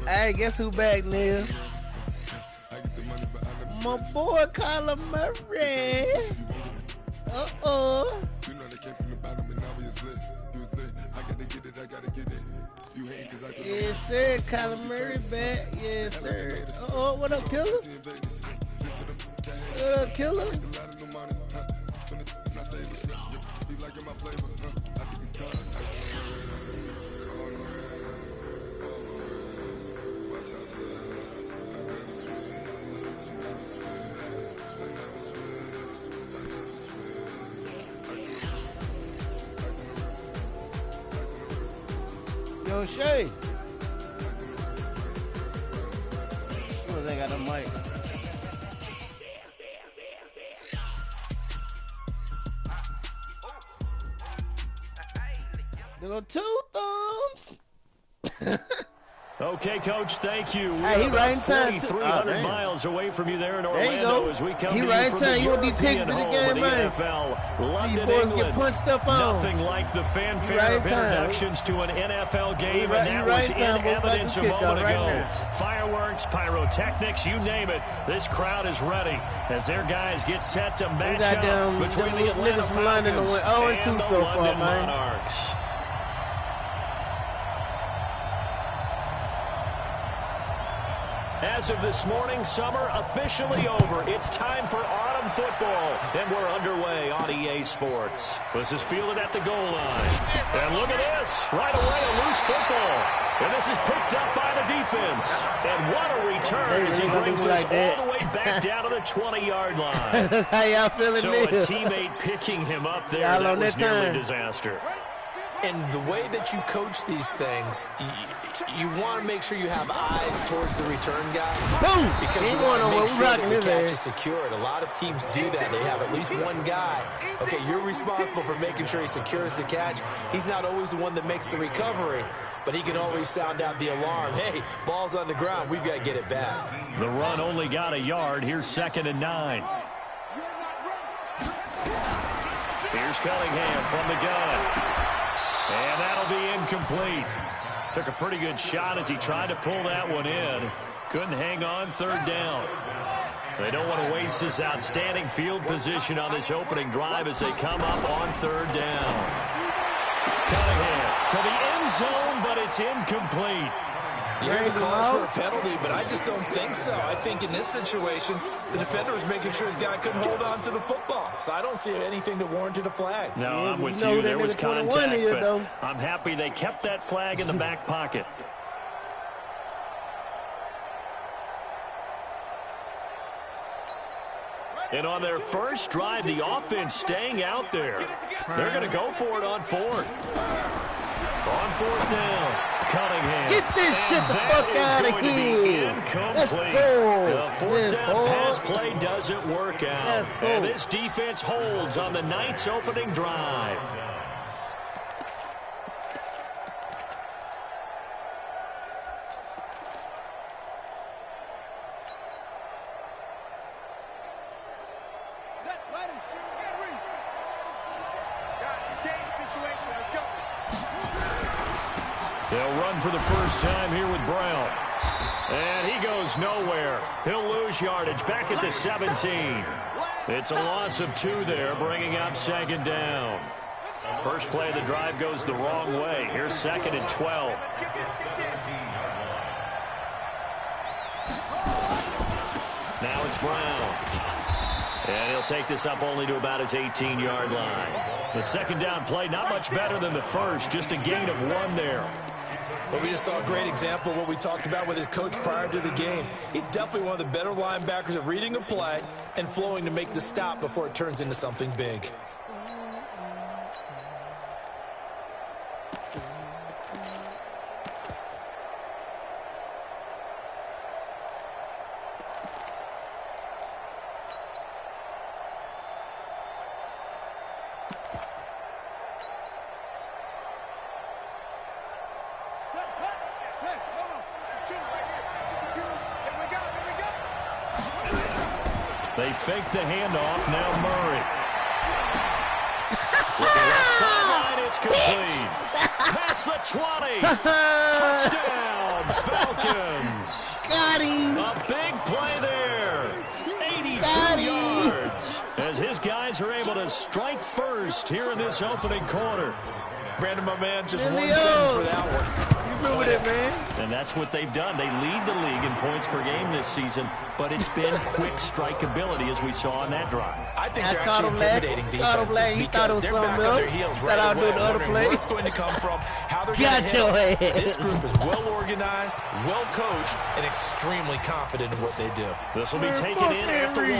Hey, guess who back, nigga? My boy, Kyler Murray. Uh-oh. Yes, sir. Kyler Murray back. Yes, sir. Uh-oh, what up, killer? What up, killer? Yo, Shay. Oh, they got a mic. Little two thumbs. Okay, Coach, thank you. Hey, he right in time. 4,300 miles away from you there in Orlando. There you go. As we come he to right you in from time. the You want these tickets European to the home game, of the man? NFL, London, See you boys England. get punched up on. Nothing like the fanfare right of introductions to an NFL game, right, and that was right in time, evidence a right moment ago. now. Fireworks, pyrotechnics, you name it. This crowd is ready as their guys get set to match up between the Atlanta Falcons and the London Monarchs. As of this morning, summer officially over. It's time for autumn football, and we're underway on EA Sports. This is fielded at the goal line. And look at this. Right away, a loose football. And this is picked up by the defense. And what a return as he brings us all the way back down to the 20-yard line. That's how y'all feeling, So a teammate picking him up there, that was nearly disaster. And the way that you coach these things, you want to make sure you have eyes towards the return guy. Boom! Because you want to make sure that the catch is secured. A lot of teams do that. They have at least one guy. Okay, you're responsible for making sure he secures the catch. He's not always the one that makes the recovery, but he can always sound out the alarm. Hey, ball's on the ground. We've got to get it back. The run only got a yard. Here's 2nd and 9. Here's Cunningham from the gun. And that'll be incomplete. Took a pretty good shot as he tried to pull that one in. Couldn't hang on, 3rd down. They don't want to waste this outstanding field position on this opening drive as they come up on 3rd down. Cunningham to the end zone, but it's incomplete. You hear the calls for a penalty, but I just don't think so. I think in this situation, the defender was making sure his guy couldn't hold on to the football. So I don't see anything that warranted a flag. No, I'm with you. There was contact, but I'm happy they kept that flag in the back pocket. And on their first drive, the offense staying out there. They're going to go for it on 4th. On 4th down, Cunningham. Get this shit the fuck out of here. Let's go. The 4th down pass play doesn't work out. And this defense holds on the night's opening drive. They'll run for the first time here with Brown. And he goes nowhere. He'll lose yardage back at the 17. It's a loss of 2 there, bringing up 2nd down. First play of the drive goes the wrong way. Here's 2nd and 12. Now it's Brown. And he'll take this up only to about his 18-yard line. The 2nd down play, not much better than the first, just a gain of 1 there. But we just saw a great example of what we talked about with his coach prior to the game. He's definitely one of the better linebackers at reading a play and flowing to make the stop before it turns into something big. They fake the handoff. Now Murray. Looking left sideline, it's complete. Past the 20. Touchdown, Falcons. Got him. A big play there. 82 yards. As his guys are able to strike first here in this opening quarter. Brandon, my man, just one sentence for that one. You remember that, man? And that's what they've done. They lead the league in points per game this season, but it's been quick strikeability as we saw on that drive. I think they're actually intimidating defenses because they're back on their heels right away, wondering where it's going to come from, how they're going to hit. This group is well organized, well coached, and extremely confident in what they do. This will be taken in at the 1.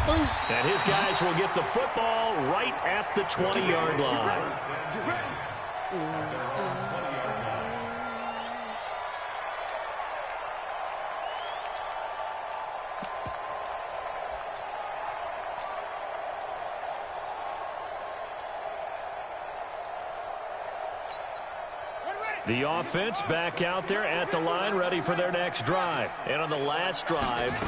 And his guys will get the football right at the 20-yard line. The offense back out there at the line, ready for their next drive. And on the last drive,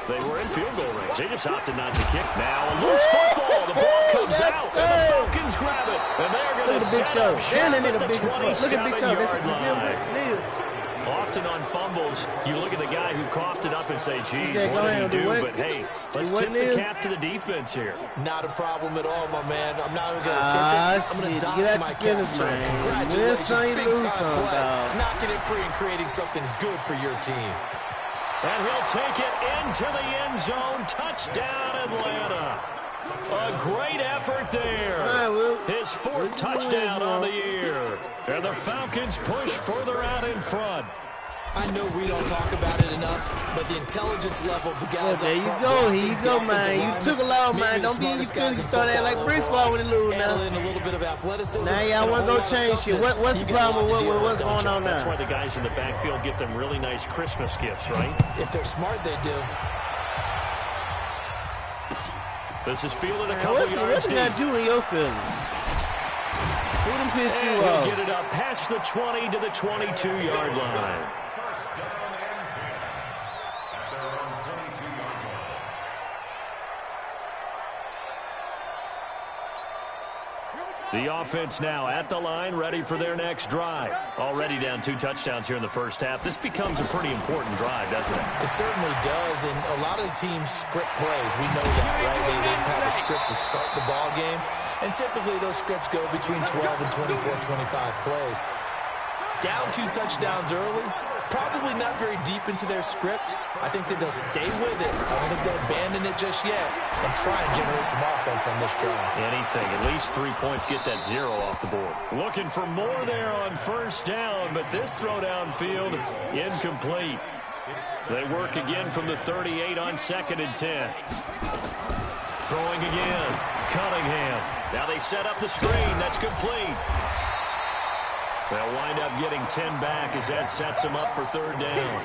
they were in field goal range. They just opted not to kick. Now a loose football. The ball comes out, and the Falcons grab it. And they're going to set up shop at the 27-yard line. Often on fumbles, you look at the guy who coughed it up and say, geez, what did he do? But, hey, let's tip the cap to the defense here. Not a problem at all, my man. I'm not even going to tip it. I'm going to dock my cap to it. Congratulations, big-time play. Knocking it free and creating something good for your team. And he'll take it into the end zone. Touchdown, Atlanta. A great effort there. His 4th touchdown on the year. And the Falcons push further out in front. I know we don't talk about it enough, but the intelligence level of the guys there you go. Here you go, man. You took a lot, man. Don't be in your feelings. Start acting like Brisbane when they lose now. A little bit of athleticism. Now y'all want to go change shit. What's the problem with what's going on now? That's why the guys in the backfield get them really nice Christmas gifts, right? If they're smart, they do. This is fielded a couple yards deep. What's got you in your feelings? Who done pissed you off? He'll get it up past the 20 to the 22-yard line. The offense now at the line, ready for their next drive. Already down 2 touchdowns here in the first half. This becomes a pretty important drive, doesn't it? It certainly does, and a lot of the teams script plays. We know that, right? They have a script to start the ball game, and typically those scripts go between 12 and 24, 25 plays. Down 2 touchdowns early, probably not very deep into their script. I think that they'll stay with it. I don't think they'll abandon it just yet and try and generate some offense on this drive. Anything. At least 3 points, get that 0 off the board. Looking for more there on first down, but this throw downfield incomplete. They work again from the 38 on 2nd and 10. Throwing again. Cunningham. Now they set up the screen. That's complete. They'll wind up getting 10 back as that sets them up for 3rd down.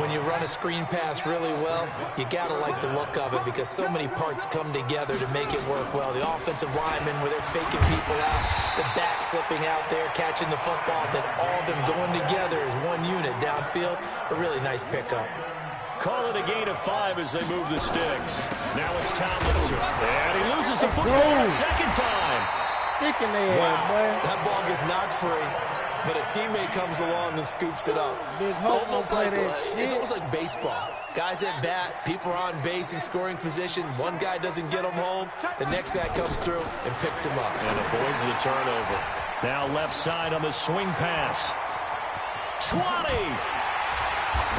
When you run a screen pass really well, you got to like the look of it because so many parts come together to make it work well. The offensive linemen, where they're faking people out, the back slipping out there, catching the football, then all of them going together as one unit downfield. A really nice pickup. Call it a gain of 5 as they move the sticks. Now it's Tomlinson. And he loses the football a 2nd time. Wow, that ball gets knocked free, but a teammate comes along and scoops it up. It's almost like baseball. Guys at bat, people are on base in scoring position. One guy doesn't get him home. The next guy comes through and picks him up. And avoids the turnover. Now left side on the swing pass. 20!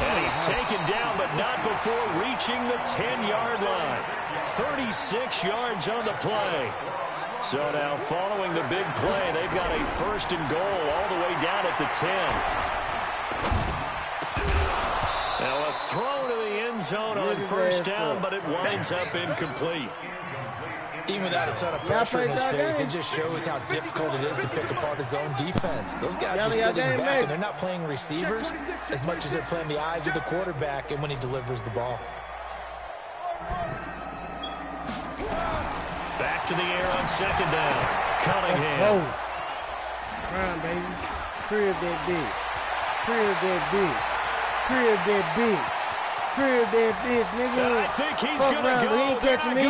And he's taken down, but not before reaching the 10-yard line. 36 yards on the play. So now, following the big play, they've got a 1st and goal all the way down at the 10. Now a throw to the end zone on 1st down, but it winds up incomplete. Even without a ton of pressure in his face, it just shows how difficult it is to pick apart his own defense. Those guys are sitting back, and they're not playing receivers as much as they're playing the eyes of the quarterback and when he delivers the ball. Back to the air on 2nd down. Cunningham. Come on, baby. Crib that bitch. Crib that bitch. Crib that bitch. Crib that bitch, nigga. And I think he's going to go. He ain't catching me.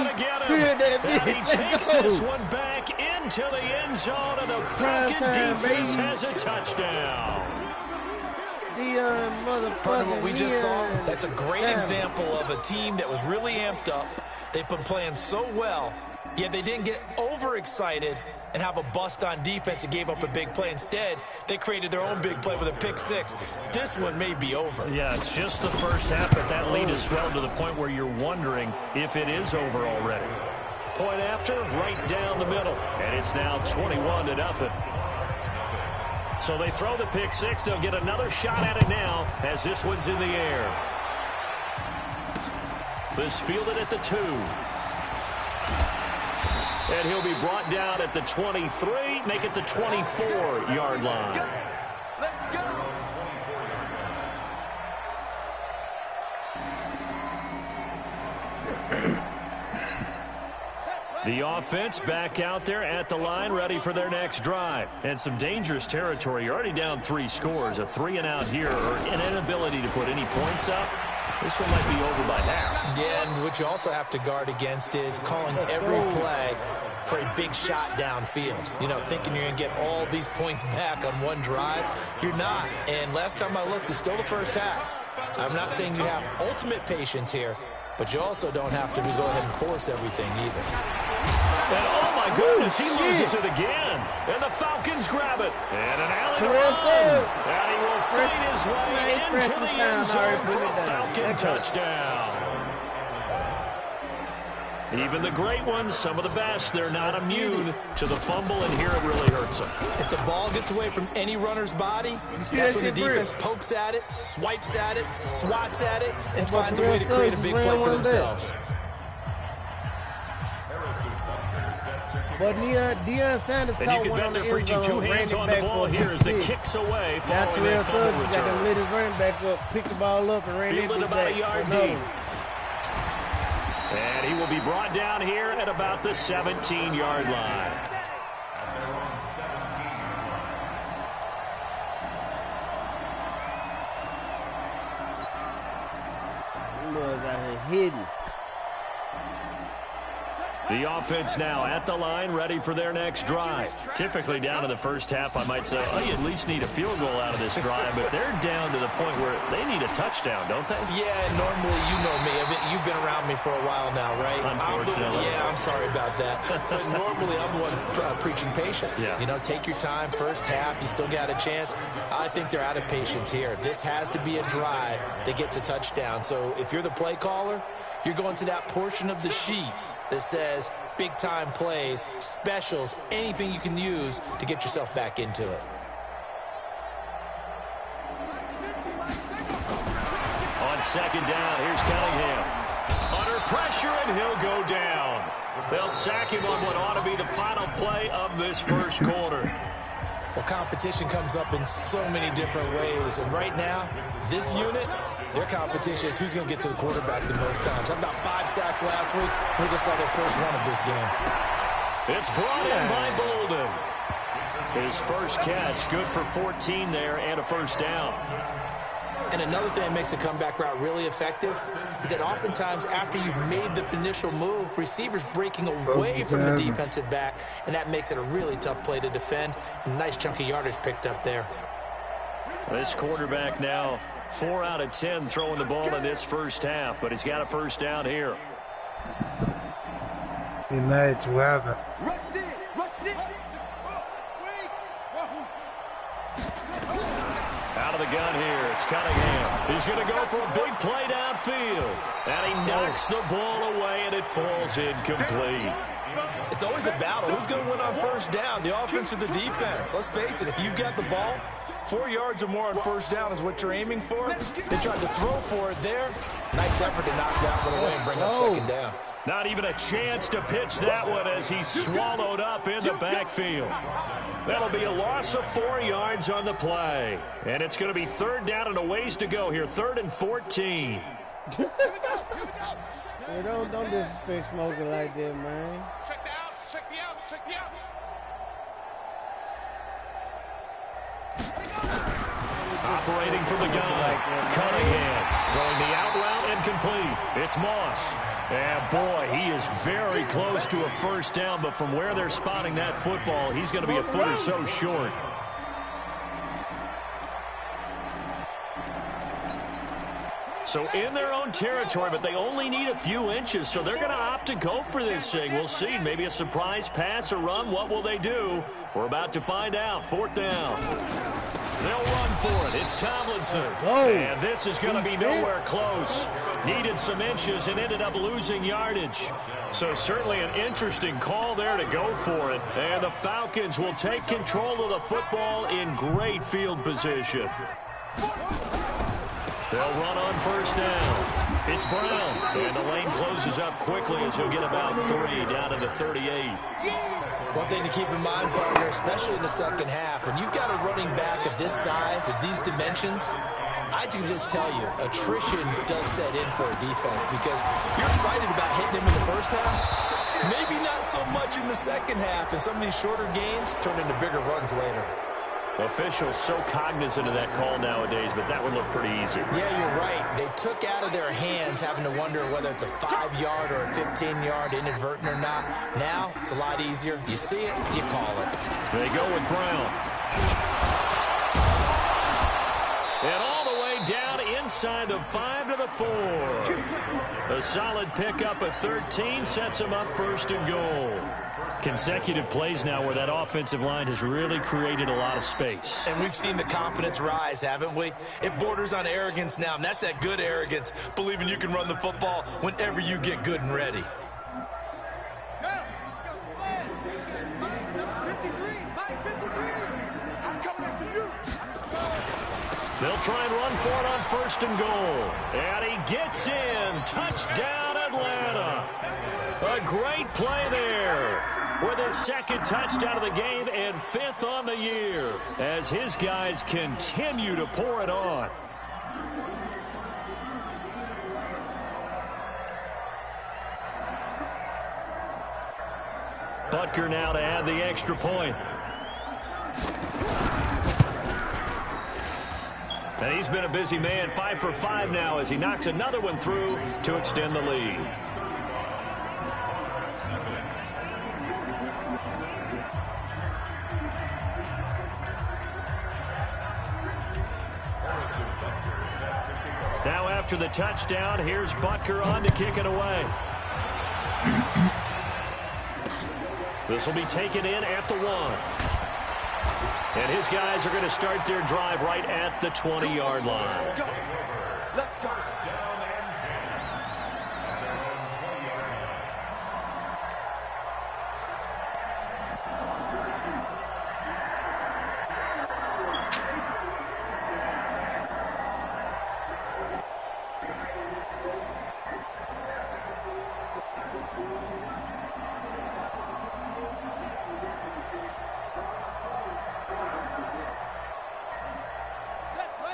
Crib that bitch. And he takes this one back into the end zone, and the Falcon defense has a touchdown. Part of what we just saw, that's a great example of a team that was really amped up. They've been playing so well, yet they didn't get overexcited and have a bust on defense and gave up a big play. Instead, they created their own big play with a pick six. This one may be over. Yeah, it's just the first half, but that lead has swelled to the point where you're wondering if it is over already. Point after, right down the middle, and it's now 21-0. So they throw the pick six. They'll get another shot at it now as this one's in the air. This fielded at the 2. And he'll be brought down at the 23, make it the 24-yard line. Let's go. The offense back out there at the line, ready for their next drive. And some dangerous territory. You're already down 3 scores. A 3-and-out here, or an inability to put any points up. This one might be over by half. Yeah, and what you also have to guard against is calling every play for a big shot downfield. You know, thinking you're going to get all these points back on one drive. You're not. And last time I looked, it's still the first half. I'm not saying you have ultimate patience here, but you also don't have to go ahead and force everything either. And oh my goodness, he loses it again. And the Falcons grab it. And an alley run. And he will fight his way into the end zone for a Falcon touchdown. Even the great ones, some of the best, they're not immune to the fumble, and here it really hurts them. If the ball gets away from any runner's body, that's when the defense pokes at it, swipes at it, swats at it, and finds a way to create a big play for themselves. But Deion Sanders and you can bet they're preaching 2 hands on the ball here as the kicks away following that fumble return. Got to let his running back up, pick the ball up, and ran it about a yard deep. And he will be brought down here at about the 17-yard line. He was out here hidden. The offense now at the line, ready for their next drive. Typically down to the first half, I might say, oh, you at least need a field goal out of this drive, but they're down to the point where they need a touchdown, don't they? Yeah, normally, you know me. I mean, you've been around me for a while now, right? Unfortunately. I'm sorry about that. But normally, I'm the one preaching patience. Yeah. You know, take your time, first half, you still got a chance. I think they're out of patience here. This has to be a drive that gets a touchdown. So if you're the play caller, you're going to that portion of the sheet that says big-time plays, specials, anything you can use to get yourself back into it. On second down, here's Cunningham. Under pressure, and he'll go down. They'll sack him on what ought to be the final play of this first quarter. Well, competition comes up in so many different ways, and right now, this unit, their competition is who's going to get to the quarterback the most times. How about 5 sacks last week? We just saw their first one of this game. It's brought in by Bolden. His first catch, good for 14 there and a first down. And another thing that makes a comeback route really effective is that oftentimes after you've made the initial move, receivers breaking away from the defensive back, and that makes it a really tough play to defend. A nice chunk of yardage picked up there. This quarterback now 4 out of 10 throwing the ball in this first half, but he's got a first down here. Be mad to have it. Rush it! Rush it! Out of the gun here, it's Cunningham. He's going to go for a big play downfield. And he knocks the ball away, and it falls incomplete. It's always a battle. Who's going to win on first down, the offense or the defense? Let's face it, if you've got the ball, 4 yards or more on first down is what you're aiming for. They tried to throw for it there. Nice effort to knock that one away and bring up second down. Not even a chance to pitch that one as he's swallowed up in the backfield. That'll be a loss of 4 yards on the play. And it's going to be third down and a ways to go here. 3rd and 14. Hey, don't disrespect Smoker like that, man. Check the outs, check the outs, check the outs. Operating from the gun, Cunningham throwing the out route incomplete. It's Moss. And boy, he is very close to a first down, but from where they're spotting that football, he's going to be a foot or so short. So in their own territory, but they only need a few inches, so they're going to opt to go for this thing. We'll see. Maybe a surprise pass or run. What will they do? We're about to find out. 4th down. They'll run for it. It's Tomlinson. And this is going to be nowhere close. Needed some inches and ended up losing yardage. So certainly an interesting call there to go for it. And the Falcons will take control of the football in great field position. They'll run on 1st down. It's Brown. And the lane closes up quickly as he'll get about 3 down to the 38. One thing to keep in mind, partner, especially in the second half, when you've got a running back of this size, of these dimensions, I can just tell you, attrition does set in for a defense because you're excited about hitting him in the first half. Maybe not so much in the second half, and some of these shorter gains turn into bigger runs later. Officials so cognizant of that call nowadays, but that would look pretty easy. Yeah, you're right. They took out of their hands having to wonder whether it's a 5-yard or a 15-yard inadvertent or not. Now, it's a lot easier. You see it, you call it. They go with Brown. And all the way down inside the 5 to the 4. A solid pickup of 13 sets them up 1st and goal. Consecutive plays now where that offensive line has really created a lot of space. And we've seen the confidence rise, haven't we? It borders on arrogance now, and that's that good arrogance, believing you can run the football whenever you get good and ready. They'll try and run for it on 1st and goal. And he gets in. Touchdown, Atlanta. A great play there with his 2nd touchdown of the game and 5th on the year as his guys continue to pour it on. Butker now to add the extra point. And he's been a busy man, 5 for 5 now as he knocks another one through to extend the lead. Now after the touchdown, here's Butker on to kick it away. This will be taken in at the 1. And his guys are going to start their drive right at the 20-yard line. Let's go.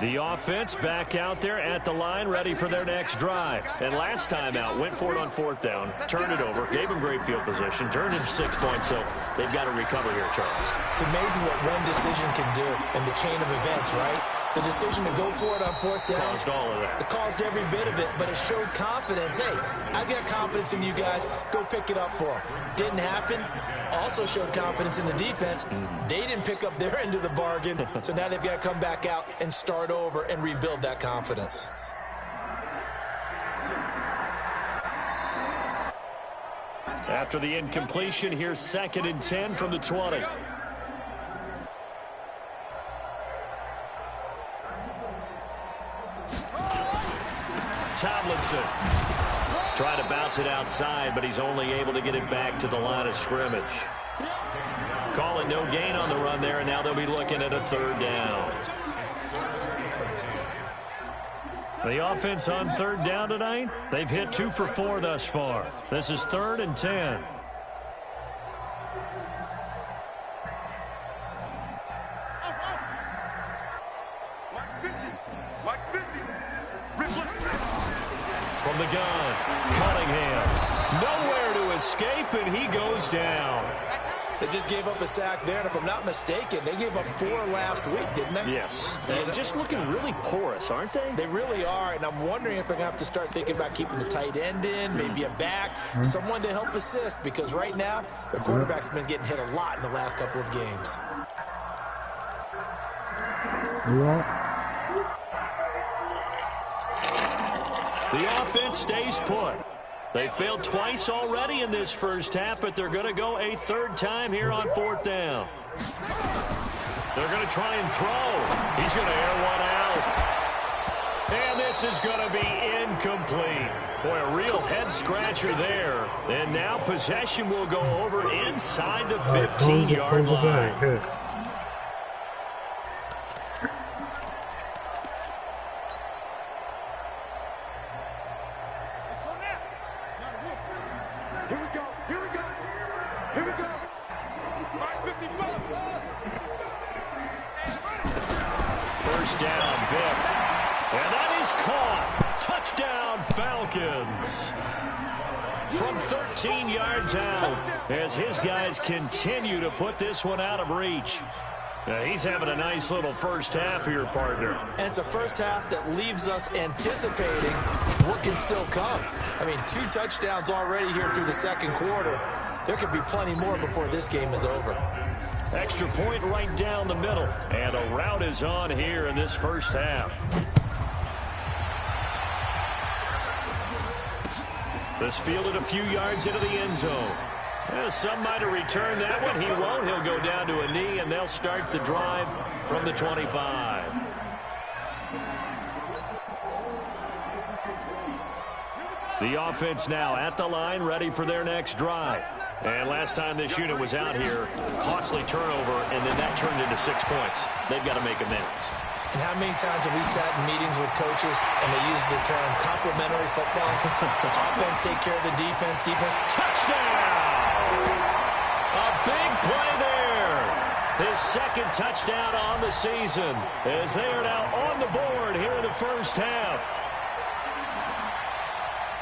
The offense back out there at the line, ready for their next drive. And last time out, went for it on 4th down, turned it over, gave them great field position, turned it 6 points, so they've got to recover here, Charles. It's amazing what one decision can do in the chain of events, right? The decision to go for it on 4th down. Caused all of that. It caused every bit of it, but it showed confidence. Hey, I've got confidence in you guys. Go pick it up for them. Didn't happen. Also showed confidence in the defense. They didn't pick up their end of the bargain, so now they've got to come back out and start over and rebuild that confidence. After the incompletion, here's 2nd and 10 from the 20. Tomlinson trying to bounce it outside, but he's only able to get it back to the line of scrimmage. Call it no gain on the run there, and now they'll be looking at a 3rd down. The offense on 3rd down tonight, they've hit 2 for 4 thus far. This is 3rd and 10. From the gun, Cunningham. Nowhere to escape, and he goes down. They just gave up a sack there, and if I'm not mistaken, they gave up 4 last week, didn't they? Yes. And just looking really porous, aren't they? They really are, and I'm wondering if they're going to have to start thinking about keeping the tight end in, maybe a back, someone to help assist, because right now, the quarterback's been getting hit a lot in the last couple of games. The offense stays put. They failed twice already in this first half, but they're going to go a third time here on 4th down. They're going to try and throw. He's going to air one out. And this is going to be incomplete. Boy, a real head-scratcher there. And now possession will go over inside the 15-yard line. First down, Vic. And that is caught. Touchdown, Falcons. From 13 yards out, as his guys continue to put this one out of reach. Now, he's having a nice little first half here, partner. And it's a first half that leaves us anticipating what can still come. I mean, 2 touchdowns already here through the second quarter. There could be plenty more before this game is over. Extra point right down the middle. And a route is on here in this first half. This fielded a few yards into the end zone. Some might have returned that one. He won't. He'll go down to a knee, and they'll start the drive from the 25. The offense now at the line, ready for their next drive. And last time this unit was out here, costly turnover, and then that turned into 6 points. They've got to make amends. And how many times have we sat in meetings with coaches and they use the term complementary football? Offense take care of the defense, defense. Touchdown! A big play there. His second touchdown on the season as they are now on the board here in the first half.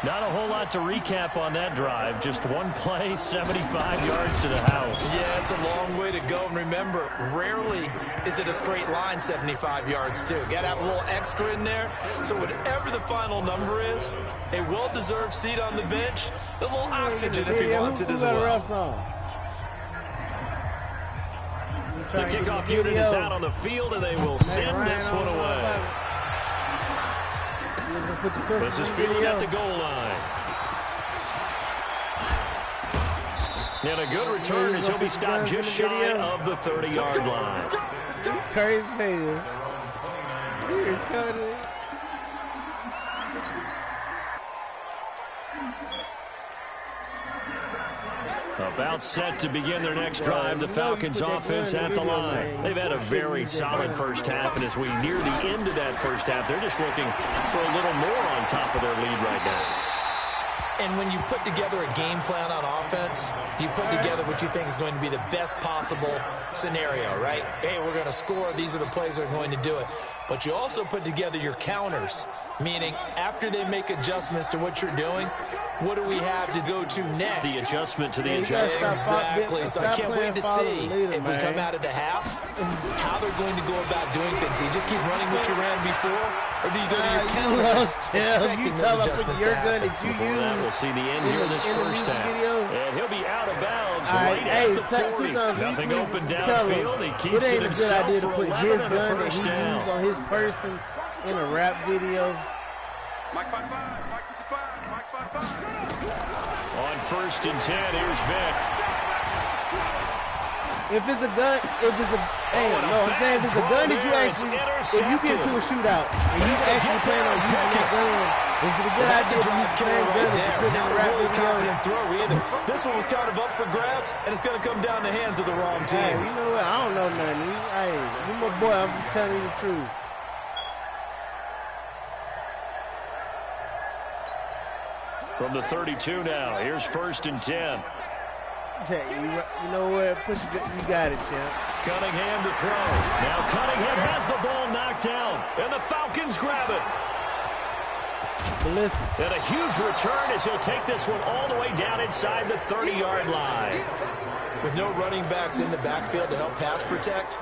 Not a whole lot to recap on that drive. Just one play, 75 yards to the house. Yeah, it's a long way to go. And remember, rarely is it a straight line 75 yards, too. Got to have a little extra in there. So whatever the final number is, a well-deserved seat on the bench, a little oxygen if he wants it as well. The kickoff unit is out on the field, and they will send this one away. This is fielded at the goal line. And a good return as he'll be stopped just shy of the 30-yard line. Crazy. About set to begin their next drive, the Falcons offense at the line. They've had a very solid first half, and as we near the end of that first half, they're just looking for a little more on top of their lead right now. And when you put together a game plan on offense, you put together what you think is going to be the best possible scenario, right? Hey, we're going to score. These are the plays that are going to do it. But you also put together your counters, meaning after they make adjustments to what you're doing, what do we have to go to next? The adjustment to the adjustment. Exactly. So I can't wait to see if we come out at the half, how they're going to go about doing things. Do you just keep running what you ran before, or do you go to your counters, expecting those adjustments to happen? We'll see the end here of this first half. And he'll be out of bounds right at the 40. Nothing open downfield. He keeps it himself for 11 and a first down. On his person in a rap video. Mike 5-5, Mike 55, Mike 5-5. On 1st and 10, here's Vic. If it's a gun, I'm saying if it's a gun that you actually, if you get into a shootout and you actually plan on using that gun, is it a good idea to use the same gun as you put in a rap video? Throw either. This one was kind of up for grabs, and it's going to come down the hands of the wrong team. Hey, you know what? I don't know nothing. Hey, you my boy. I'm just telling you the truth. From the 32 now, here's 1st and 10. Hey, you know what? You got it, champ. Cunningham to throw. Now Cunningham has the ball knocked down, and the Falcons grab it. And a huge return as he'll take this one all the way down inside the 30-yard line. With no running backs in the backfield to help pass protect,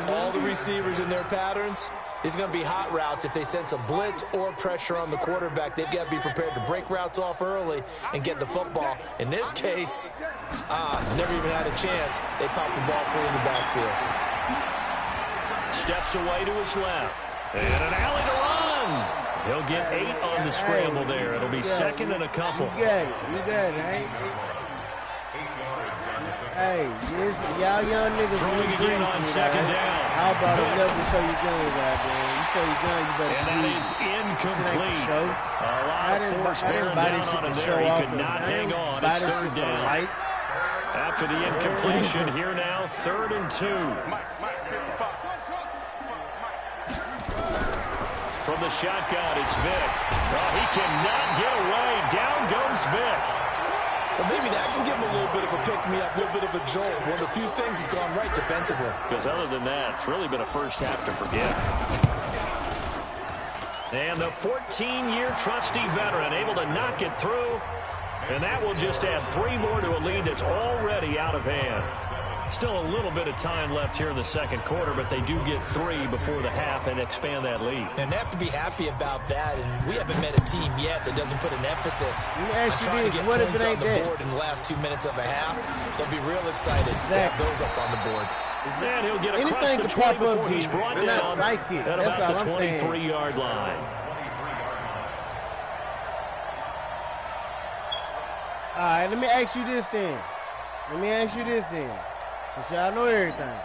all the receivers in their patterns, it's going to be hot routes. If they sense a blitz or pressure on the quarterback, they've got to be prepared to break routes off early and get the football. In this case, never even had a chance. They popped the ball free in the backfield. Steps away to his left. And an alley to run. He'll get 8 on the scramble there. It'll be second and a couple. You got it. You got it. Hey, y'all young niggas throwing again on second down. How about it? Never show your guns out there. You show your gun, you better and that is incomplete. A lot of force bearing down on him there. He could not hang on. It's third down. After the incompletion, here now, 3rd and 2. From the shotgun, it's Vick. Oh, he cannot get away. Down goes Vick. Well, maybe that can give him a little bit of a pick-me-up, a little bit of a jolt. One of the few things that's gone right defensively. Because other than that, it's really been a first half to forget. And the 14-year trusty veteran able to knock it through. And that will just add 3 more to a lead that's already out of hand. Still a little bit of time left here in the second quarter, but they do get 3 before the half and expand that lead. And they have to be happy about that. And we haven't met a team yet that doesn't put an emphasis on trying to get points on the board in the last 2 minutes of a half. They'll be real excited to have those up on the board. Man, he'll get across the 20 before he's brought down at about the 23-yard line. All right, let me ask you this then. Since y'all know everything.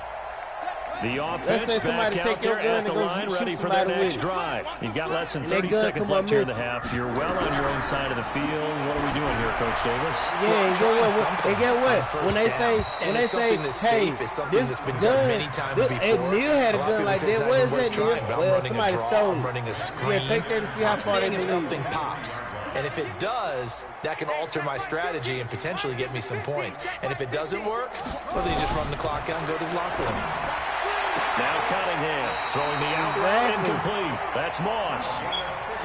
The offense back out there at the line, ready for their next drive. You've got less than 30 seconds left here in the half. You're well on your own side of the field. What are we doing here, Coach Davis? Yeah, and get what? When they say, hey, this gun, Neil had a gun like that. Where is that, Neil? Well, somebody stole it. Yeah, take that and see how far they can lead. Something pops. And if it does, that can alter my strategy and potentially get me some points. And if it doesn't work, well, then you just run the clock out and go to the locker room. Now Cunningham throwing the out route incomplete. That's Moss.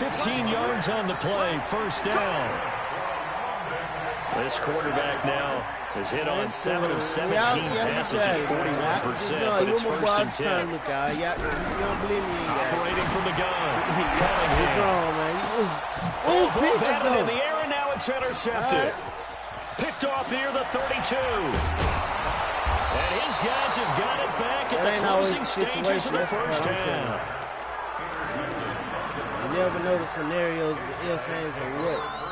15 yards on the play, first down. This quarterback now has hit on 7 of 17 passes, is 41%, but it's first and 10. Operating from the gun. Cunningham. Ball batted in the air, and now it's intercepted. Picked off near the 32. And his guys have got it back at the closing stages of the first half. You never know the scenarios, the ifs, ands, and whats.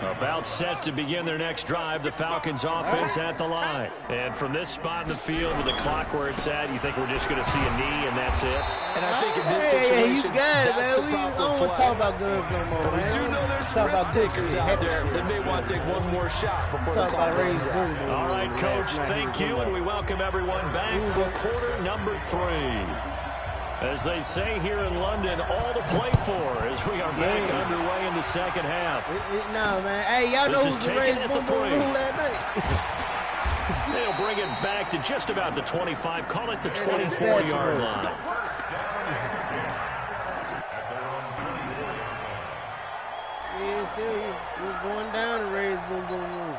About set to begin their next drive, the Falcons offense at the line. And from this spot in the field with the clock where it's at, you think we're just going to see a knee and that's it? And I think in this situation, that's the proper play. I don't want to talk about guns no more, but we do know there's some risk takers out there that may want to take one more shot before the clock runs out. All right, Coach, thank you, and we welcome everyone back for quarter number 3. As they say here in London, all to play for as we are back underway in the second half. No, man. Hey, y'all know who's the raised boom boom room last night? They'll bring it back to just about the 25. Call it the 24-yard line. Yeah, see, we're going down the raised boom boom room.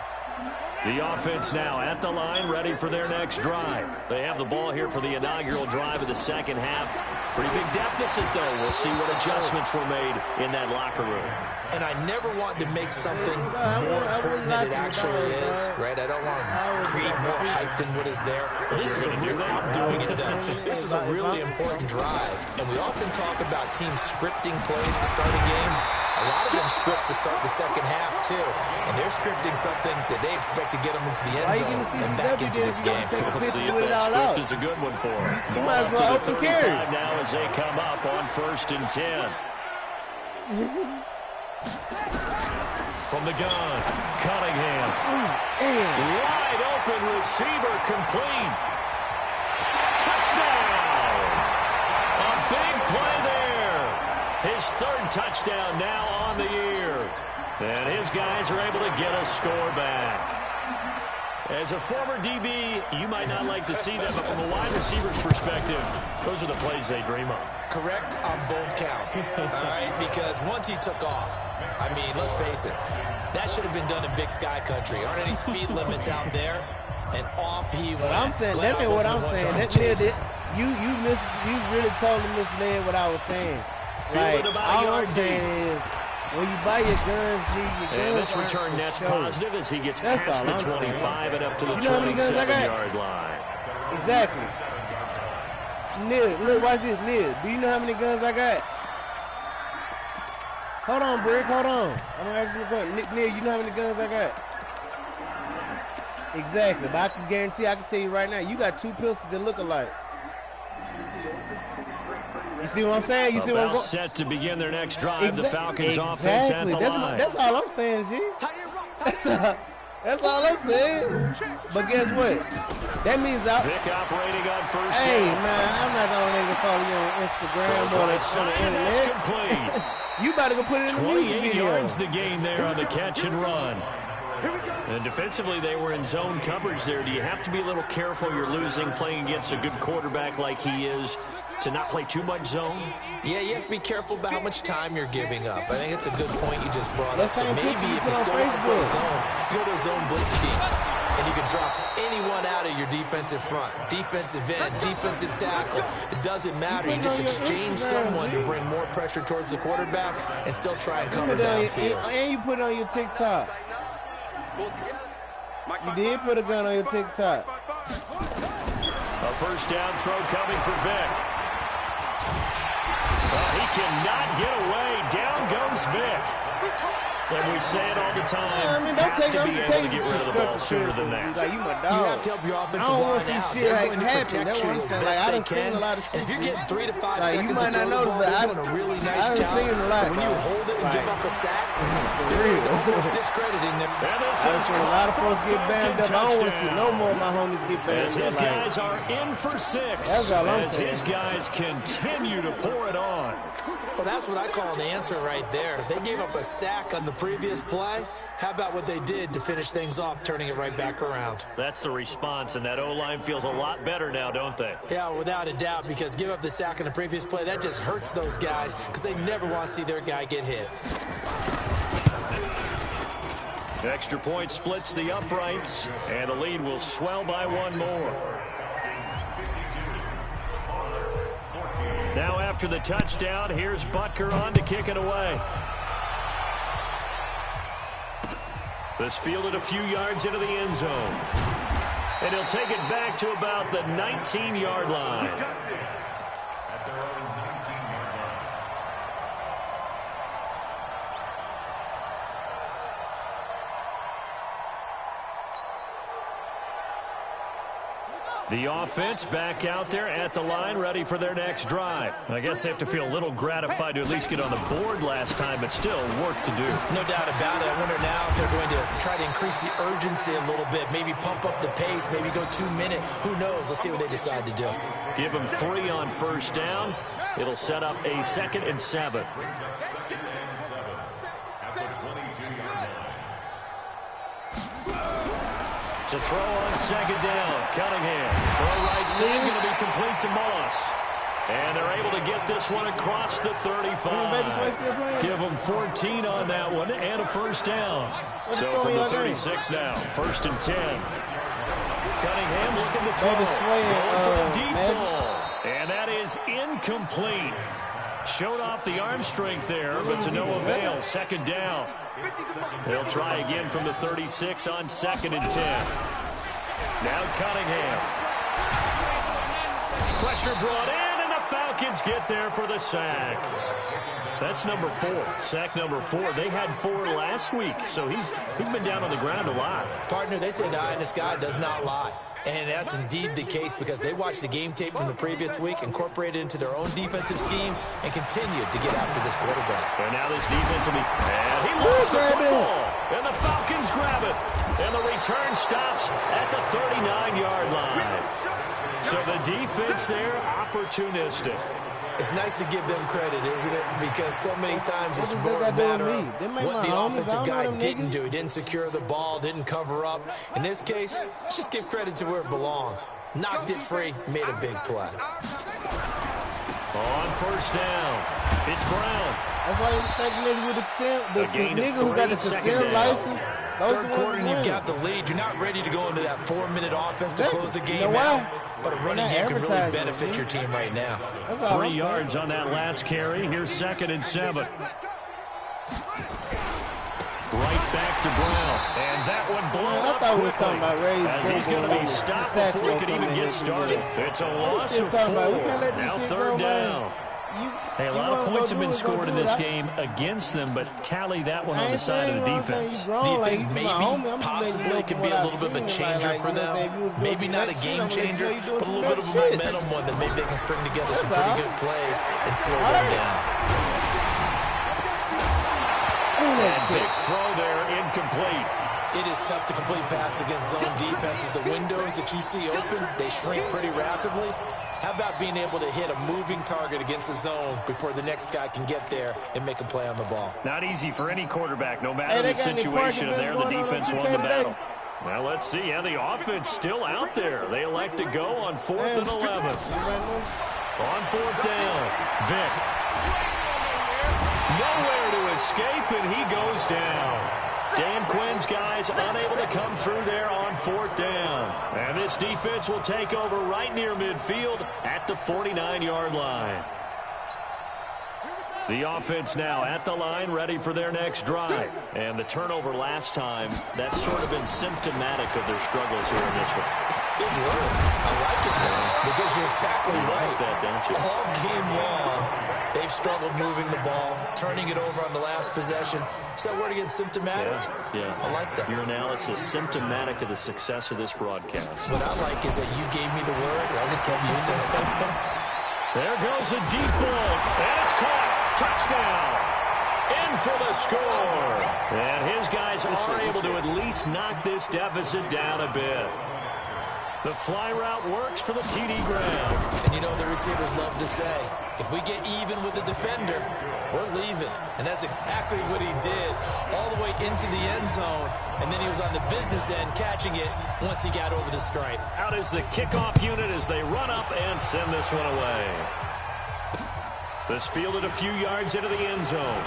The offense now at the line, ready for their next drive. They have the ball here for the inaugural drive of the second half. Pretty big deficit, though. We'll see what adjustments were made in that locker room. And I never want to make something more important than it actually is, right? I don't want to create more hype than what is there. But this is a real, I'm doing it then. This is a really important drive. And we often talk about teams scripting plays to start a game. A lot of them script to start the second half, too. And they're scripting something that they expect to get them into the end zone and back into this game. We'll see if that script is a good one for them. You might as well open carry now as they come up on 1st and 10. From the gun, Cunningham. Wide open receiver complete. Touchdown! A big play there. His 3rd touchdown now on the year. And his guys are able to get a score back. As a former DB, you might not like to see that, but from a wide receiver's perspective, those are the plays they dream of. Correct on both counts, all right? Because once he took off, I mean, let's face it, that should have been done in Big Sky Country. Aren't any speed limits out there? And off he went. What I'm saying, that ain't what I'm saying. You really totally misled what I was saying. Like, all I'm saying is, when you buy your guns, and this return net's positive as he gets past the 25 and up to the 27-yard line. Exactly. Neil, look, watch this, Neil. Do you know how many guns I got? Hold on, Brick, hold on. I'm gonna ask you a question. Neil, you know how many guns I got? Exactly, but I can guarantee, I can tell you right now, you got 2 pistols that look alike. You see what I'm saying? You see what I'm going? Set to begin their next drive. The Falcons offense at the line. That's all I'm saying, G. That's all I'm saying. But guess what? That means Vic operating on first Hey, down. man, I'm not the only nigga to follow you on Instagram or on the internet. That's complete. You better go put it in the music 28 video. yards the gain there on the catch and run. And defensively, they were in zone coverage there. Do you have to be a little careful? You're losing, playing against a good quarterback like he is, to not play too much zone? Yeah, you have to be careful about how much time you're giving up. I think it's a good point you just brought up. So maybe if you still want to play zone, you go to a zone blitz scheme, and you can drop anyone out of your defensive front, defensive end, defensive tackle. It doesn't matter. You just exchange someone to bring more pressure towards the quarterback and still try and cover downfield. And you put it on your TikTok. You did put a gun on your TikTok. A first down throw coming for Vic. He cannot get away. Down goes Vic. And we say it all the time. Yeah, I mean, don't take to be able to get rid of the ball sooner than that. Like, you my dog. You have to help your offensive line out. I don't want to see shit like happen. That's what I'm saying. Like, I done seen a lot of shit. And if you're getting 3 to 5 like, seconds you might to not throw the know, ball, but you're doing a really nice job. seen a lot, but when you hold it and give up a sack, you're almost discrediting them. I've seen a lot of folks get banned up. I don't want to see no more of my homies get banned up. His guys are in for 6. That's all I'm saying. His guys continue to pour it on. Well, that's what I call an answer right there. They gave up a sack on the previous play. How about what they did to finish things off, turning it right back around? That's the response, and that O-line feels a lot better now, don't they? Yeah, without a doubt, because give up the sack on the previous play, that just hurts those guys because they never want to see their guy get hit. Extra point splits the uprights, and the lead will swell by 1 more. Now after the touchdown, here's Butker on to kick it away. This fielded a few yards into the end zone. And he'll take it back to about the 19-yard line. The offense back out there at the line, ready for their next drive. I guess they have to feel a little gratified to at least get on the board last time, but still work to do. No doubt about it. I wonder now if they're going to try to increase the urgency a little bit, maybe pump up the pace, maybe go 2-minute. Who knows? Let's see what they decide to do. Give them 3 on first down. It'll set up a 2nd and 7. To throw on 2nd down, Cunningham. Throw right side, going to be complete to Moss. And they're able to get this one across the 35. Give them 14 on that one and a first down. So from the 36 now, 1st and 10. Cunningham looking to throw. Going for the deep ball. And that is incomplete. Showed off the arm strength there, but to no avail. 2nd down. They'll try again from the 36 on 2nd and 10. Now Cunningham. Pressure brought in, and the Falcons get there for the sack. That's number 4. Sack number 4. They had 4 last week, so he's been down on the ground a lot. Partner, they say the eye in the sky does not lie. And that's indeed the case because they watched the game tape from the previous week, incorporated it into their own defensive scheme, and continued to get after this quarterback. And now this defense will be... And he lost the football. And the Falcons grab it. And the return stops at the 39-yard line. So the defense there, opportunistic. It's nice to give them credit, isn't it? Because so many times it's more a matter of what the offensive guy didn't do. He didn't secure the ball, didn't cover up. In this case, let's just give credit to where it belongs. Knocked it free, made a big play. On first down, it's Brown. That's why you think niggas with the nigga who got the consent license. Third quarter and you've got the lead. You're not ready to go into that 4-minute offense to close the game out. But a running game can really benefit your team right now. 3 yards on that last carry. Here's 2nd and 7. Right back back to Brown. And that one blown up I thought we were quickly. talking about Ray's As he's going to be stopped before he could even get started. It's a loss of 4. Now third down. Hey, a lot of points have been scored in this game against them, but tally that one on the side of the defense. Do you think maybe, possibly, it could be a little bit of a changer for them? Maybe not a game changer, but a little bit of a momentum one that maybe they can string together some pretty good plays and slow them down. And Vick's throw there incomplete. It is tough to complete passes against zone defenses. The windows that you see open, they shrink pretty rapidly. How about being able to hit a moving target against a zone before the next guy can get there and make a play on the ball? Not easy for any quarterback, no matter the situation, and there the defense won the battle. Well, let's see. Yeah, the offense still out there. They elect to go on 4th and 11. On 4th down, Vick. Nowhere to escape, and he goes down. Dan Quinn's guys unable to come through there on 4th down. And this defense will take over right near midfield at the 49-yard line. The offense now at the line, ready for their next drive. And the turnover last time, that's sort of been symptomatic of their struggles here in this one. Good word. I like it, though, because you're exactly right. Like that, don't you? All game long, they've struggled moving the ball, turning it over on the last possession. Is that word again, symptomatic? Yeah. I like that. Your analysis, symptomatic of the success of this broadcast. What I like is that you gave me the word, and I just kept using it. There goes a deep ball, and it's caught. Touchdown. In for the score. And his guys are able to at least knock this deficit down a bit. The fly route works for the TD ground. And you know the receivers love to say, if we get even with the defender, we're leaving. And that's exactly what he did, all the way into the end zone. And then he was on the business end catching it once he got over the stripe. Out is the kickoff unit as they run up and send this one away. This fielded a few yards into the end zone.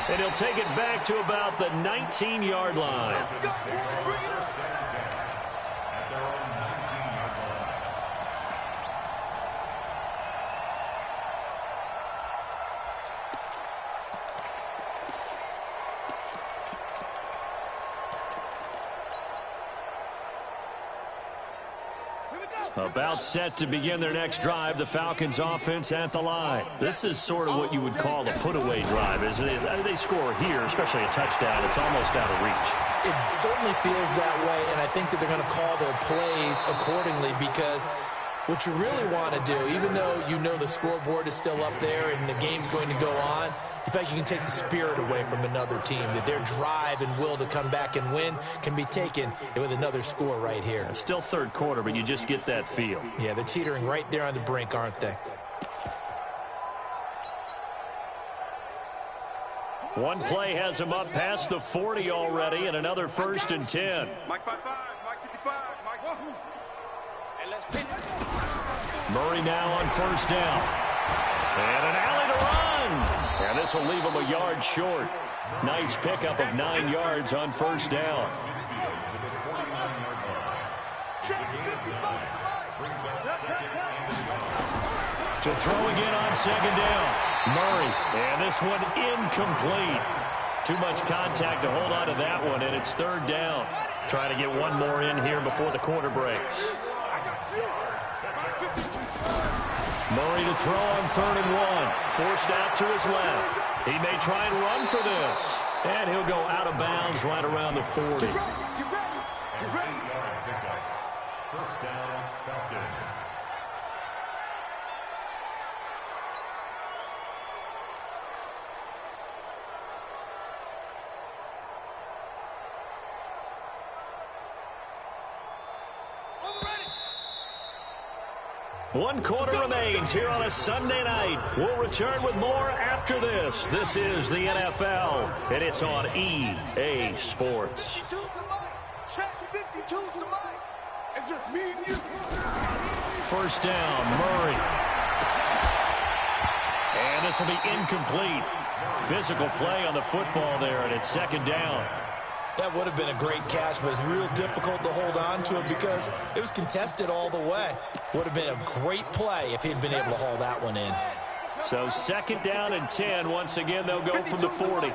And he'll take it back to about the 19-yard line. About set to begin their next drive, the Falcons offense at the line. This is sort of what you would call a put-away drive, isn't it? They score here, especially a touchdown. It's almost out of reach. It certainly feels that way, and I think that they're going to call their plays accordingly because what you really want to do, even though you know the scoreboard is still up there and the game's going to go on, in fact, you can take the spirit away from another team, that their drive and will to come back and win can be taken with another score right here. It's still third quarter, but you just get that feel. Yeah, they're teetering right there on the brink, aren't they? One play has them up past the 40 already, and another 1st and 10. Mike 5-5, Mike 55, Mike 1. Murray now on 1st down. And an alley to run. And this will leave him a yard short. Nice pickup of 9 yards on 1st down. To throw again on 2nd down. Murray. And this one incomplete. Too much contact to hold on to that one, and it's 3rd down. Trying to get one more in here before the quarter breaks. Murray to throw on 3rd and 1. Forced out to his left. He may try and run for this. And he'll go out of bounds right around the 40. Get ready. First down, Falcons. One quarter remains here on a Sunday night. We'll return with more after this. This is the NFL, and it's on EA Sports. It's just me and you. 1st down, Murray. And this will be incomplete. Physical play on the football there, and it's 2nd down. That would have been a great catch, but it's real difficult to hold on to it because it was contested all the way. Would have been a great play if he'd been able to haul that one in. So 2nd down and 10. Once again, they'll go from the 40.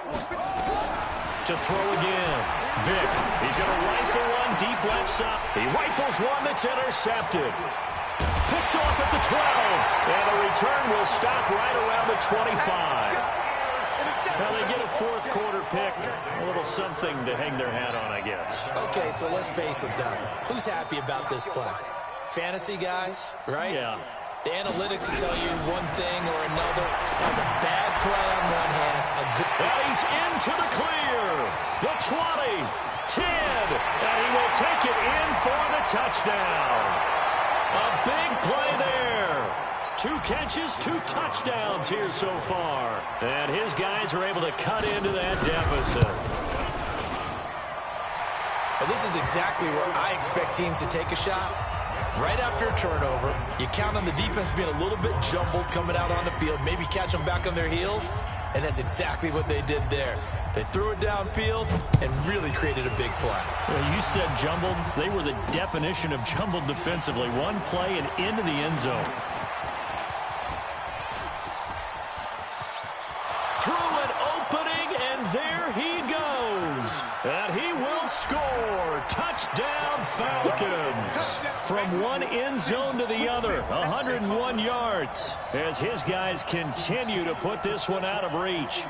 To throw again. Vick. He's going to rifle one deep left side. He rifles one that's intercepted. Picked off at the 12. And the return will stop right around the 25. Well, they get a fourth quarter pick. A little something to hang their hat on, I guess. Okay, so let's face it, though. Who's happy about this play? Fantasy guys, right? Yeah. The analytics will tell you one thing or another. That was a bad play on one hand. And he's into the clear. The 20, 10, and he will take it in for the touchdown. A big play there. 2 catches, 2 touchdowns here so far. And his guys are able to cut into that deficit. Well, this is exactly where I expect teams to take a shot. Right after a turnover, you count on the defense being a little bit jumbled coming out on the field, maybe catch them back on their heels, and that's exactly what they did there. They threw it downfield and really created a big play. Well, you said jumbled. They were the definition of jumbled defensively. One play and into the end zone. Through an opening, and there he goes. And he will score. Touchdown, Falcons. From one end zone to the other, 101 yards, as his guys continue to put this one out of reach.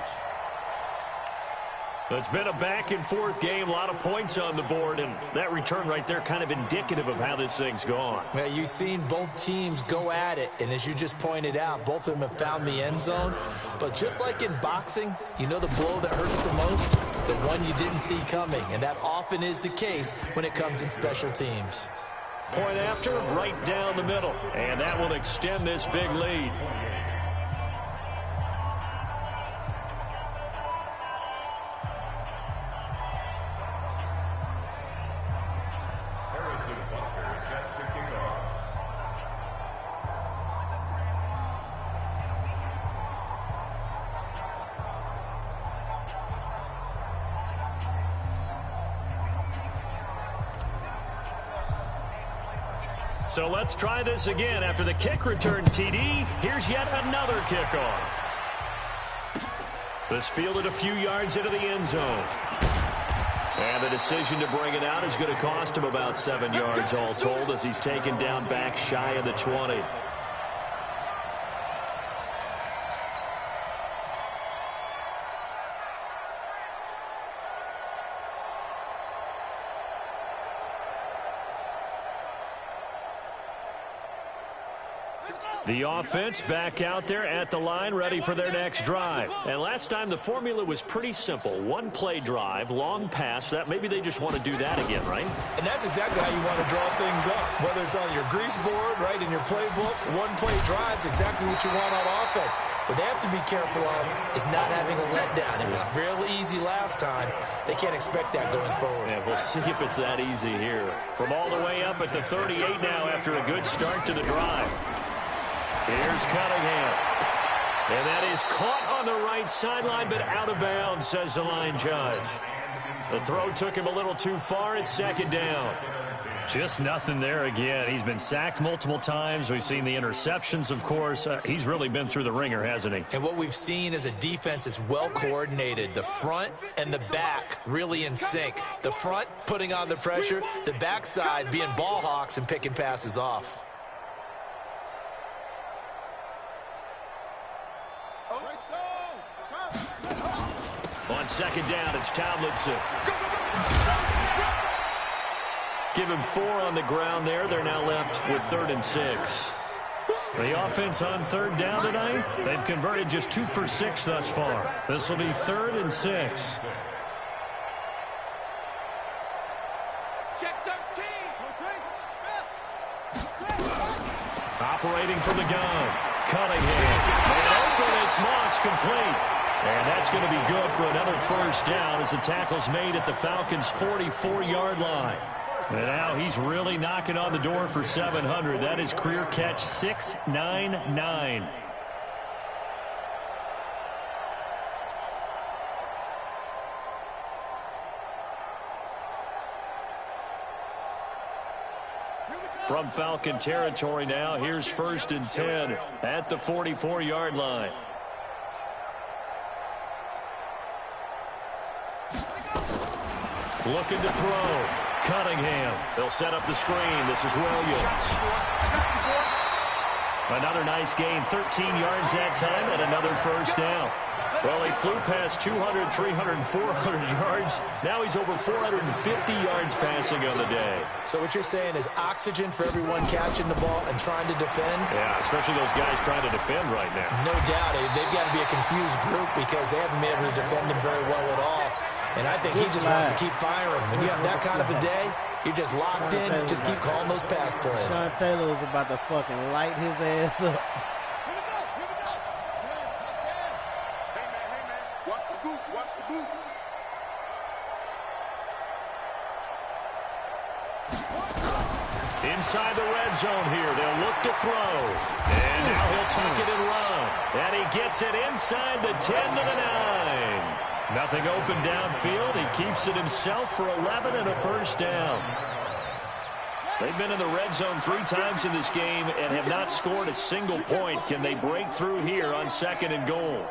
It's been a back-and-forth game, a lot of points on the board, and that return right there kind of indicative of how this thing's gone. Well, you've seen both teams go at it, and as you just pointed out, both of them have found the end zone. But just like in boxing, you know the blow that hurts the most? The one you didn't see coming, and that often is the case when it comes in special teams. Point after, right down the middle, and that will extend this big lead. So let's try this again. After the kick return TD, here's yet another kickoff. This fielded a few yards into the end zone. And the decision to bring it out is going to cost him about 7 yards all told as he's taken down back shy of the 20. The offense back out there at the line, ready for their next drive. And last time the formula was pretty simple. One play drive, long pass. That maybe they just want to do that again, right? And that's exactly how you want to draw things up. Whether it's on your grease board, right, in your playbook, one play drive's exactly what you want on offense. What they have to be careful of is not having a letdown. It was real easy last time. They can't expect that going forward. Yeah, we'll see if it's that easy here. From all the way up at the 38 now after a good start to the drive. Here's Cunningham. And that is caught on the right sideline, but out of bounds, says the line judge. The throw took him a little too far. It's second down. Just nothing there again. He's been sacked multiple times. We've seen the interceptions, of course. He's really been through the ringer, hasn't he? And what we've seen is a defense is well coordinated. The front and the back really in sync. The front putting on the pressure, the backside being ball hawks and picking passes off. On second down, it's Tomlinson. Give him 4 on the ground there. They're now left with 3rd and 6. The offense on 3rd down tonight, they've converted just 2 for 6 thus far. This will be 3rd and 6. Operating from the gun. Cunningham. And open, it's Moss complete. And that's going to be good for another first down as the tackle's made at the Falcons' 44-yard line. And now he's really knocking on the door for 700. That is career catch 699. From Falcon territory now, here's 1st and 10 at the 44-yard line. Looking to throw. Cunningham. They'll set up the screen. This is Williams. Another nice gain. 13 yards that time and another first down. Well, he flew past 200, 300, 400 yards. Now he's over 450 yards passing on the day. So what you're saying is oxygen for everyone catching the ball and trying to defend? Yeah, especially those guys trying to defend right now. No doubt. They've got to be a confused group because they haven't been able to defend him very well at all. And I think he just wants to keep firing. When you have that kind of a day, you're just locked in. Just keep calling those pass plays. Sean Taylor was about to fucking light his ass up. Inside the red zone here. They'll look to throw. And now he'll tuck it and run. And he gets it inside the 10 to the 9. Nothing open downfield. He keeps it himself for 11 and a first down. They've been in the red zone 3 times in this game and have not scored a single point. Can they break through here on 2nd and goal?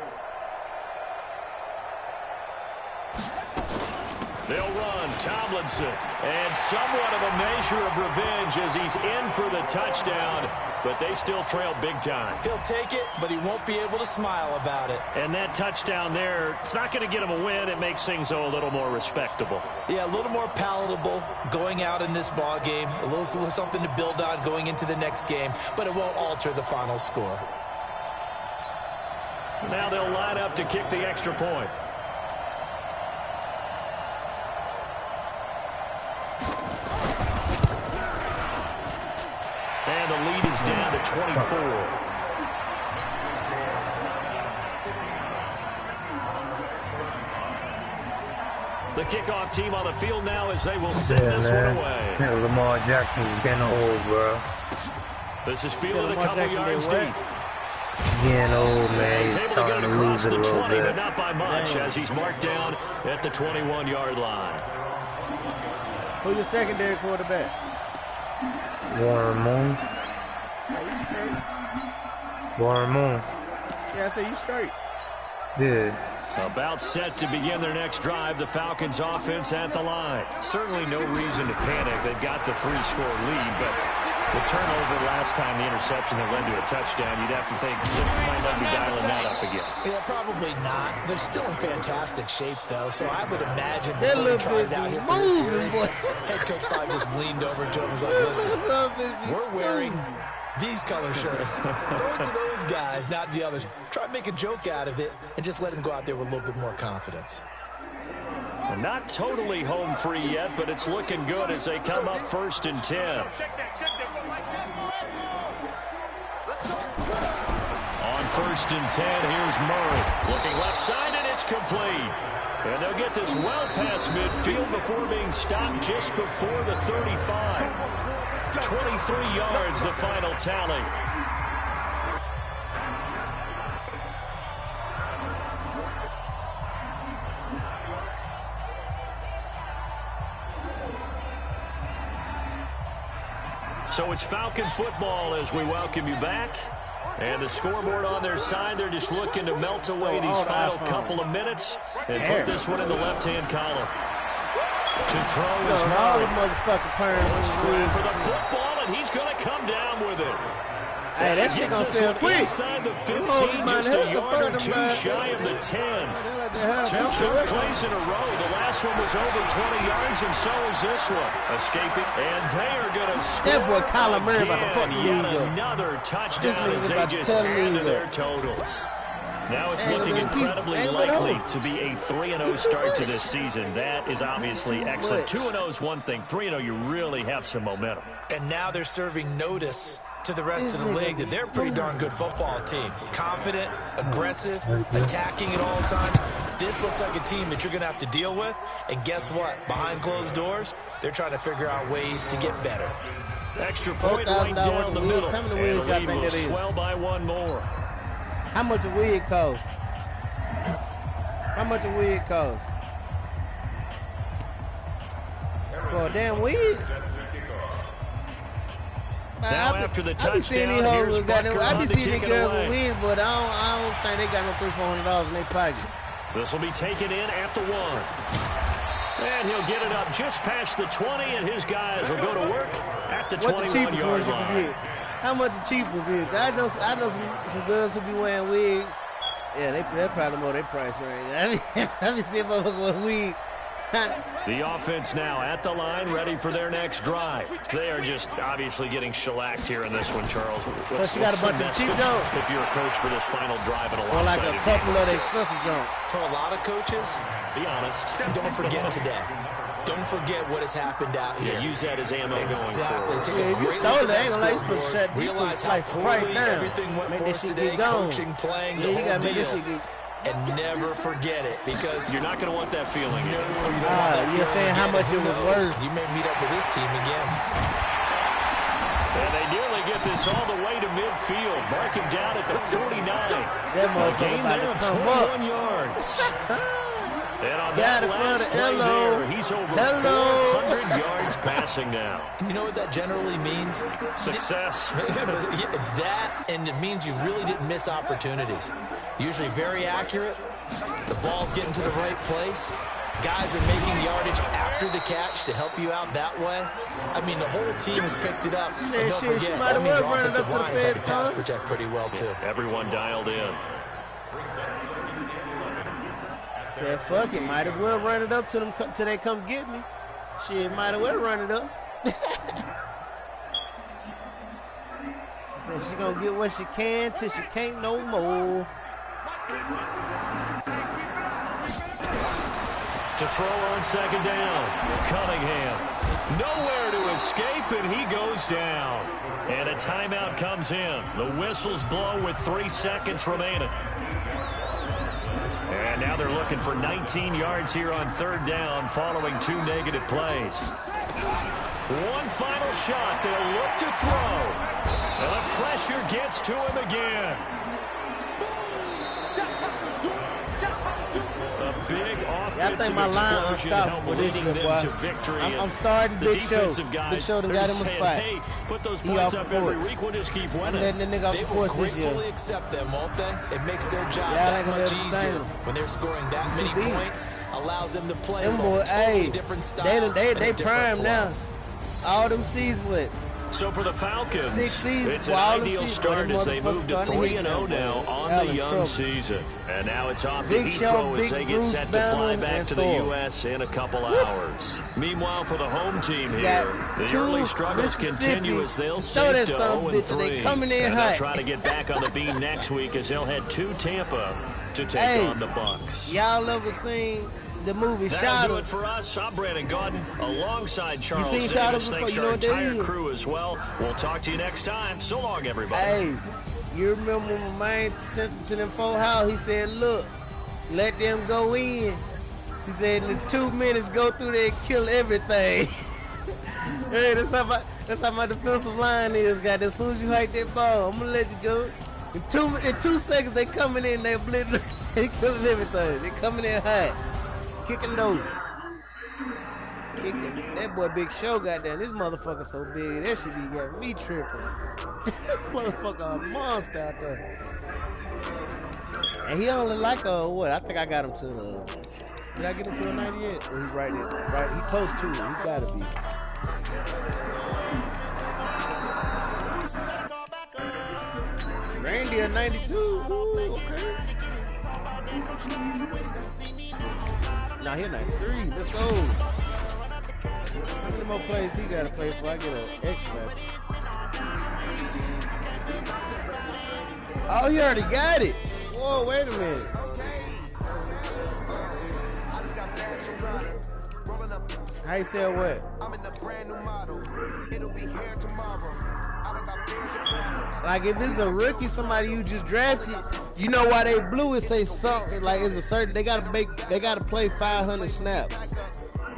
They'll run. Tomlinson. And somewhat of a measure of revenge as he's in for the touchdown. But they still trail big time. He'll take it, but he won't be able to smile about it. And that touchdown there, it's not going to get him a win. It makes things a little more respectable. Yeah, a little more palatable going out in this ball game. A little something to build on going into the next game, but it won't alter the final score. Now they'll line up to kick the extra point. And the lead is down to 24. The kickoff team on the field now as they will send this one away. Lamar Jackson's getting old, bro. This is fielded a couple yards deep. Getting old, man. He's able to get it across the 20, but not by much, as he's marked down at the 21-yard line. Who's your secondary quarterback? Warren Moon. Are you straight? Warren Moon. Yeah, I said you straight. Yeah. About set to begin their next drive, the Falcons offense at the line. Certainly no reason to panic. They've got the 3-score lead, but the turnover last time, the interception that led to a touchdown, you'd have to think they might not be dialing that up again. Yeah, probably not. They're still in fantastic shape, though, so I would imagine That little tried out here for this series. boy. Head coach probably just leaned over to him and was like, listen, we're wearing these color shirts. Throw it to those guys, not the others. Try to make a joke out of it and just let them go out there with a little bit more confidence. And not totally home free yet, but it's looking good as they come up 1st and 10. On 1st and 10, here's Murray. Looking left side, and it's complete. And they'll get this well past midfield before being stopped just before the 35. 23 yards, the final tally. So it's Falcon football as we welcome you back. And the scoreboard on their side, they're just looking to melt away these final couple of minutes and put this one in the left-hand column. To throw is Murray. Screen for the football, and he's going to come down with it. Hey, that shit gonna sell quick. Inside the 15, just a yard or two shy of the 10. 2 short plays in a row. The last one was over 20 yards, and so is this one. Escaping, and they are going to score. That boy Kyler Murray about to fucking yet lead up. another touchdown as they just add to their totals. Now it's looking incredibly likely to be a 3-0 start to this season. That is obviously excellent. 2-0 is one thing. 3-0, you really have some momentum. And now they're serving notice to the rest of the league that they're a pretty darn good football team. Confident, aggressive, attacking at all times. This looks like a team that you're going to have to deal with. And guess what? Behind closed doors, they're trying to figure out ways to get better. Extra point right down the middle. And the lead will swell by one more. How much a wig cost? How much a wig cost? For a damn wig? Now after the touchdown, here's Butker I be on to seeing kick the it girls away. with wigs, but I don't think they got no $300-400 in their pocket. This will be taken in at the 1. And he'll get it up just past the 20, and his guys will go to work at the 21-yard line. How much the cheapest is? I know some girls who be wearing wigs. Yeah, they're probably more their price range. Let me see if I'm with wigs. The offense now at the line, ready for their next drive. They are just obviously getting shellacked here in this one, Charles. So she got a bunch of cheap jumps. If you're a coach for this final drive at a or like a couple of the expensive jumps. For a lot of coaches, be honest, don't forget today. Don't forget what has happened out here. Yeah, use that as ammo going exactly. forward. Take a great look at that scoreboard. Realize how poorly everything went for us today. Coaching, playing, the whole deal. And never forget it, because you're not going to want that feeling. No, you don't want that you're saying how much it was worth. You may meet up with this team again. And they nearly get this all the way to midfield. Mark him down at the 49. That motherfucker about to come up. 21 yards. And on Got that it for last the play there, he's over 400 yards passing now. You know what that generally means? Success. That, and it means you really didn't miss opportunities. Usually very accurate. The ball's getting to the right place. Guys are making yardage after the catch to help you out that way. I mean, the whole team has picked it up. And don't forget, that means our offensive line has had to pass protect pretty well, too. Everyone dialed in. Said, fuck it, might as well run it up to them till they come get me. Shit, might as well run it up. She said she gonna get what she can till she can't no more. To throw on second down, Cunningham. Nowhere to escape, and he goes down. And a timeout comes in. The whistles blow with 3 seconds remaining. And now they're looking for 19 yards here on third down following 2 negative plays. One final shot. They'll look to throw. And the pressure gets to him again. A big offensive explosion help leading them to victory. I'm starting Big Show. Big Show done got him a spot. Hey, put those points up every week. We'll just keep winning. They will gratefully accept them, won't they? It makes their job that much easier when they're scoring that many points. Allows them to play a totally different style. They prime now. All them seasons with. So for the Falcons, 6 seasons, it's an ideal start as they move to 3-0 now on the young season. And now it's off to Heathrow as they get set to fly back to the U.S. in a couple hours. Meanwhile, for the home team here, the early struggles continue as they'll sink to 0-3. And they'll try to get back on the beam next week as they'll head to Tampa to take on the Bucs. Y'all ever seen the movie Shadows? That'll do it for us. I'm Brandon Gaudin alongside Charles you seen Davis. Shadows before? Thanks You to our know what entire crew as well. We'll talk to you next time. So long, everybody. Hey, you remember when my man sent him to them 4 house? He said, look, let them go in. He said, in 2 minutes, go through there and kill everything. Hey, that's how my defensive line is, guys. As soon as you hike that ball, I'm going to let you go. In 2 seconds, they coming in, they blitzing, they killing everything. They coming in hot. Kicking those. Kicking. That boy Big Show got down. This motherfucker so big. That should be got me tripping. This motherfucker a monster out there. And he only like what? I think I got him to the. Did I get him to a 90 yet? Or he's right there. Right. He close to it. He gotta be. Randy a 92. Ooh, okay. Now he 93. Let's go. How many more plays he got to play before I get an X-Factor? Oh, he already got it. Whoa, wait a minute. How you tell what? Like if it's a rookie, somebody you just drafted, you know why they blew it? Say something like it's a certain. They gotta play 500 snaps.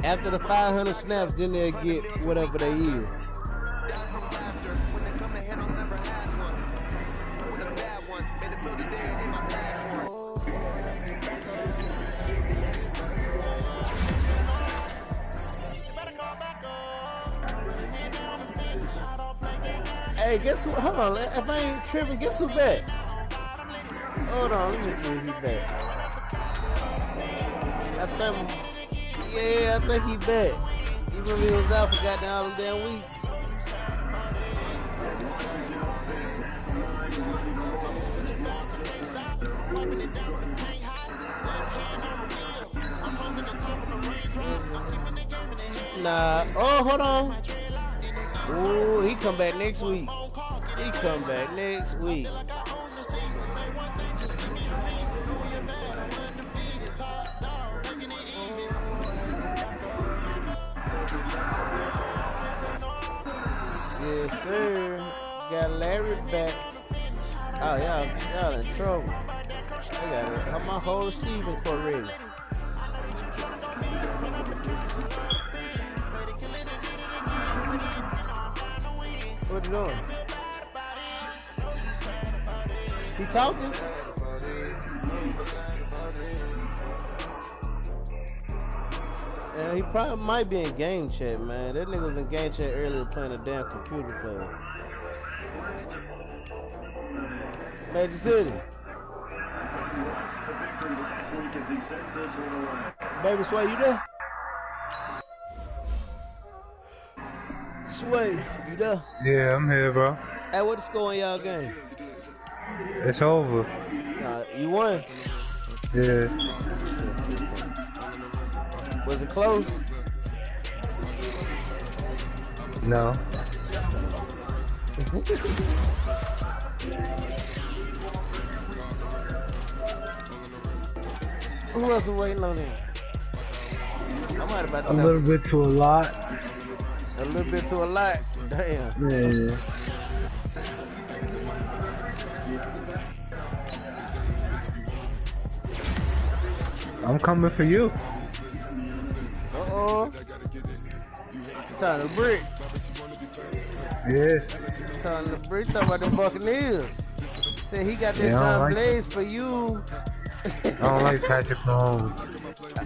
After the 500 snaps, then they'll get whatever they is. Hey, guess who? Hold on, if I ain't tripping, guess who back? Hold on, let me see if he back. I think, Yeah, I think he back. He remember he was out for goddamn all them damn weeks. Nah. Oh, hold on. Ooh, he come back next week. He come back next week. Yes, sir. Got Larry back. Oh, y'all in trouble. I got it. My whole receiving court ready. What you doing? He talking? Yeah, he probably might be in game chat, man. That nigga was in game chat earlier playing a damn computer player. Major City. Baby Sway, you there? Sway, you there? Yeah, I'm here, bro. Hey, what the score in y'all game? It's over. You won? Yeah. Was it close? No. Who else was waiting on him? I might about to a little bit to a lot. A little bit to a lot. Damn. Yeah. I'm coming for you. Uh-oh. Talking to Brick. Yeah. Talking to Brick. Talking about the Buccaneers. Said he got that John like Blaze for you. I don't like Patrick Mahomes.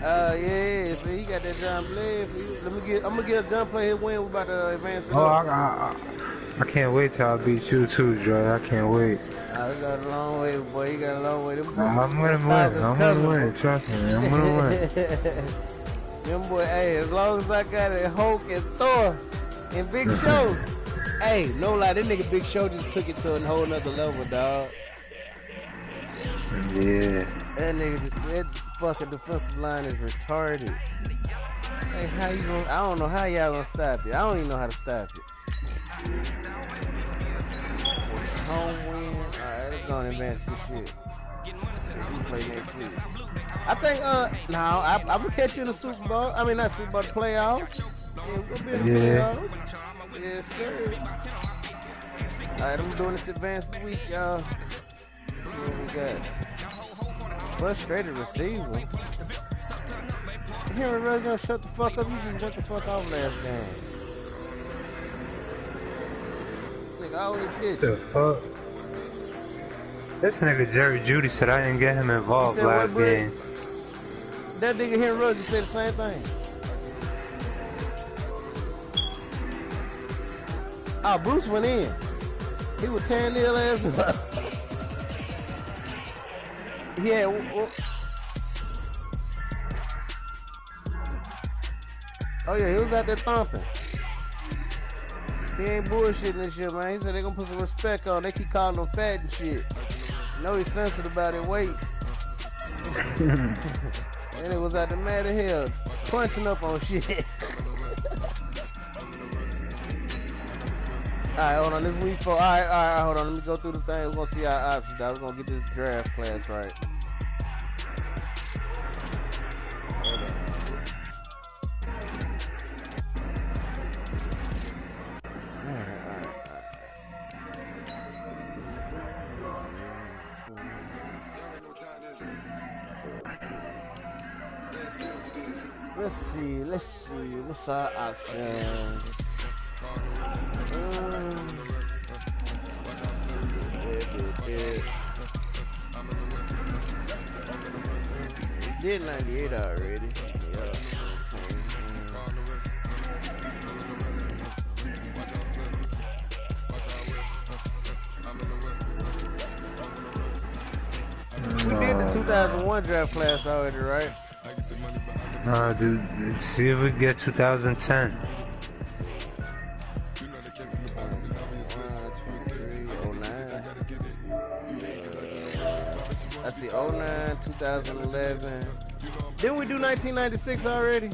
Yeah. So he got that John Blaze for you. I'm gonna get a gunplay hit win. We're about to advance. Oh, I can't wait till I beat you too, Joy. I can't wait. I got a long way, boy. You got a long way to go. I'm gonna win. I'm gonna win. Trust me. I'm gonna win. Them boy, hey, as long as I got it, Hulk and Thor and Big Show. Hey, no lie, that nigga Big Show just took it to a whole nother level, dog. Yeah. That fucking defensive line is retarded. Hey, how you gonna? I don't know how y'all gonna stop it. I don't even know how to stop it. Home win. Alright, let's go and advance this shit. We play next week. I think, I'm gonna catch you in the Super Bowl. I mean, not Super Bowl, the playoffs. Yeah, we're gonna be in the playoffs. Yes, sir. Alright, I'm doing this advanced week, y'all. Let's see what we got. Frustrated receiver. Henry Ruggs gonna shut the fuck up. You just went the fuck off last game. This nigga always bitch. The fuck? This nigga Jerry Judy said I didn't get him involved last game. That nigga Henry Ruggs said the same thing. Oh, Bruce went in. He was tearing the ass up. Yeah. Oh yeah, he was out there thumping. He ain't bullshitting this shit, man. He said they gonna put some respect on. They keep calling him fat and shit. You know he's sensitive about his weight. And it was out there mad as hell, punching up on shit. Alright, hold on. This week 4. Alright, hold on. Let me go through the thing. We're gonna see our options. We're gonna get this draft class right. Hold on. Let's see. What's our options? Did 98 already. Yeah. We did the 2001 draft class already, right? Dude, see if we get 2010. That's the 09, 2011. Didn't we do 1996 already?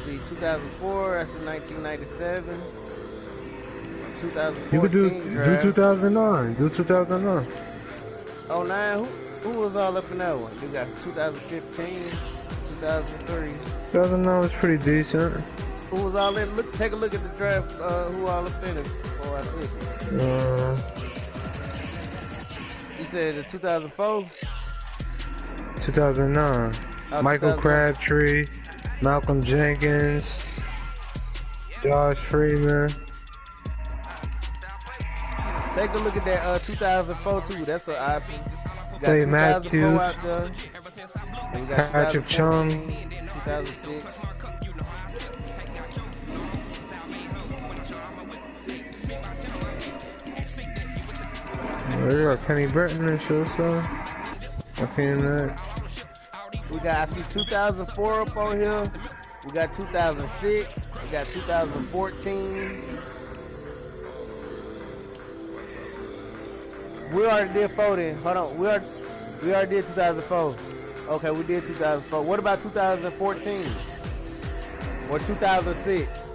See, 2004, that's in 1997. 2014 You could do 2009. Do 2009. 09, who was all up in that one? You got 2015, 2003. 2009 was pretty decent. Who was all in? Take a look at the draft. Who all up in it? Before I click it. You said the 2004? 2009. Michael 2009. Crabtree, Malcolm Jenkins, Josh Freeman. Take a look at that 2004 too. That's what I got. Dave 2004 Matthews, out there. And we got Patrick Chung, 2006. we got Kenny Britton and shit, so I seen that. We got, I see 2004 up on here. We got 2006. We got 2014. We already did 4 then. Hold on. We already did 2004. Okay, we did 2004. What about 2014? Or 2006?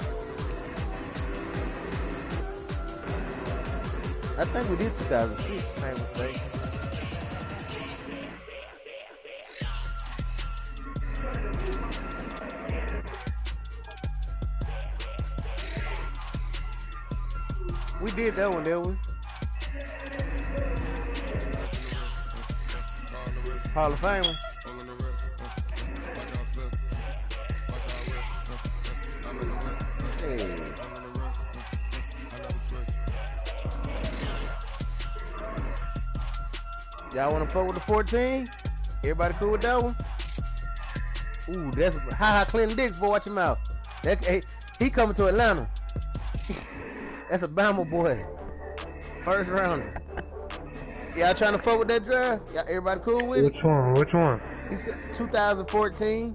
I think we did 2006, if I'm not mistaken. We did that one, didn't we? Hall of Famer. Hey. Y'all want to fuck with the 14? Everybody cool with that one? Ooh, that's ha Clinton Dix, boy. Watch him out. He coming to Atlanta. That's a Bama boy. First rounder. Y'all trying to fuck with that draft? Y'all, everybody cool with it? Which one? Which one? He said 2014.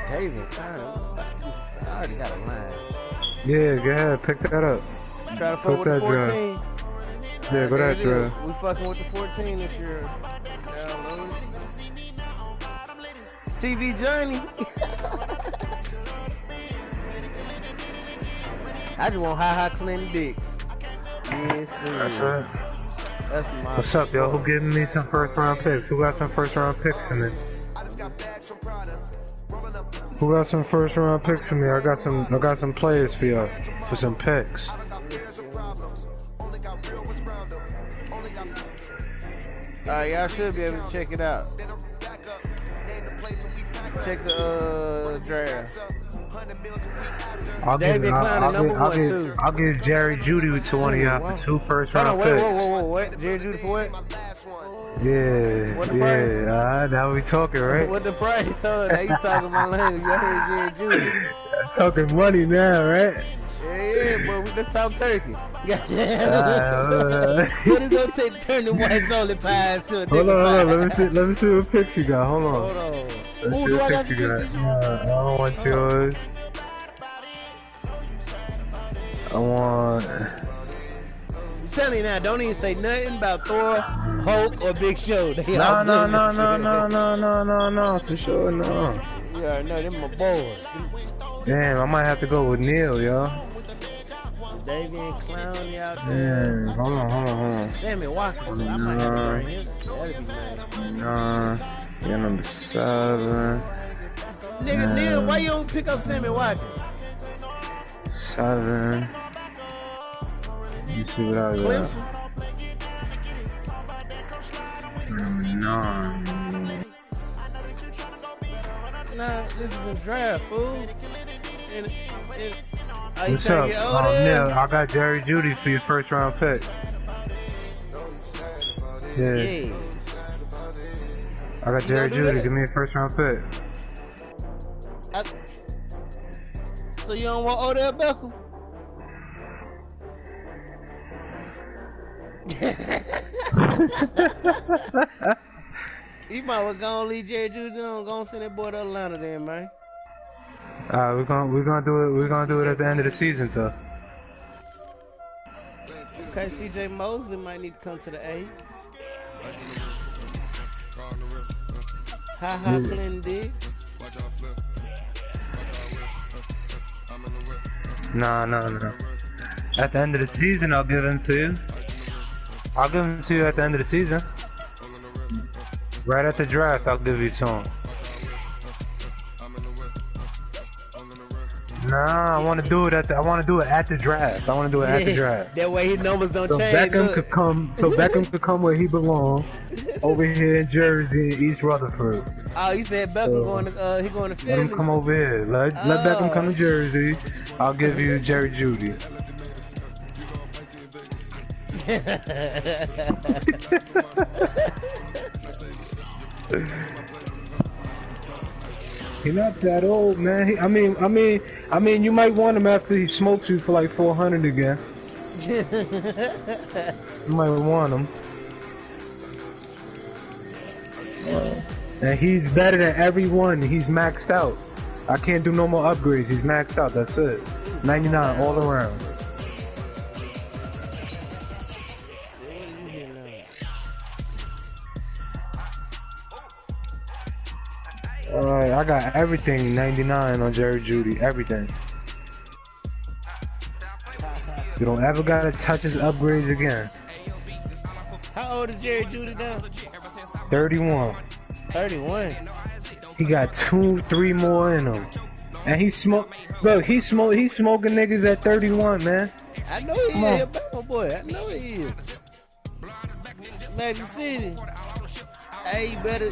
David, I already got a line. Yeah, go ahead, pick that up. Try to fuck with the 14. Yeah, go that draft. We fucking with the 14 this year. TV Johnny. I just want high Clinton Dix. Yes, sir. That's it. That's my. What's up, y'all? Who giving me some first round picks? Who got some first round picks for me? Who got some first round picks for me? I got some players for y'all for some picks. Alright, y'all should be able to check it out. Check the draft. I'll give Jerry Judy to one of y'all for 2 first round picks. Whoa, what? Jerry Judy for what? Yeah, what the price? now we talking, right? What the price? So now you talking my language. You heard Jerry Judy. Talking money now, right? Yeah, but let's talk turkey. What is gonna take to turn the whites only pies to a hold on, let me see what picks you got. Hold on. Ooh, do I got some picks? I don't want yours. I want. I'm telling you now, don't even say nothing about Thor, Hulk, or Big Show. No, for sure, no. Yeah, no, them my boys. Damn, I might have to go with Neil, yo. Davian Clowney out there. Damn, hold on. Sammy Watkins, I might have to bring him. That'd be nice. Nah, yeah, number 7. Nigga, Neil, why you don't pick up Sammy Watkins? 7. You see what I got? Clemson? 9. Nah, this is a draft, fool. What's up? Neil, I got Jerry Judy for your first round pick. Yeah. I got Jerry Judy. Give me a first round pick. So you don't want Odell Beckham? You might well go and leave Jerry Judy on. Go and send that boy to Atlanta then, man. We're gonna do it. We're gonna do it at the end of the season, though. Okay, CJ Mosley might need to come to the A. Clinton Diggs. No. At the end of the season, I'll give him to you. I'll give him to you at the end of the season. Right at the draft, I'll give you to him. Nah, I want to do it at the. I want to do it at the draft. I want to do it at the draft. That way his numbers don't so change. Beckham could come. So Beckham could come where he belongs, over here in Jersey, in East Rutherford. Oh, you said Beckham going to. He going to Philly. Let him come over here. Let Beckham come to Jersey. I'll give you Jerry Judy. He's not that old, man. I mean, you might want him after he smokes you for like 400 again. You might want him. And he's better than everyone. He's maxed out. I can't do no more upgrades. He's maxed out. That's it. 99 all around. Alright, I got everything 99 on Jerry Judy, everything. You don't ever gotta touch his upgrades again. How old is Jerry Judy now? 31. 31. He got 2-3 more in him. And he smoke. Look, he's smoking niggas at 31, man. I know he is, my boy. I know he is. Magic City. Hey, you better.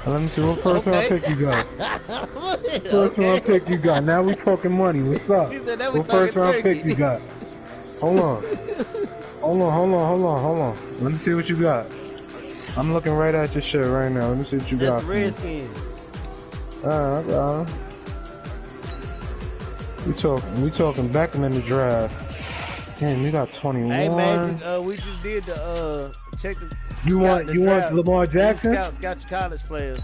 Let me see what first round pick you got. First round pick you got. Now we talking money. What's up? What first round pick you got? Hold on. Hold on. Let me see what you got. I'm looking right at your shit right now. Let me see what you got. That's the Redskins. I got him. We talking Beckham in the draft. Damn, you got 21. Hey, Magic, we just did the check the. You want Lamar Jackson? Scout your college players.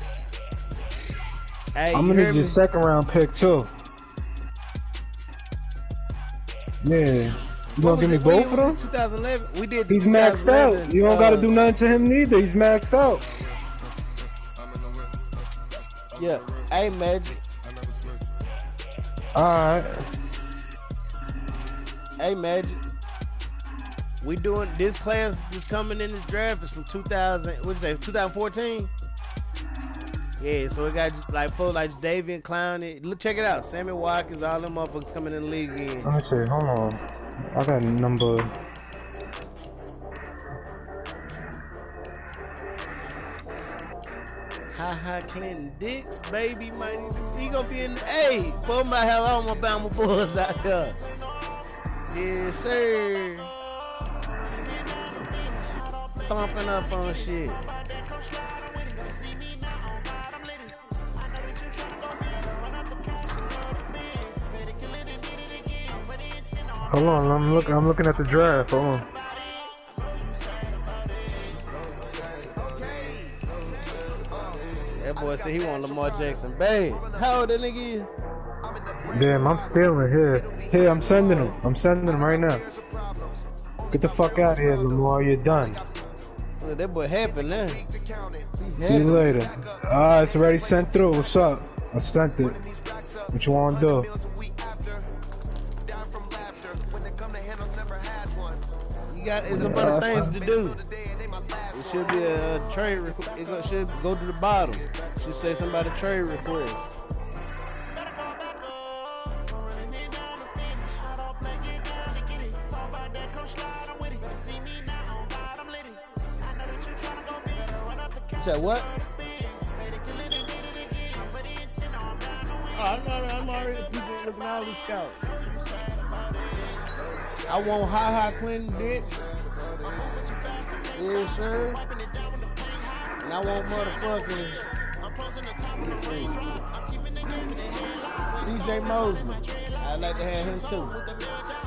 Hey, I'm gonna need your second round pick too. Yeah. You gonna give me both of them? 2011. We did. He's maxed out. You don't gotta do nothing to him neither. He's maxed out. Yeah. Hey, Magic. Alright. Hey, Magic. We doing this class just coming in this draft is from 2000. What'd you say? 2014. Yeah, so we got like folks like Davian Clowney. Look, check it out. Sammy Watkins, all them motherfuckers coming in the league again. Let me see. Hold on. I got number. Clinton Diggs, baby, man. He gonna be in the A. Boy, might have all my Bama boys out there. Yes, sir. Pumping up on shit. Hold on, I'm looking at the draft. Hold on. That boy said he want Lamar Jackson bad. How old that nigga is? Damn, I'm stealing here. Here, I'm sending him right now. Get the fuck out of here, Lamar. You're done. Look, that boy happy now. See you later. Alright, it's already sent through. What's up? I sent it. What you want to do? You got it's a bunch of things to do. It should be a trade request. It should go to the bottom. It should say somebody trade request. You said what? Oh, I'm already people looking at all these scouts. I want Clinton Diggs. Yes, sir. And I want motherfucking CJ Mosley. I'd like to have him too.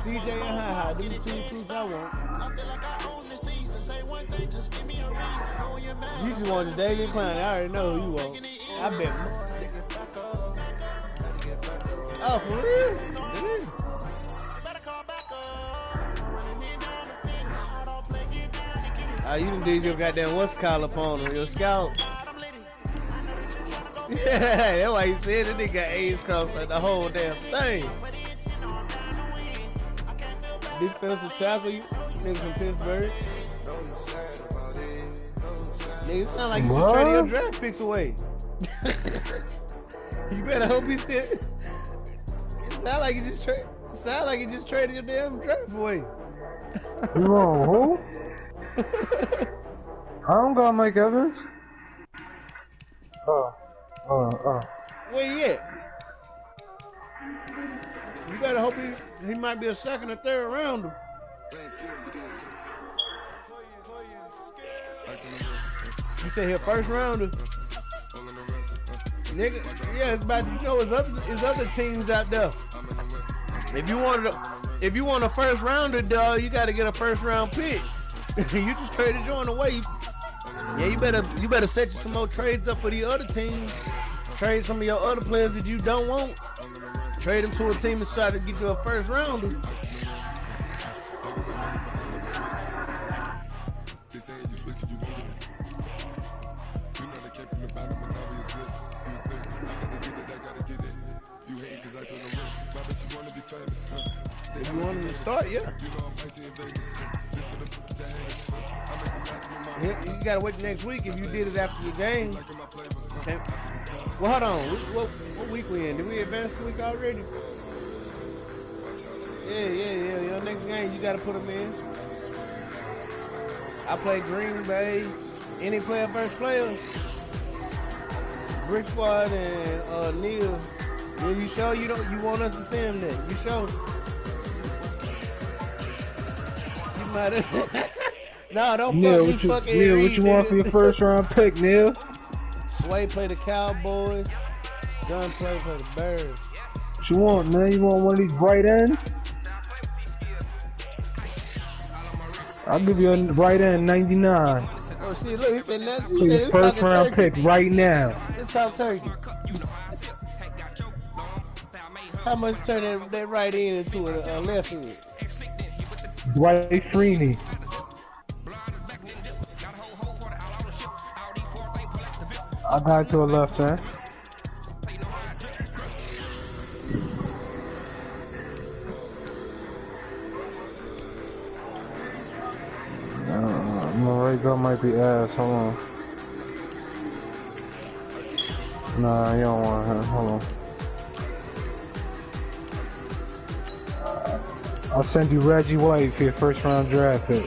CJ and Ha-Ha. Them the two recruits I want. You just want David Clowney. I already know who you want. I bet. Oh, for real? You done did your goddamn what's call upon him, your scout. Yeah, that's why he said that nigga got A's crossed like the whole damn thing. Defensive tackle, you niggas from Pittsburgh. Nigga, it sound like you just traded your draft picks away. You better hope he still. It sound like you just traded your damn draft away. You want who? I don't got Mike Evans. Where he at? You better hope he might be a second or third rounder. You say he a first rounder? Nigga, yeah, it's about, you know, it's other teams out there. If you want a first rounder, dog, you gotta get a first round pick. You just traded yours away. Yeah, you better set some more trades up for the other teams. Trade some of your other players that you don't want. Trade them to a team that's trying to get you a first rounder. If you want them to start, yeah. You gotta wait next week if you did it after the game. Okay. Well, hold on. What week we in? Did we advance the week already? Yeah. Your next game, you gotta put them in. I play Green Bay. Any player versus player. Brick Squad and Neil. Yeah, you sure you want us to see him then? You sure? You might have. No, don't Neil, fuck me. Neil, what you want for your first round pick, Neil? Sway play the Cowboys. Dunn play for the Bears. What you want, man? You want one of these right ends? I'll give you a right end 99. Oh shit, look, he said that. For your first round pick right now. Let's talk turkey. How much turn that right end into a left end? Dwight Freeney. I got to a left end. My right guard might be ass. Hold on. Nah, you don't want him. Hold on. I'll send you Reggie White for your first round draft pick.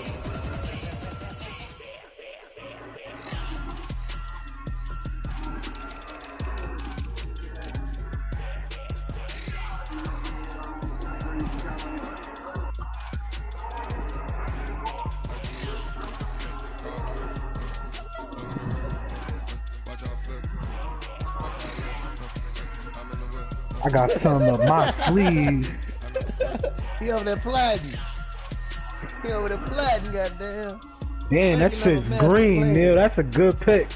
I got some up my sleeve. He over there plotting. He over there plotting, goddamn. Man, that shit's green, Neil. That's a good pick.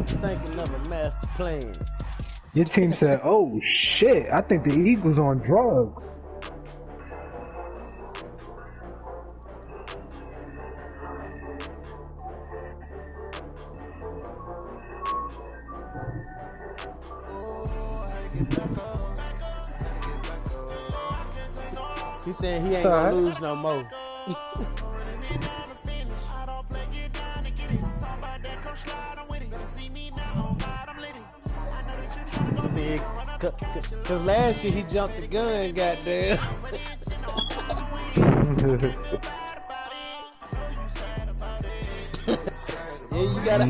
Thinking of a master plan. Your team said, oh shit, I think the Eagles on drugs. He said he ain't gonna lose no more. Cause last year he jumped the gun, goddamn. Yeah, you gotta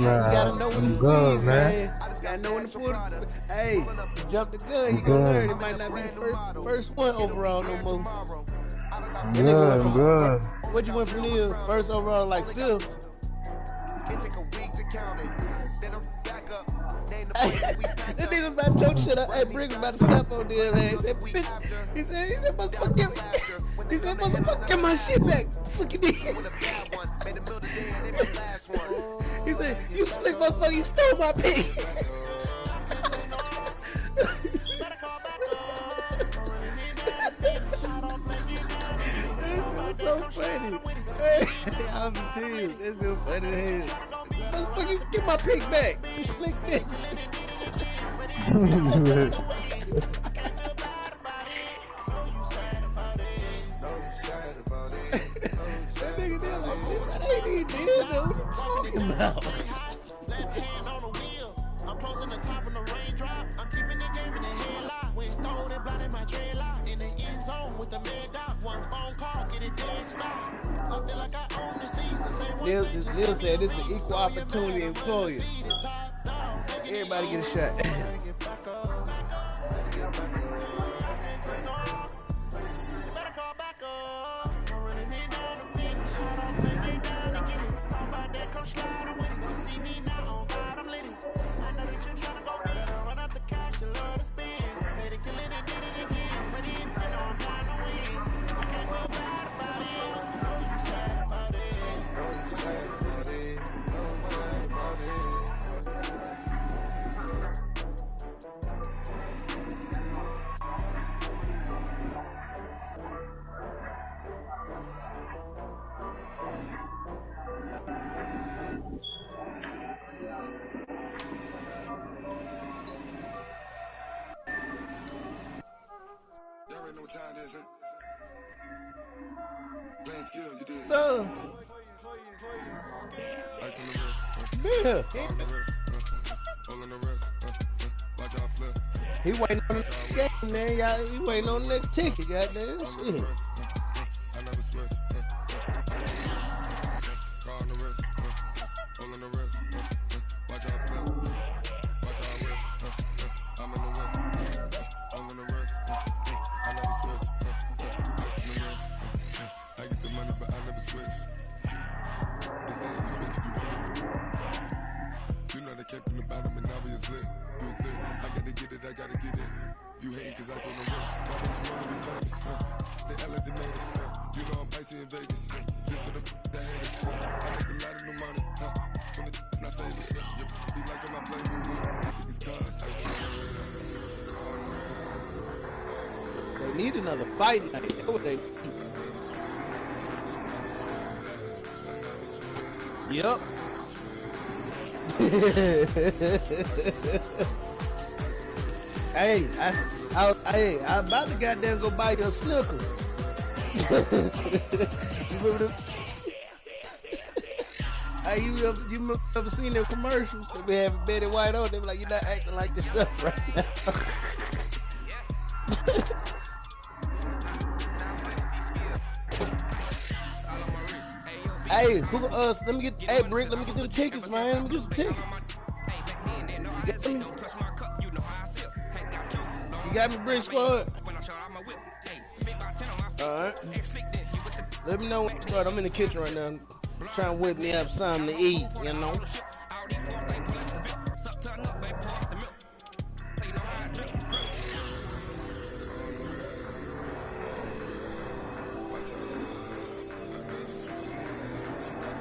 know when to squeeze, man. Gotta know when to put it. Hey, jump the gun, you gonna learn. It might not be the first one overall no more. Good. What'd you went from Neil? First overall, like fifth. That nigga was about to choke shit up. Hey, Brick was about to snap on the other hand. He said, motherfucker, motherfucker, get my shit back. Fucking nigga. He said, you slick motherfucker, you stole my pig. That's so funny. Hey, I was a team. That's so funny to hear. Motherfucker, you get my pig back. You slick bitch. That nigga there like, bitch, I ain't even dead though. What you talking about? I'm closing the top in the raindrop. I'm keeping the game in the headlock. When throwed and blinded my dreadlock. In the end zone with the mad dot. One phone call, get it dead stop. I feel like I own the season. Neil said this is an equal opportunity employer. Everybody get a shot. He waiting on the next game, man. Y'all, he waiting on the next ticket, goddamn shit. They need another fight night. Yep. Hey, I about to goddamn go buy you a snooker. You remember them? Hey, you ever seen them commercials? They be having Betty White on. They be like, you're not acting like yourself right now. Hey, let me get, hey, Brick, let me get them tickets, man. Let me get some tickets. You got me, Brick Squad? Alright. Let me know when you start. I'm in the kitchen right now. I'm trying to whip me up something to eat, you know?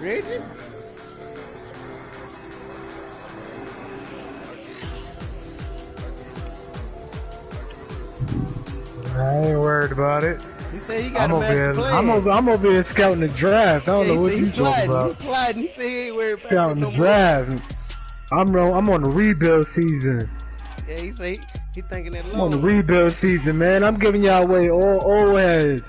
Reggie? I ain't worried about it. He said he got a master plan. I'm over here scouting the draft. I don't know what you talking about. He's plotting. He said he ain't worried about scouting the draft. I'm on the rebuild season. Yeah, he say he thinking that long. I'm on the rebuild season, man. I'm giving y'all away all old heads.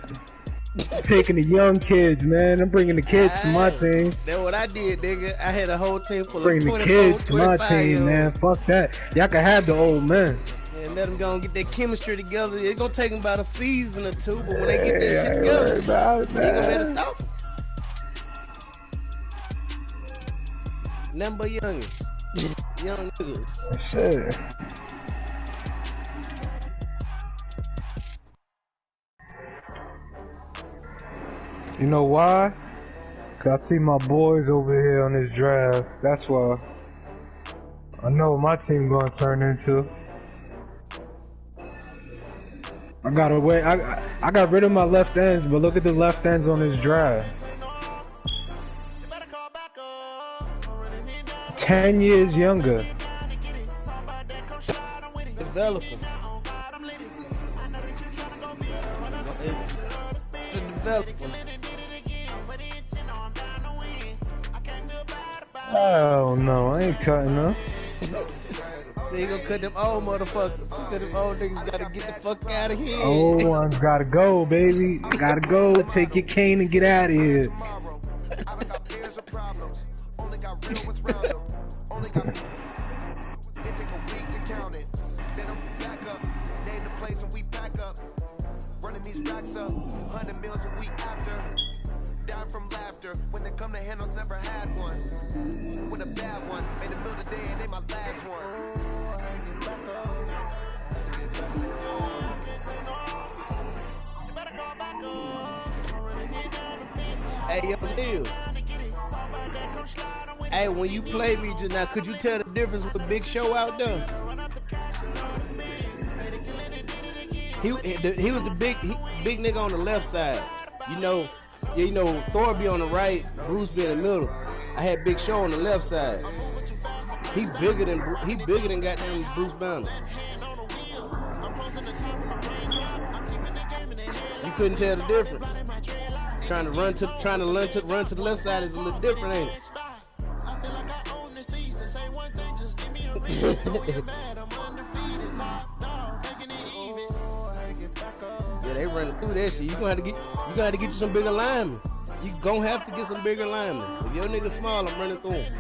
Taking the young kids, man. I'm bringing the kids to my team. That's what I did, nigga. I had a whole team full of 24, bringing the kids to my team, man. Fuck that. Y'all can have the old men. And let them go and get their chemistry together. It's gonna take them about a season or two, but when they get that shit together, you ain't gonna better stop them. Nothing but youngins. Young niggas. Shit. You know why? Cause I see my boys over here on this draft. That's why. I know what my team gonna turn into. I got away. I got rid of my left ends, but look at the left ends on this drive. 10 years younger. Developer. The developer. Oh no, I ain't cutting up. So you gonna cut them old motherfuckers. He said them old niggas gotta get the fuck out of here. Old ones gotta go, baby. Gotta go. Take your cane and get out of here. From laughter when they come to handles, never had one. With a bad one, made the middle of the day and they my last one. Hey, yo, Neil. Hey, when you played me just now, could you tell the difference with Big Show out there? He was the big nigga on the left side. You know, Thor be on the right, Bruce be in the middle. I had Big Show on the left side. He bigger than goddamn Bruce Banner. You couldn't tell the difference. Trying to run to the left side is a little different, ain't it? Yeah, they running through that shit. You gonna have to get you some bigger linemen. You gonna have to get some bigger linemen. If your nigga small, I'm running through him.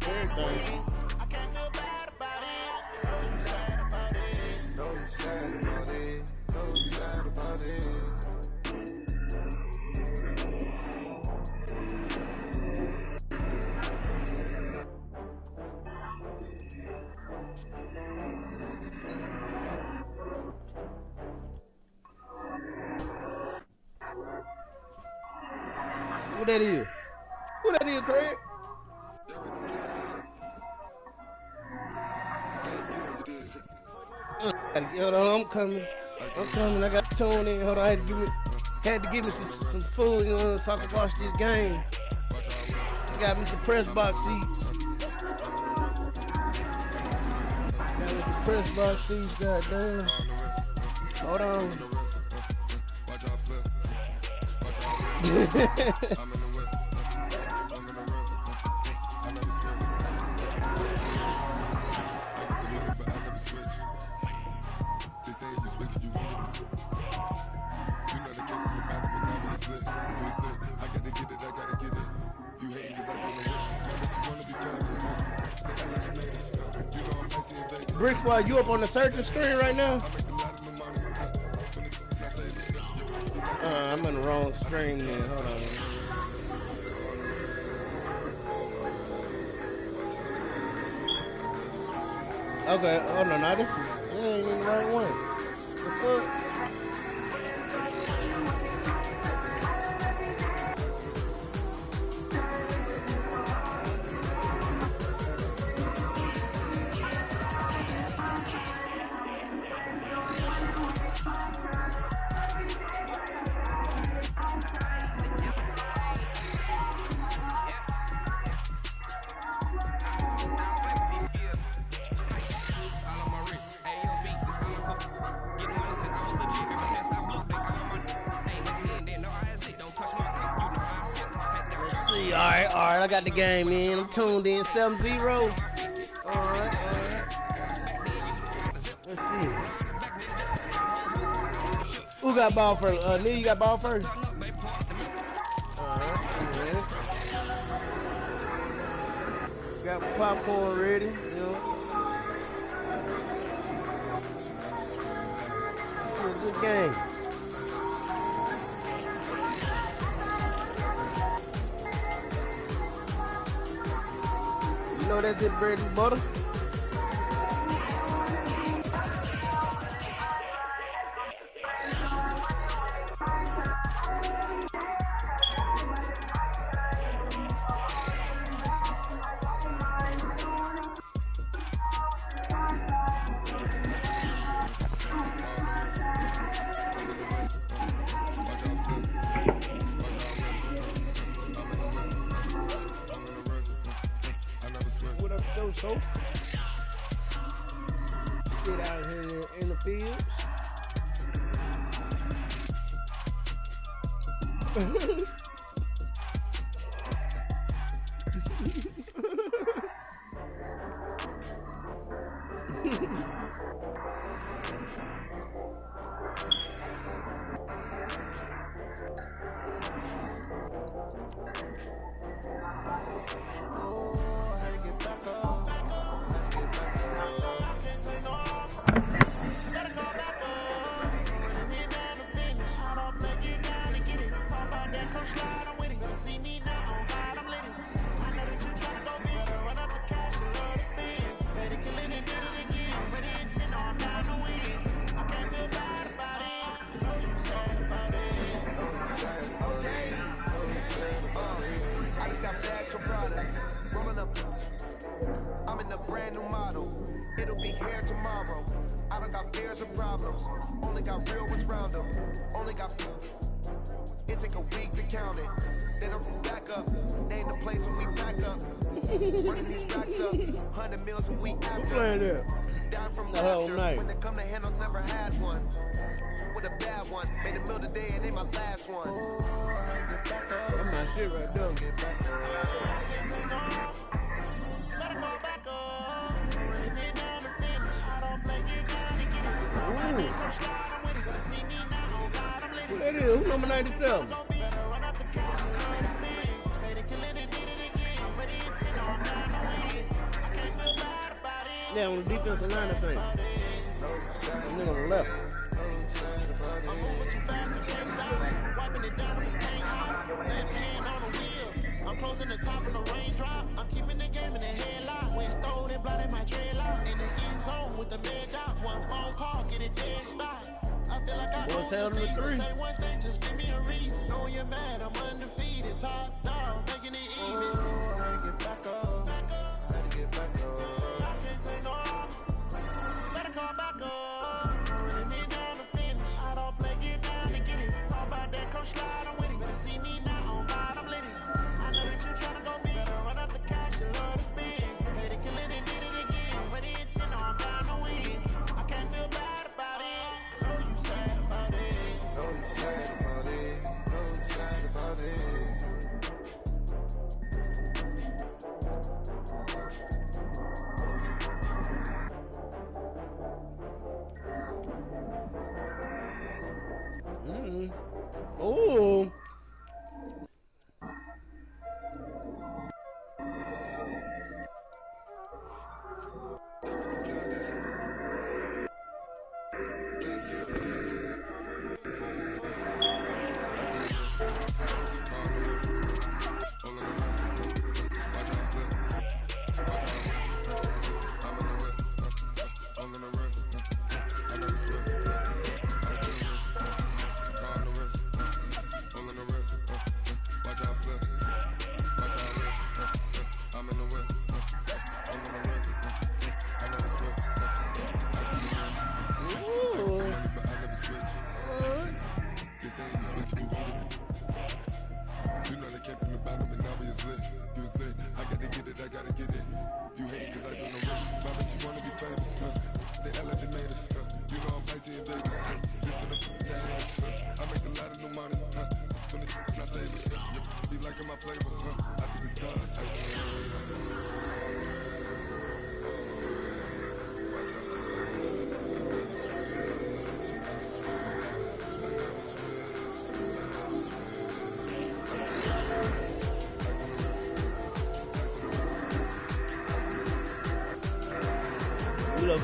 Everything. Who that is? Who that is, Craig? Hold on, I'm coming. I got to tune in. Hold on, I had to give me some food, you know, so I can watch this game. Got me some press box seats. Got me some press box seats, goddamn. Hold on. Brick Squad, you up on the searching screen right now? I'm in the wrong screen there. Hold on. Okay, oh no, this ain't even the right one. The fuck? Alright, I got the game in. I'm tuned in 7-0. Alright. Let's see. Who got ball first? Neil, you got ball first? Alright. Got popcorn ready, you know. This is a good game. You know that's it, bread and butter. what up, so? Get out here in the field. I'm in a brand new model. It'll be here tomorrow. I don't got fears or problems. Only got real ones round them. Only got. It take a week to count it. Then I'm back up. Name the place and we back up. Running these racks up. 100 meals a week after. Down from laughter. When it come to handles, never had one. With a bad one. Made a meal today and ain't my last one. That's my shit right there. Who that is? Who number 97? Yeah, on the defensive line, I think. Nigga on the left. I'm closing the top of the raindrop. I'm keeping the game in the headlock. When throwed and blotted my dreadlock. In the end zone with the mid dot. One phone call, get it dead stop. I feel like I own the season. Say one thing, just give me a reason. Know you're mad, I'm undefeated. Top dog, making it even. I had to get back up. I had to get back up. I can't take no off. Better call back up. Really need down to finish. I don't play, get down and get it. Talk about that, come slide, I'm with it. Better see me now, on God, I'm lit it. I know that you tryna go big. Better run up the cash, you love to spin. Made it, kill it, and did it again. But the intent, I'm down to win. I can't feel bad about it. Know you sad about it. Know you sad about it. Know you sad about it. Oh.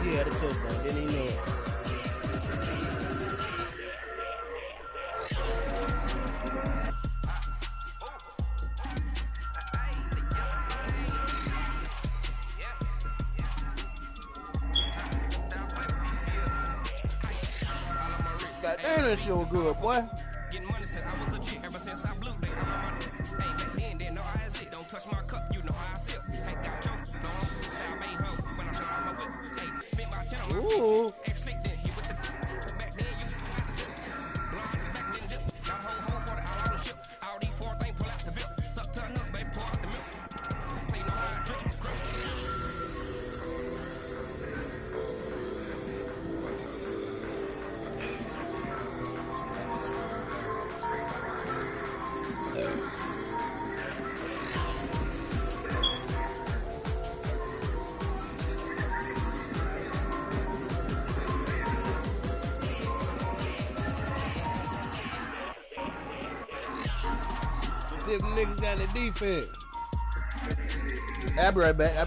He had a touchdown, didn't even know it. God damn, that shit was good, boy. Getting money since I was legit. Ever since I blew, they all on my. Hey, back then, didn't know I exist. Don't touch my cup, you know how I sip. Hey, got joke, no. I made hoe when I shot out my whip. Hey, spent my 10 on my feet. Ex-slick, then hit with the. Back then, you should have to zip. Blonde, back then, dip. Got a whole party out on the ship. All these 4 things pull out the VIP. Suck to a nut, baby, pour out the milk. Play no how I drink. if the niggas got in the defense. I'll be right back.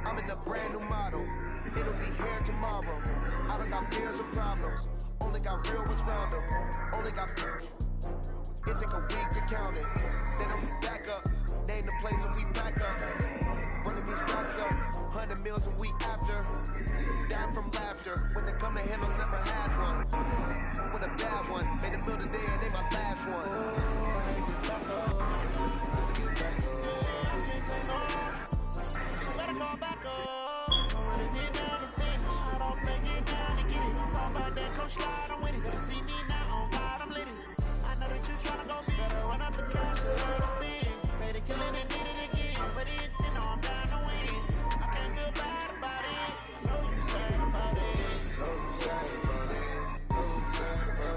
I'm in a brand new model. It'll be here tomorrow. I don't got fears or problems. Only got real ones round them. Only got. It take a week to count it. Then I'm back up. Name the place and we back up. Running these racks up. 100 meals a week after. Down from laughter. When they come to handles, never had one. With a bad one. Made a meal today and they my last one. Better call back up. I'm running it down to finish. I don't play it down to get it. Talk about that, come slide, I'm with it. Better see me now, on God, I'm lit it. I know that you tryna go big. Better run up the cash and let it spin. Better kill it and did it again. But the intent, no, I'm down to win. I can't feel bad about it. I know you sad about it.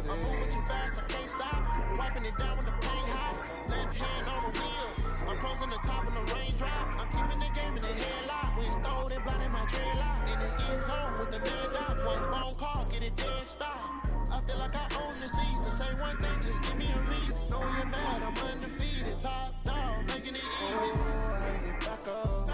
I'm moving too fast, I can't stop. Wiping it down with the paint hot. Left hand on the wheel. I'm closing the top of the raindrop. I'm keeping the game in the headlock. When you throw it, blinding my dreadlock. In the end zone with the man out. One phone call, get it dead stop. I feel like I own the season. Say one thing, just give me a reason. Know you're mad, I'm undefeated. Top dog, making it even. I had to get back up. I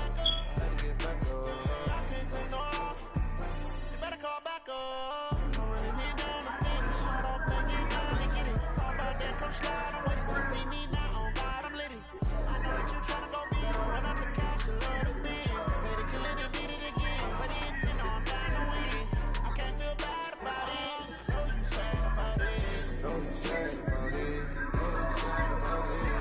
can't take no off. You better call back up. I'm running it down to finish. I don't play it down to get it. Talk about that, come slide, I'm with it. You see me now, on God, I'm lit it. I know that you tryna go big. Run up the cash and let it spin. Better kill it and did it again. But the intent, no, I'm down to win. I can't feel bad about it. I know you sad about it. Know you sad about it. Know you sad about it.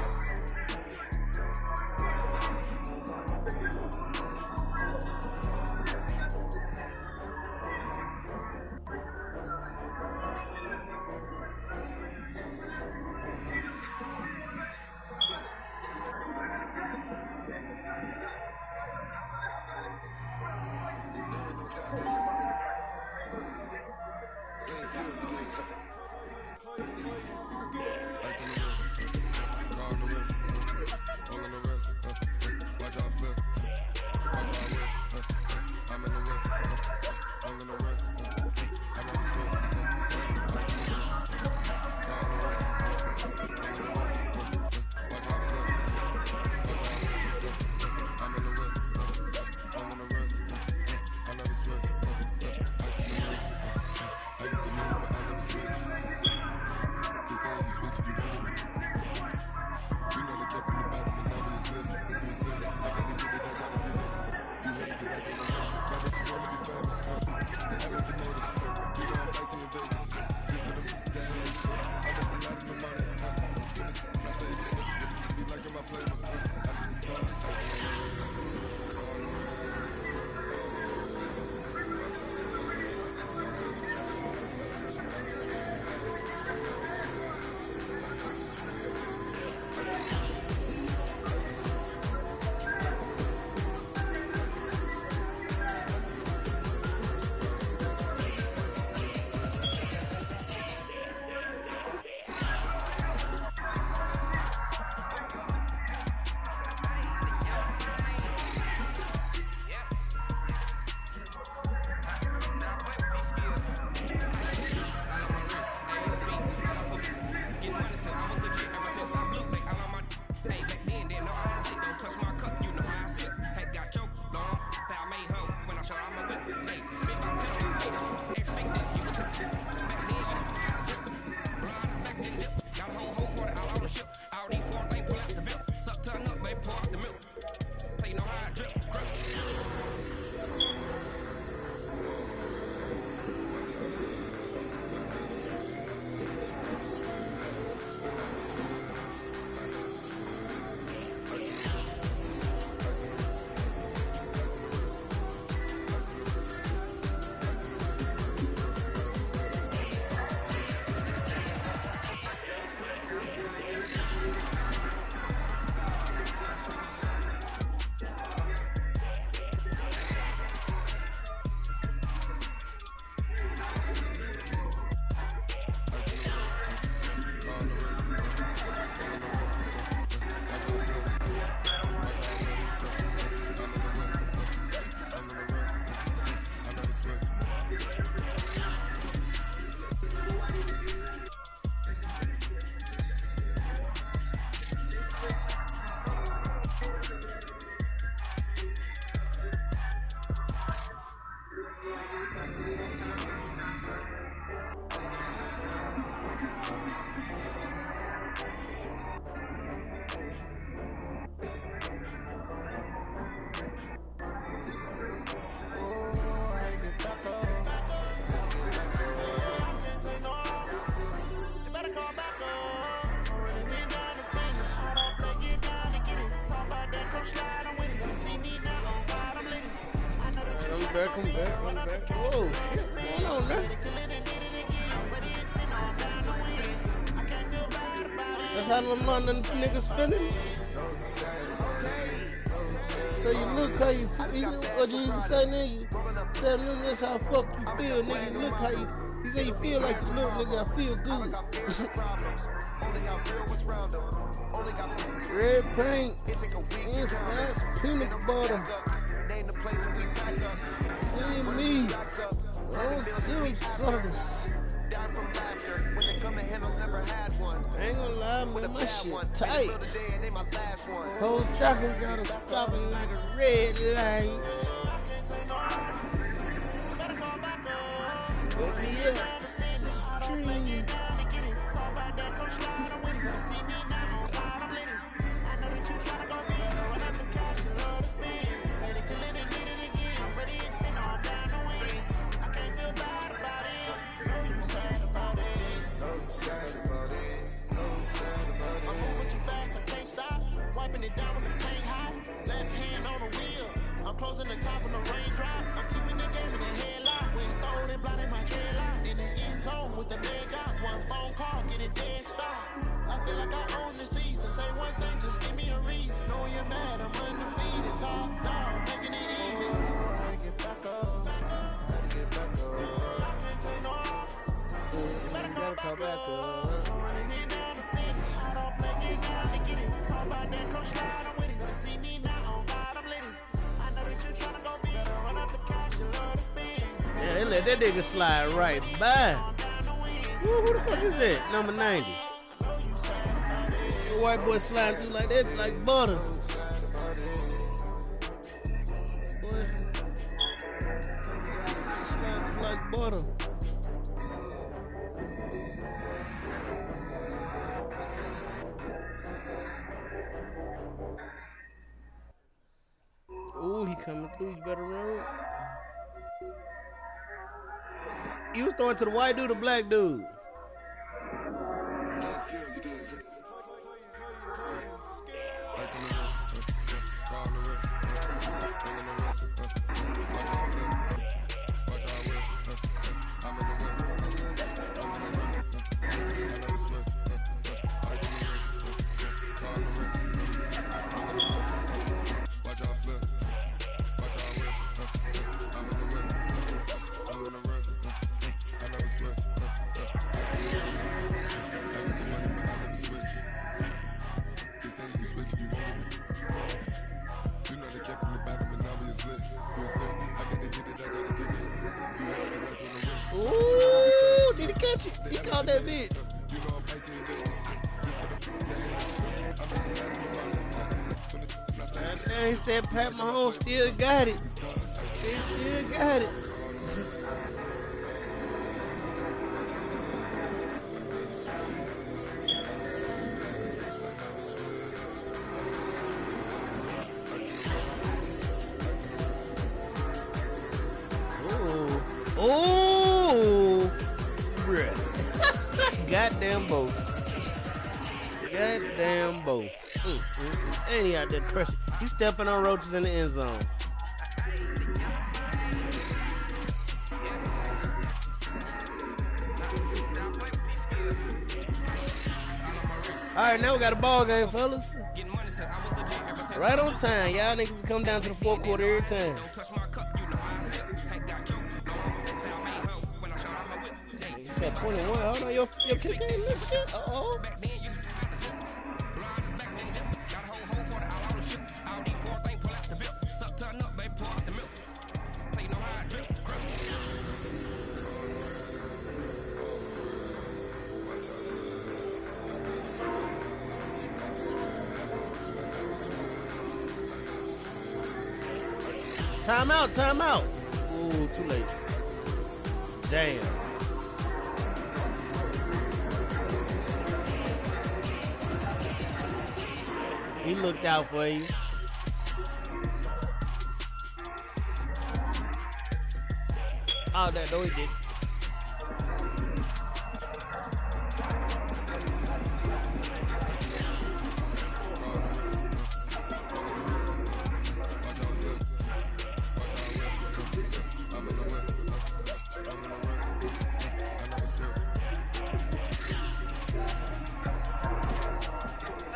back. Whoa, what's going on there? That's how them London niggas feeling. So you look how you feel. What Jesus say, nigga? Tell nigga that's how fuck you feel, nigga. Look how you. He said you feel like you look, nigga. I feel good. Red paint, inside peanut butter. See me, don't see them suckers. I ain't gonna lie, man, my shit tight. Whole traffic gotta stop it like a red light. Put me up, tree. Wiping it down with the paint hot. Left hand on the wheel. I'm closing the top of the raindrop. I'm keeping the game in the headlock. When throwed and blinded my dreadlock. In the end zone with the leg out. One phone call, get it dead stop. I feel like I own the season. Say one thing, just give me a reason. Know you're mad, I'm undefeated. Top dog, making it even. Gotta get back up. Gotta get back up. You better call back up. Running it down the finish. I don't play it down to get it. Talk about that, come slide, I'm with it. Gonna see me now, on God, I'm lit. I know that you tryna go big. Better run up the cash, you love to spend. Yeah, they let that nigga slide right by. Who the fuck is that? Number 90. The white boy sliding through like that, like butter. Boy, sliding through like butter. Ooh, he coming through. You better run. You was throwing to the white dude or black dude? Ooh, did he catch it? He caught that bitch. Now he said Pat Mahomes still got it. He still got it. Oh, bruh. Goddamn both. Goddamn both. And he out there pressure. He's stepping on roaches in the end zone. All right, now we got a ball game, fellas. Right on time. Y'all niggas come down to the fourth quarter every time. He's got 21. Hold on, your kick ain't this shit. Uh-oh. Time out, time out. Ooh, too late. Damn. He looked out for you. Oh, that no, he didn't.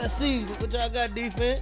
Let's see what y'all got, defense.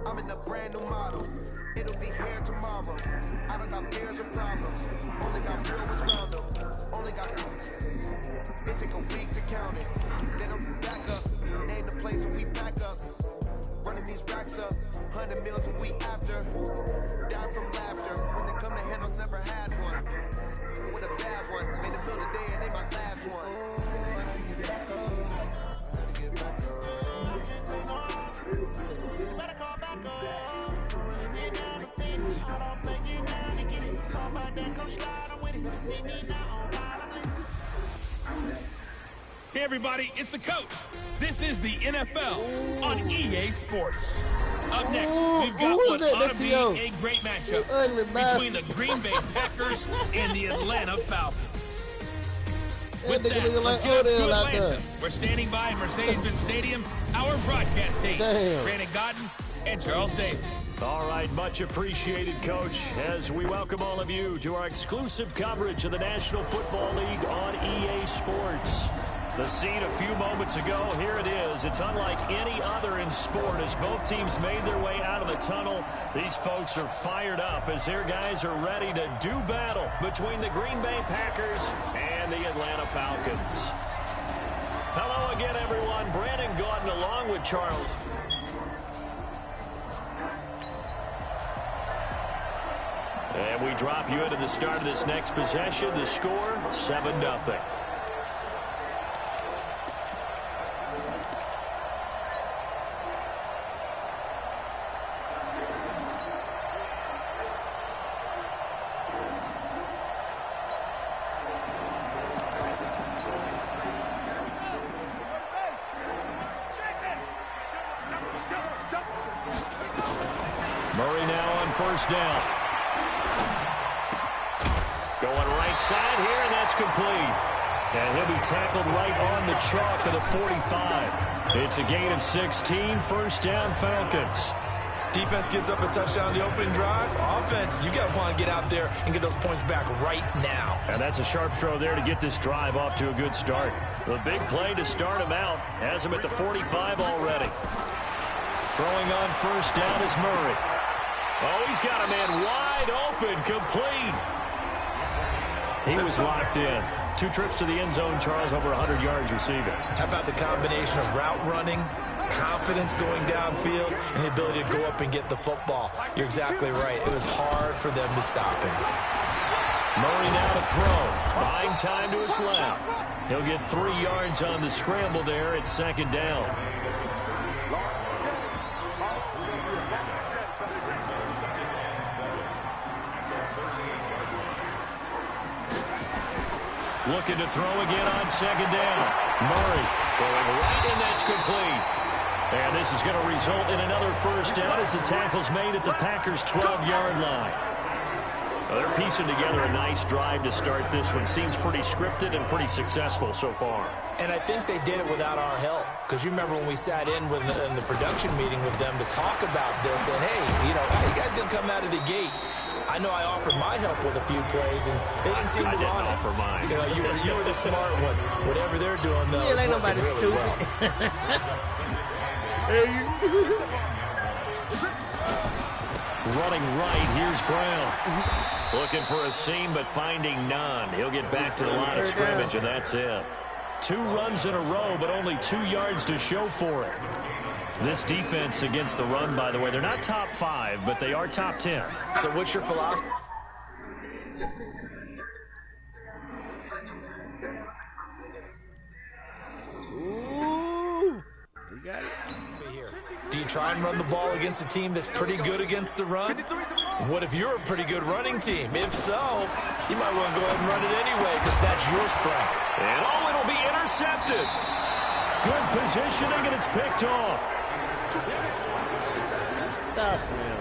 I'm in a brand new model. It'll be here tomorrow. I don't got fears or problems. Only got real ones round them. Only got. It take a week to count it. Then I'm back up. Name the place and we back up. Running these racks up. 100 meals a week after. Die from laughter. When it come to handles, never had one. With a bad one. Made a meal today and ain't my last one. I had to get back up. I had to get back up. Hey everybody, it's the coach. This is the NFL on EA Sports. Up next, we've got what ought to be a great matchup between the Green Bay Packers and the Atlanta Falcons. With that, let's get up to Atlanta. We're standing by Mercedes-Benz Stadium, our broadcast team, Brandon Godden and Charles Davis. All right, much appreciated, Coach, as we welcome all of you to our exclusive coverage of the National Football League on EA Sports. The scene a few moments ago, here it is. It's unlike any other in sport as both teams made their way out of the tunnel. These folks are fired up as their guys are ready to do battle between the Green Bay Packers and the Atlanta Falcons. Hello again, everyone. Brandon Gaudin along with Charles. And we drop you into the start of this next possession. The score, 7-0. Murray now on first down. Going right side here, and that's complete. And he'll be tackled right on the chalk of the 45. It's a gain of 16, first down Falcons. Defense gives up a touchdown on the opening drive. Offense, you got to want to get out there and get those points back right now. And that's a sharp throw there to get this drive off to a good start. The big play to start him out has him at the 45 already. Throwing on first down is Murray. Oh, he's got a man wide open, complete. He was locked in. 2 trips to the end zone, Charles, over 100 yards receiving. How about the combination of route running, confidence going downfield, and the ability to go up and get the football? You're exactly right. It was hard for them to stop him. Murray now to throw. Buying time to his left. He'll get 3 yards on the scramble there at second down. Looking to throw again on second down. Murray throwing right, and that's complete. And this is going to result in another first down as the tackle's made at the Packers' 12-yard line. Well, they're piecing together a nice drive to start this one. Seems pretty scripted and pretty successful so far. And I think they did it without our help. Because you remember when we sat in the production meeting with them to talk about this, and hey, you guys going to come out of the gate. I know I offered my help with a few plays, and they didn't seem to want it. I didn't offer mine. You were the smart one. Whatever they're doing, though, yeah, it's working really well. Running right, here's Brown. Looking for a seam, but finding none. He'll get back to the line of scrimmage, and that's it. 2 runs in a row, but only 2 yards to show for it. This defense against the run, by the way, they're not top 5, but they are top 10. So what's your philosophy? Ooh. You got it. Do you try and run the ball against a team that's pretty good against the run? What if you're a pretty good running team? If so, you might want to go ahead and run it anyway because that's your strength. And it'll be intercepted. Good positioning, and it's picked off. Stop now.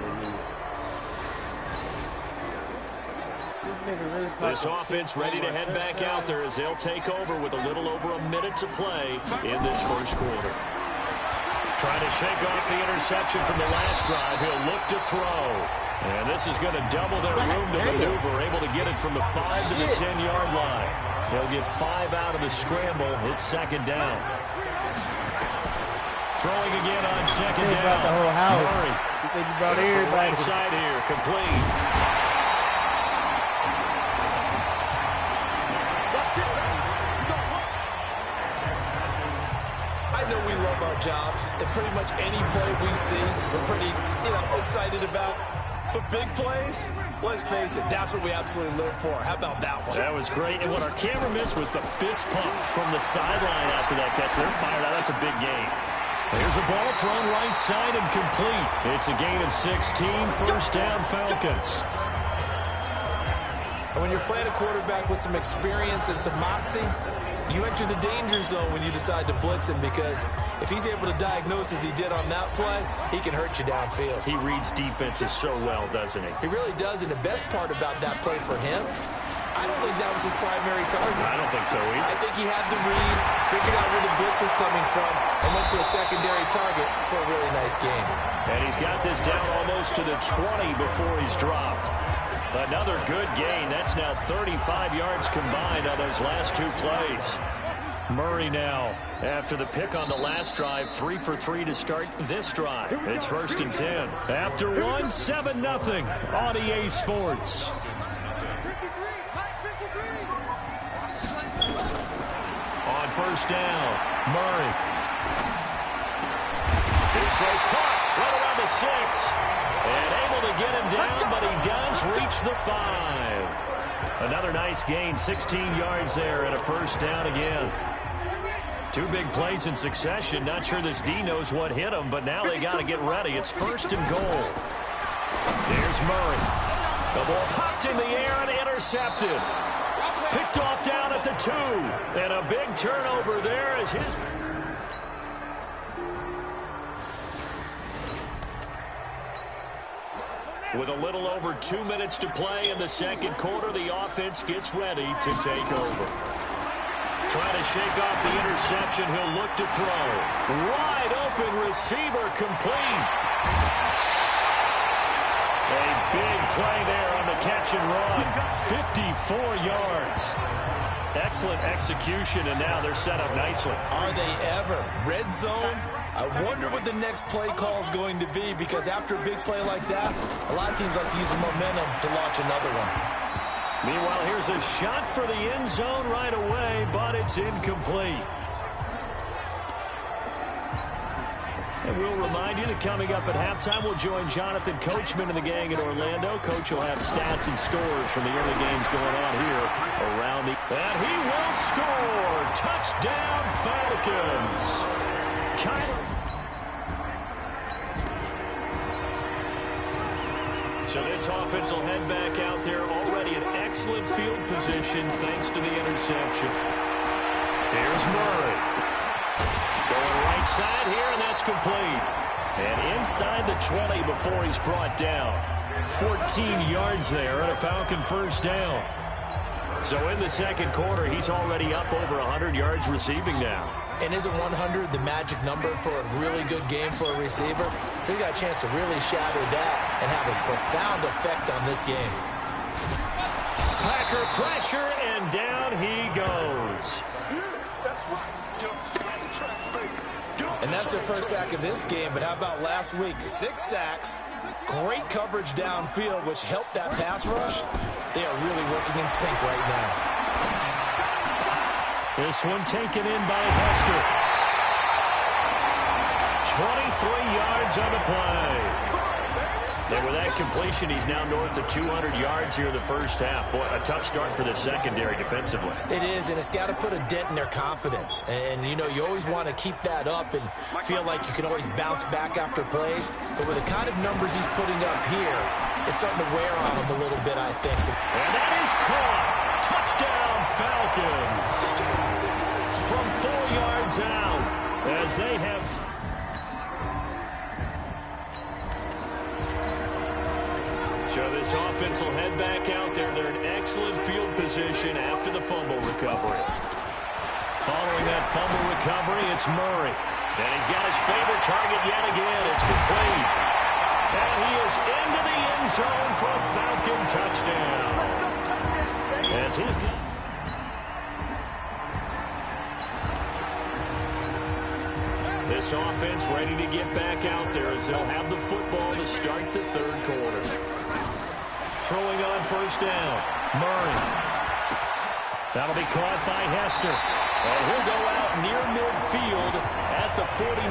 This offense ready to head back out there as they'll take over with a little over a minute to play in this first quarter. Trying to shake off the interception from the last drive. He'll look to throw. And this is going to double their room to maneuver, able to get it from the 5 to the 10-yard line. They'll get 5 out of the scramble. It's second down. Throwing again on second down. Brought the whole house. Murray. He said you brought everybody. Right side here, complete. Jobs, and pretty much any play we see, we're pretty, excited about. But big plays, let's face it, that's what we absolutely live for. How about that one? That was great, and what our camera missed was the fist pump from the sideline after that catch. They're fired out. That's a big gain. There's a ball thrown right side and complete. It's a gain of 16, first down Falcons. And when you're playing a quarterback with some experience and some moxie, you enter the danger zone when you decide to blitz him, because if he's able to diagnose as he did on that play, he can hurt you downfield. He reads defenses so well, doesn't he? He really does, and the best part about that play for him, I don't think that was his primary target. I don't think so either. I think he had the read, figured out where the blitz was coming from, and went to a secondary target for a really nice game. And he's got this down almost to the 20 before he's dropped. Another good gain. That's now 35 yards combined on those last 2 plays. Murray now, after the pick on the last drive, 3 for 3 to start this drive. It's first and 10. After 1, 7-0 on EA Sports. On first down, Murray. This throw caught right around the 6. And able to get him down, but he does reach the 5. Another nice gain, 16 yards there, and a first down again. 2 big plays in succession. Not sure this D knows what hit him, but now they got to get ready. It's first and goal. There's Murray. The ball popped in the air and intercepted. Picked off down at the 2. And a big turnover there as his... With a little over 2 minutes to play in the second quarter, the offense gets ready to take over. Trying to shake off the interception, he'll look to throw. Wide open receiver, complete. A big play there on the catch and run. 54 yards. Excellent execution, and now they're set up nicely. Are they ever? Red zone? I wonder what the next play call is going to be, because after a big play like that, a lot of teams like to use the momentum to launch another one. Meanwhile, here's a shot for the end zone right away, but it's incomplete. And we'll remind you that coming up at halftime, we'll join Jonathan Coachman and the gang in Orlando. Coach will have stats and scores from the early games going on here around the... And he will score! Touchdown, Falcons! So this offense will head back out there already in excellent field position thanks to the interception. Here's Murray. Going right side here, and that's complete. And inside the 20 before he's brought down. 14 yards there and a Falcon first down. So in the second quarter, he's already up over 100 yards receiving now. And isn't 100 the magic number for a really good game for a receiver? So he got a chance to really shatter that and have a profound effect on this game. Packer pressure, and down he goes. And that's their first sack of this game, but how about last week? 6 sacks, great coverage downfield, which helped that pass rush. They are really working in sync right now. This one taken in by Hester. 23 yards on the play. And with that completion, he's now north of 200 yards here in the first half. Boy, a tough start for the secondary defensively. It is, and it's got to put a dent in their confidence. And, you know, you always want to keep that up and feel like you can always bounce back after plays. But with the kind of numbers he's putting up here, it's starting to wear on him a little bit, I think. And that is caught. Touchdown, Falcons. From 4 yards out, as they have... So this offense will head back out there. They're in excellent field position after the fumble recovery. Following that fumble recovery, it's Murray. And he's got his favorite target yet again. It's complete. And he is into the end zone for a Falcon touchdown. As his... This offense ready to get back out there as they'll have the football to start the third quarter. Throwing on first down, Murray. That'll be caught by Hester. And he'll go out near midfield at the 49.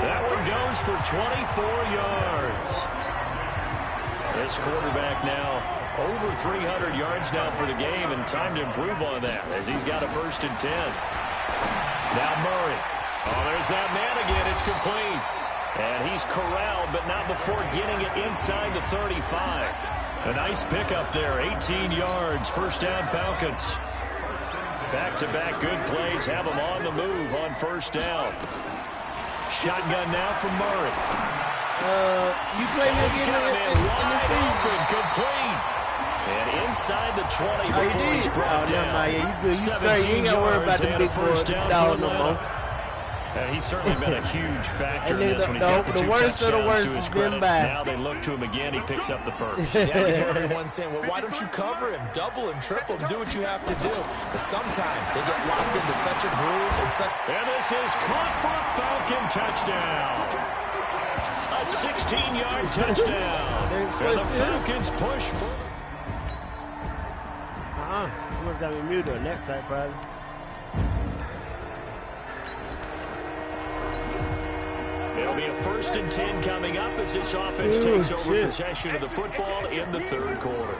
That one goes for 24 yards. This quarterback now over 300 yards now for the game, and time to improve on that as he's got a 1st and 10. Now Murray. Oh, there's that man again. It's complete. And he's corralled, but not before getting it inside the 35. A nice pickup there, 18 yards, 1st down Falcons. Back-to-back good plays, have them on the move on 1st down. Shotgun now from Murray. You play me again in the season. Complete. And inside the 20 before he's brought down. You good. You straight. You ain't got to worry about the big boys down no more. And he's certainly been a huge factor in this when he's got the 2 worst of the worst to his has credit. been back. Now they look to him again. He picks up the 1st. Yeah, we heard everyone saying, well, why don't you cover him, double him, triple him, do what you have to do. But sometimes they get locked into such a groove. And this is caught for a Falcon touchdown. A 16-yard touchdown. And the Falcons push for... Someone's got me muted on that side, probably. It'll be a 1st and 10 coming up as this offense takes over possession of the football in the third quarter.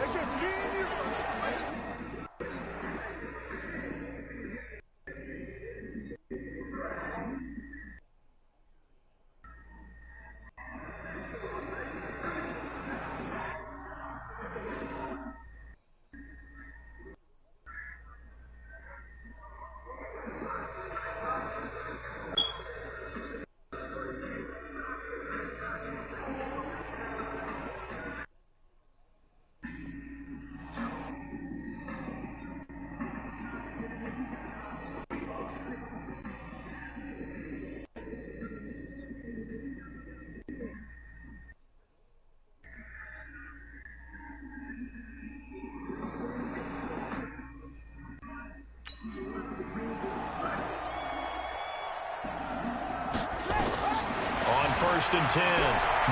On 1st and 10,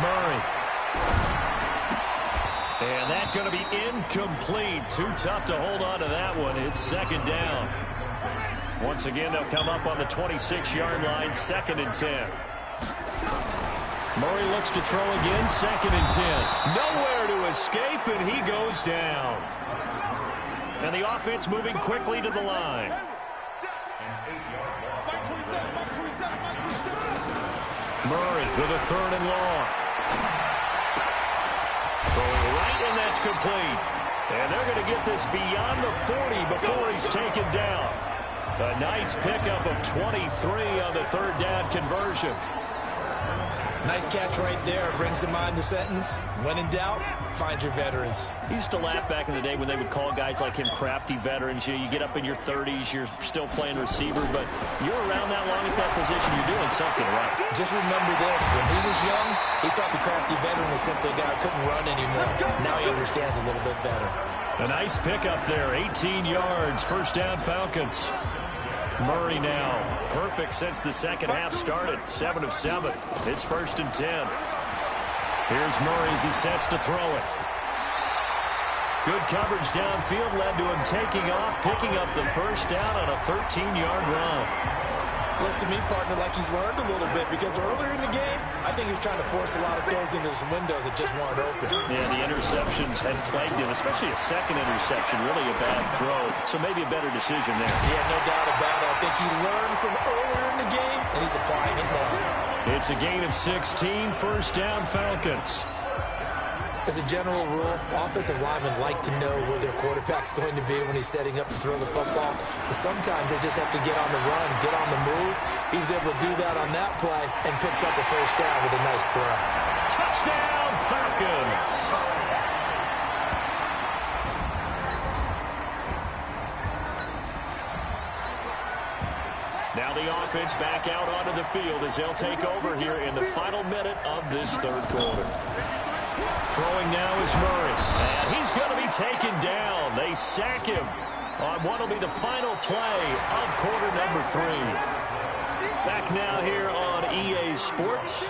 Murray. And that's going to be incomplete. Too tough to hold on to that one. It's 2nd down. Once again, they'll come up on the 26-yard line, 2nd and 10. Murray looks to throw again, 2nd and 10. Nowhere to escape, and he goes down. And the offense moving quickly to the line. Murray with a 3rd and long. Throwing right, and that's complete. And they're going to get this beyond the 40 before he's taken down. A nice pickup of 23 on the 3rd down conversion. Nice catch right there. Brings to mind the sentence, when in doubt, find your veterans. He used to laugh back in the day when they would call guys like him crafty veterans. You get up in your 30s, you're still playing receiver, but you're around that long at that position, you're doing something right. Just remember this, when he was young, he thought the crafty veteran was simply a guy who couldn't run anymore. Now he understands a little bit better. A nice pickup there, 18 yards, 1st down Falcons. Murray now, perfect since the second half started, 7 of 7. It's 1st and 10. Here's Murray as he sets to throw it. Good coverage downfield led to him taking off, picking up the 1st down on a 13-yard run. Looks to me, partner, like he's learned a little bit because earlier in the game, I think he was trying to force a lot of throws into some windows that just weren't open. Yeah, the interceptions had plagued him, especially a second interception, really a bad throw. So maybe a better decision there. Yeah, no doubt about it. I think he learned from earlier in the game, and he's applying it now. It's a gain of 16, first down Falcons. As a general rule, offensive linemen like to know where their quarterback's going to be when he's setting up to throw the football. But sometimes they just have to get on the run, get on the move. He was able to do that on that play and picks up a first down with a nice throw. Touchdown, Falcons! Now the offense back out onto the field as they'll take over here in the final minute of this third quarter. Throwing now is Murray. And he's going to be taken down. They sack him on what will be the final play of quarter number 3. Back now here on EA Sports.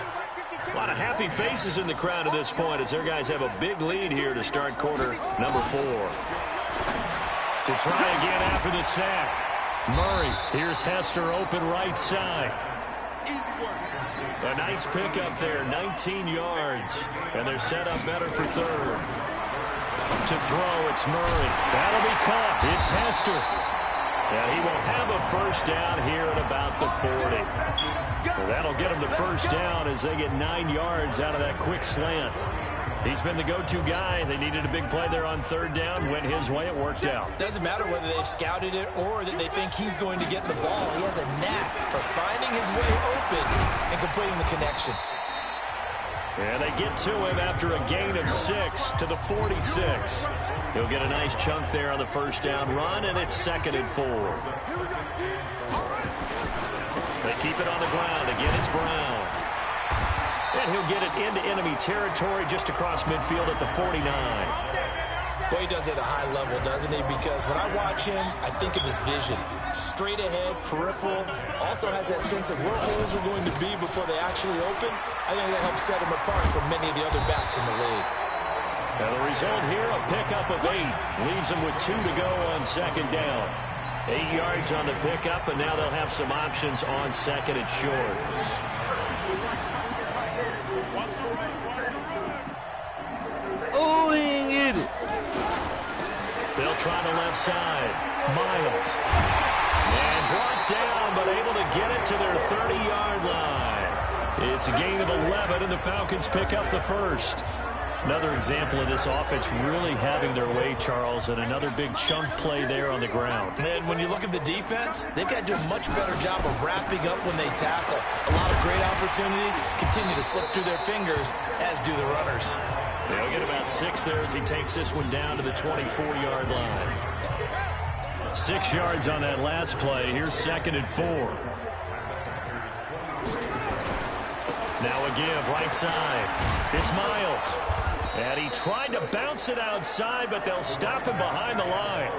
A lot of happy faces in the crowd at this point as their guys have a big lead here to start quarter number 4. To try again after the sack. Murray. Here's Hester open right side. A nice pickup there, 19 yards. And they're set up better for third. To throw, it's Murray. That'll be caught. It's Hester. And he will have a first down here at about the 40. Well, that'll get him the first down as they get 9 yards out of that quick slant. He's been the go-to guy. They needed a big play there on third down. Went his way. It worked out. Doesn't matter whether they've scouted it or that they think he's going to get the ball. He has a knack for finding his way open and completing the connection. And they get to him after a gain of 6 to the 46. He'll get a nice chunk there on the first down run, and it's 2nd and 4. They keep it on the ground. Again, it's Brown. And he'll get it into enemy territory just across midfield at the 49. Boy, he does it at a high level, doesn't he? Because when I watch him, I think of his vision. Straight ahead, peripheral, also has that sense of where holes are going to be before they actually open. I think that helps set him apart from many of the other backs in the league. Now the result here, a pickup of 8. Leaves them with 2 to go on second down. 8 yards on the pickup, and now they'll have some options on second and short. Oh, he ain't get it. They'll try the left side. Miles. And brought down, but able to get it to their 30-yard line. It's a gain of 11, and the Falcons pick up the first. Another example of this offense really having their way, Charles, and another big chunk play there on the ground. And when you look at the defense, they've got to do a much better job of wrapping up when they tackle. A lot of great opportunities continue to slip through their fingers, as do the runners. They'll get about 6 there as he takes this one down to the 24-yard line. 6 yards on that last play. Here's 2nd and 4. Now a give right side. It's Miles. And he tried to bounce it outside, but they'll stop him behind the line.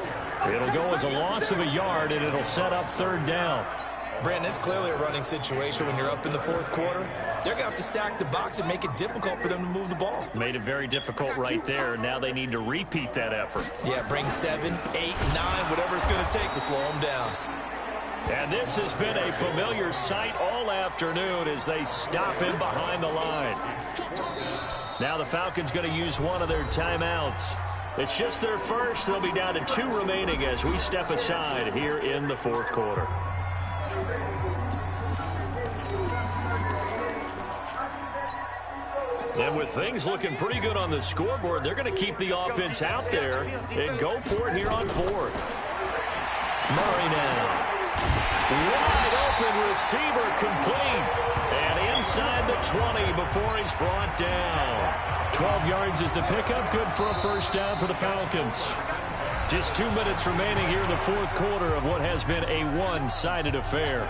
It'll go as a loss of a yard, and it'll set up third down. Brandon, it's clearly a running situation when you're up in the fourth quarter. They're going to have to stack the box and make it difficult for them to move the ball. Made it very difficult right there. Now they need to repeat that effort. Yeah, bring 7, 8, 9, whatever it's going to take to slow them down. And this has been a familiar sight all afternoon as they stop him behind the line. Now the Falcons going to use one of their timeouts. It's just their first. They'll be down to 2 remaining as we step aside here in the fourth quarter. And with things looking pretty good on the scoreboard, they're going to keep the offense out there and go for it here on 4th. Murray now. Wide open receiver complete. And inside the 20 before he's brought down. 12 yards is the pickup. Good for a first down for the Falcons. Just 2 minutes remaining here in the fourth quarter of what has been a one-sided affair.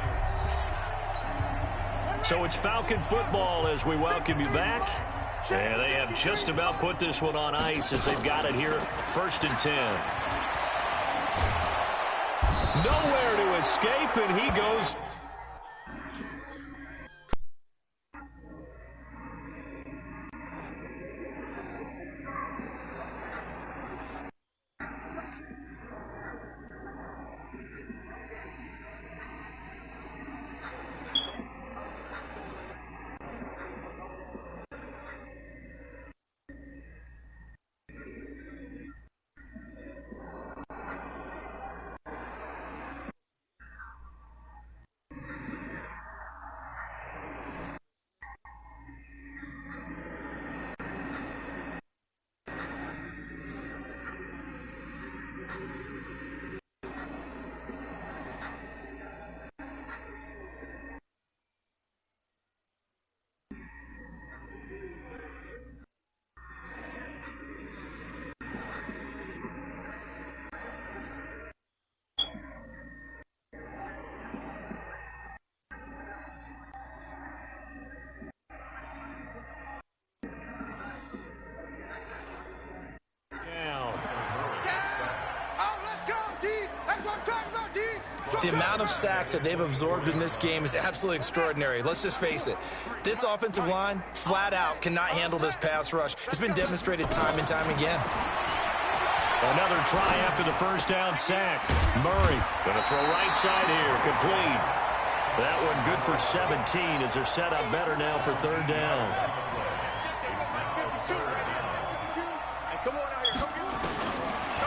So it's Falcon football as we welcome you back. And they have just about put this one on ice as they've got it here 1st and 10. Nowhere to escape, and he goes. The amount of sacks that they've absorbed in this game is absolutely extraordinary. Let's just face it. This offensive line, flat out, cannot handle this pass rush. It's been demonstrated time and time again. Another try after the first down sack. Murray going to throw right side here. Complete. That one good for 17 as they're set up better now for third down.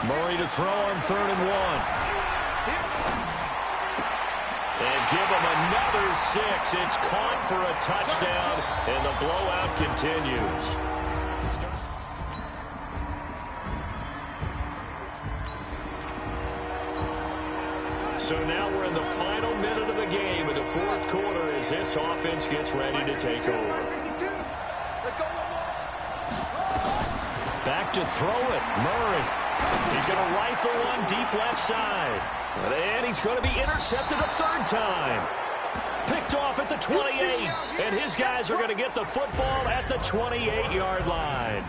Murray to throw on 3rd and 1. And give them another 6. It's caught for a touchdown, and the blowout continues. So now we're in the final minute of the game in the 4th quarter as this offense gets ready to take over. Back to throw it. Murray. He's going to rifle one deep left side. And he's going to be intercepted a 3rd time. Picked off at the 28. And his guys are going to get the football at the 28-yard line.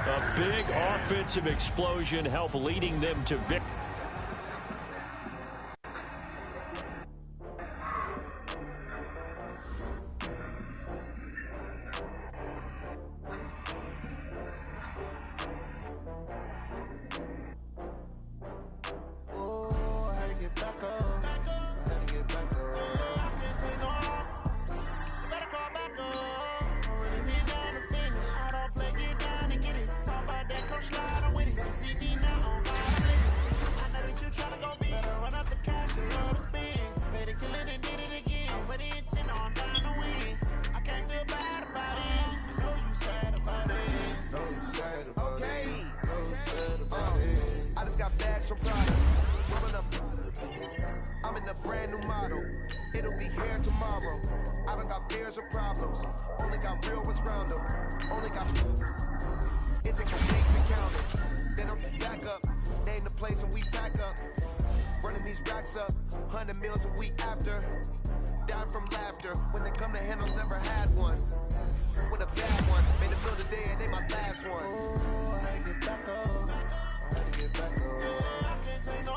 A big offensive explosion helped leading them to victory. I'm in a brand new model. It'll be here tomorrow. I don't got fears or problems. Only got real ones round them. Only got. It take a week to count it. Then I'm back up. Name the place and we pack up. Running these racks up. 100 meals a week after. Dying from laughter. When it come to handles, never had one. With a bad one. Made a bill today and they my last one. Oh, I had to get back up. I had to get back up. I can't take no.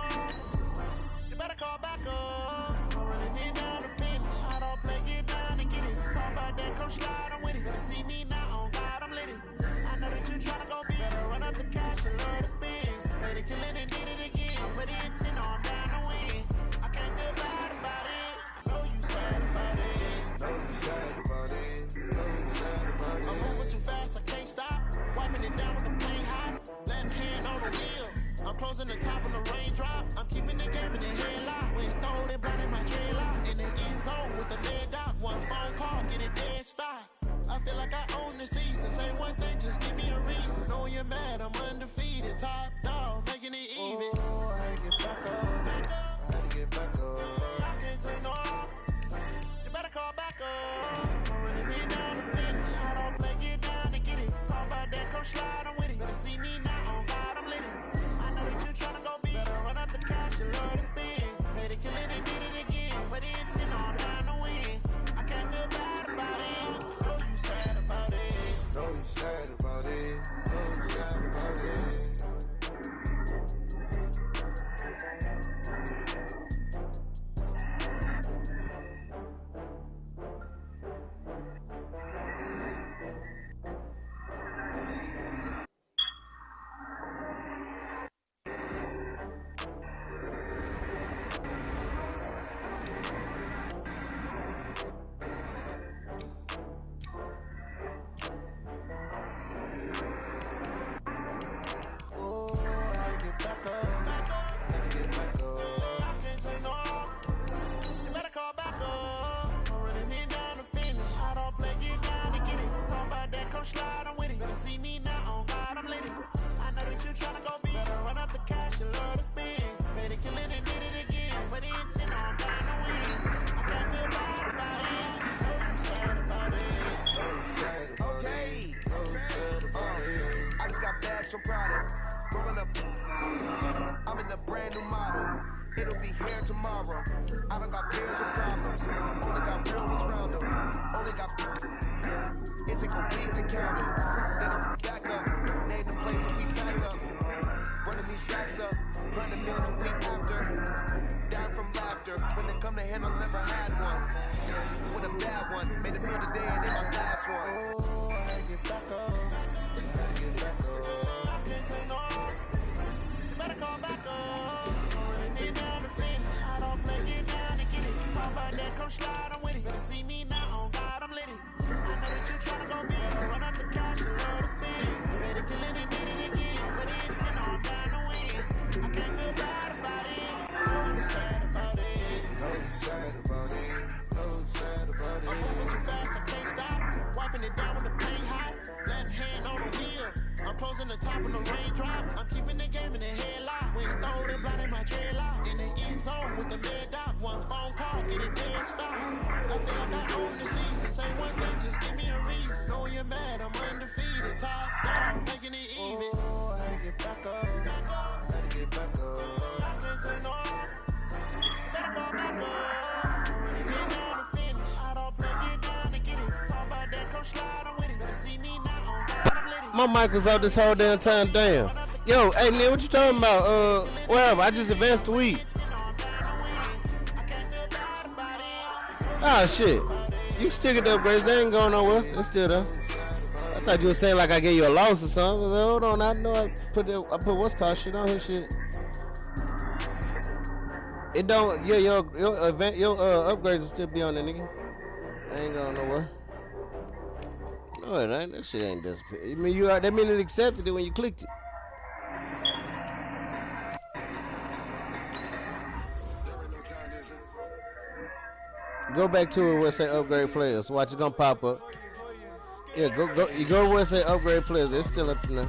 You better call back up. I'm running it down to finish. I don't play, get down and get it. Talk about that, come slide, I'm with it. Better see me now, on God, I'm lit it. I know that you tryna go big. Better run up the cash and love to spin. Better kill it and did it again. But the intent on down to win. I can't feel bad about it. Know you sad about it. Know you sad about it. Know you sad about it. I'm moving too fast, I can't stop. Wiping it down with the paint hot. Left hand on the wheel. I'm closing the top of the raindrop. I'm keeping the game in the headlock. When throw it, blind in my dreadlock. In the end zone with the lead dot. One phone call, get it dead stop. I feel like I own the season. Say one thing, just give me a reason. Know you're mad, I'm undefeated. Top dog, making it even. Oh, I had to get back up. I had to get back up. I can't take no off. You better call back up. I'm running it down to finish. I don't play, get down and get it. Talk about that, come slide, I'm with it. Better see me now, on God, I'm lit it. I know that you tryna go big. Better run up the cash and love to spin. Made it, kill it and did it again. But the intent on down to win. I can't feel bad about it. Know you sad about it. Know you sad about it. Know you sad about it. I'm in a brand new model. It'll be here tomorrow. I don't got fears or problems. Only got real ones round them. Only got. It take a week to count it. Then I'm back up. Name the place and we pack up. Running these racks up. 100 meals a week after. come to handles, never had one. With a bad one, made a meal today and then my last one. Oh, I had to get back up. I had to get back up. I can't take no off. You better call back up. Really need down to finish. I don't play, get down and get it. Talk about that, come slide, I'm with it. Better see me now, on God, I'm litty. I know that you tryna go big. Run up the cash and love to spin. Ready to let it, did it again. But the intent, I'm down to win. I can't feel bad about it. No, you sad about it. No, you sad about it. No, you sad about it. I'm moving too fast, I can't stop. Wiping it down with the paint hot. Left hand on the wheel. I'm closing the top of the raindrop. I'm keeping the game in the headlock. When throw it, blinding my dreadlock. In the end zone with the lead dot. One phone call, get it dead stop. I feel like I own the season. Say one thing, just give me a reason. Knowing you're mad, I'm undefeated. Top down, making it even. Oh, I had to get back up. I had to get back up. I can't take no off. You better call back up. Already been down to finish. I don't play, get down and get it. Talk about that, come slide, I'm with it. Better see me now, on God, I'm litty. My mic was out this whole damn time. Damn. Yo, hey man, what you talking about? Whatever. I just advanced the week. Ah shit. You still get the upgrades. They ain't going nowhere. It's still there. I thought you were saying like I gave you a loss or something. I was like, hold on, I know I put what's called shit on his shit. It don't. Yeah, your upgrades will still be on there, nigga. They ain't going nowhere. No, it ain't. That shit ain't disappeared. I mean, that mean it accepted it when you clicked it. Go back to it where it say upgrade players. Watch, it's gonna pop up. Yeah, go. You go where it say upgrade players. It's still up in there.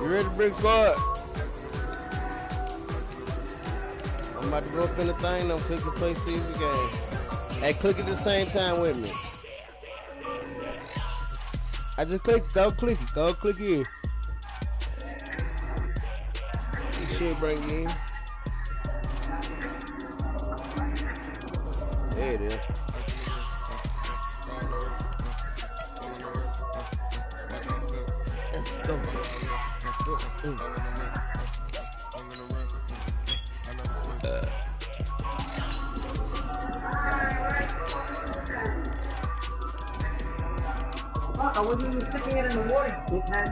You ready to bring squad? I'm about to go up in the thing. I'm clicking play season game. Hey, click at the same time with me. I just clicked. Go click it. Go click it. It should bring you in. There it is. Let's go. I wasn't even sticking it in the water, dickhead.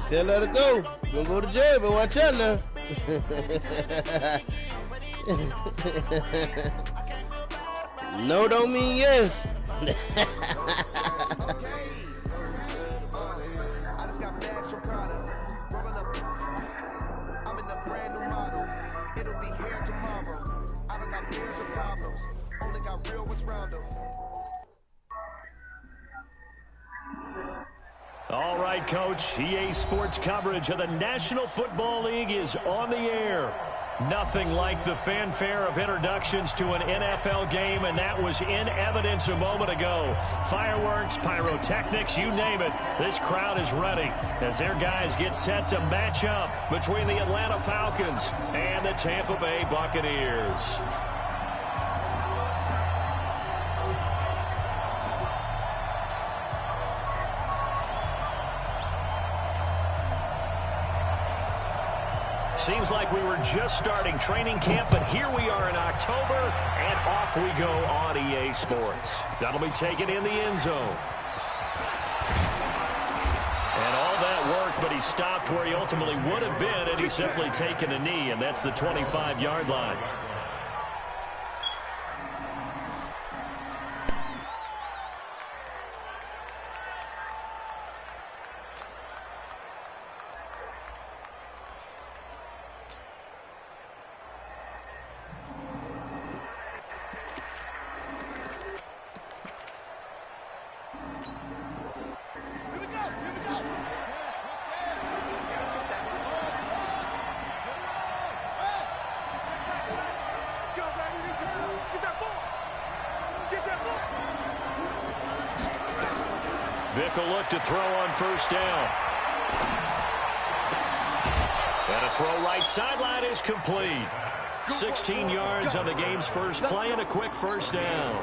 said let it go. You're gonna go to jail, but watch out now. No don't mean yes. I just got bags from Prada. Rolling up. I'm in a brand new model. It'll be here tomorrow. I don't got fears or problems. Only got real ones round them. All right, Coach. EA Sports coverage of the National Football League is on the air. Nothing like the fanfare of introductions to an NFL game, and that was in evidence a moment ago. Fireworks, pyrotechnics, you name it. This crowd is ready as their guys get set to match up between the Atlanta Falcons and the Tampa Bay Buccaneers. Seems like we were just starting training camp, but here we are in October, and off we go on EA Sports. That'll be taken in the end zone. And all that work, but he stopped where he ultimately would have been, and he's simply taken a knee, and that's the 25-yard line. Vick will look to throw on first down. And a throw right sideline is complete. 16 yards on the game's first play and a quick first down.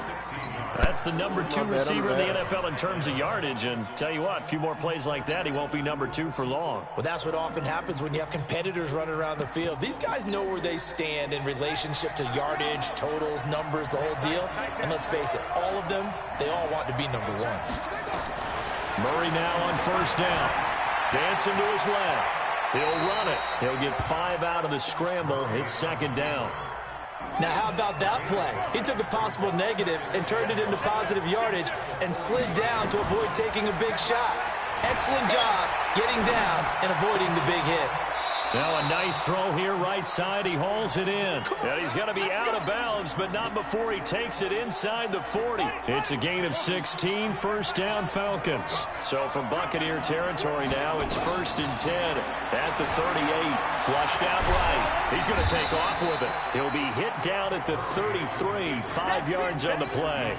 That's the number 2 receiver in the NFL in terms of yardage. And tell you what, a few more plays like that, he won't be number 2 for long. Well, that's what often happens when you have competitors running around the field. These guys know where they stand in relationship to yardage, totals, numbers, the whole deal. And let's face it, all of them, they all want to be number 1. Murray now on first down. Dancing to his left. He'll run it. He'll get 5 out of the scramble. It's second down. Now, how about that play? He took a possible negative and turned it into positive yardage and slid down to avoid taking a big shot. Excellent job getting down and avoiding the big hit. Now a nice throw here right side. He hauls it in. And he's going to be out of bounds, but not before he takes it inside the 40. It's a gain of 16, first down Falcons. So from Buccaneer territory now, it's 1st and 10 at the 38. Flushed out right. He's going to take off with it. He'll be hit down at the 33, 5 yards on the play.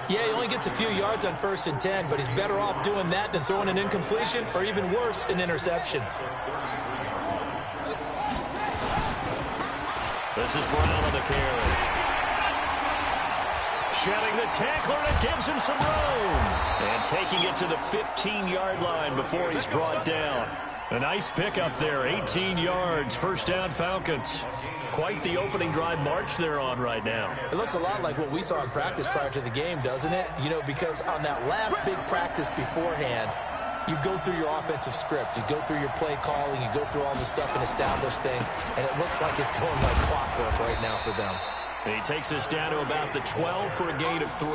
Yeah, he only gets a few yards on 1st and 10, but he's better off doing that than throwing an incompletion or even worse, an interception. This is Brown on the carry. Shedding the tackler, and it gives him some room. And taking it to the 15-yard line before he's brought down. A nice pickup there, 18 yards, first down Falcons. Quite the opening drive march they're on right now. It looks a lot like what we saw in practice prior to the game, doesn't it? You know, because on that last big practice beforehand, you go through your offensive script. You go through your play calling. You go through all the stuff and establish things. And it looks like it's going like clockwork right now for them. And he takes us down to about the 12 for a gain of 3.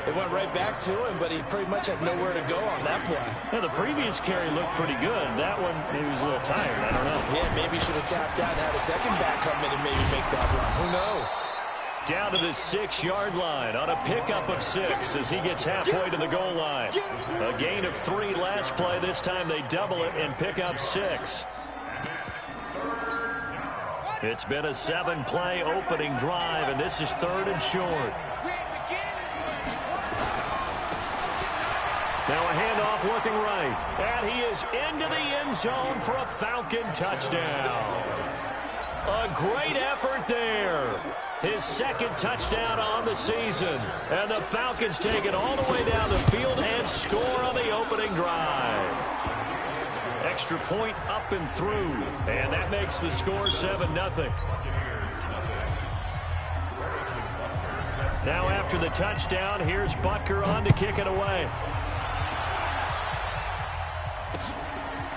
They went right back to him, but he pretty much had nowhere to go on that play. Yeah, the previous carry looked pretty good. That one, maybe he was a little tired. I don't know. Yeah, maybe he should have tapped out and had a second back come in and maybe make that run. Who knows? Down to the 6-yard line on a pickup of 6 as he gets halfway to the goal line. A gain of 3 last play. This time they double it and pick up 6. It's been a 7-play opening drive, and this is 3rd and short. Now a handoff looking right. And he is into the end zone for a Falcon touchdown. A great effort there. His 2nd touchdown on the season. And the Falcons take it all the way down the field and score on the opening drive. Extra point up and through. And that makes the score 7-0. Now after the touchdown, here's Butker on to kick it away.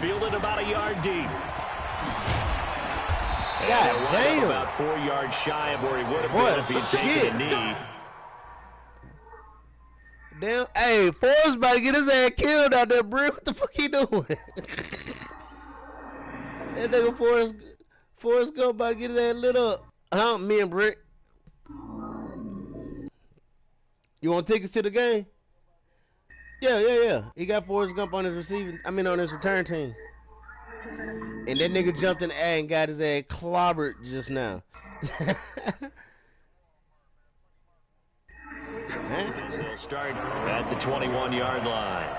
fielded about a yard deep. God damn. About 4 yards shy of where he would have been if he had taken a knee. Damn. Hey, Forrest about to get his ass killed out there, Brick. What the fuck he doing? That nigga Forrest Gump about to get his ass lit up. Me and Brick. You want tickets to the game? Yeah. He got Forrest Gump on his on his return team. And that nigga jumped in the air and got his ass clobbered just now. They'll start at the 21-yard line.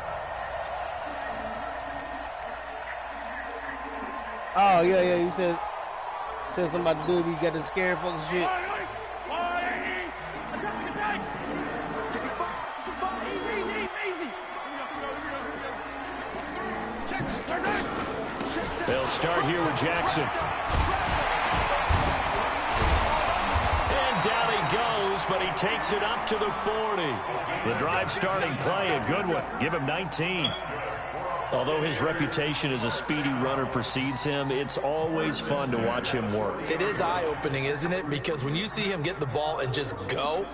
Oh, yeah. You said something about the dude we got the scary fucking shit. They'll start here with Jackson. And down he goes, but he takes it up to the 40. The drive starting play, a good one. Give him 19. Although his reputation as a speedy runner precedes him, it's always fun to watch him work. It is eye-opening, isn't it? Because when you see him get the ball and just go,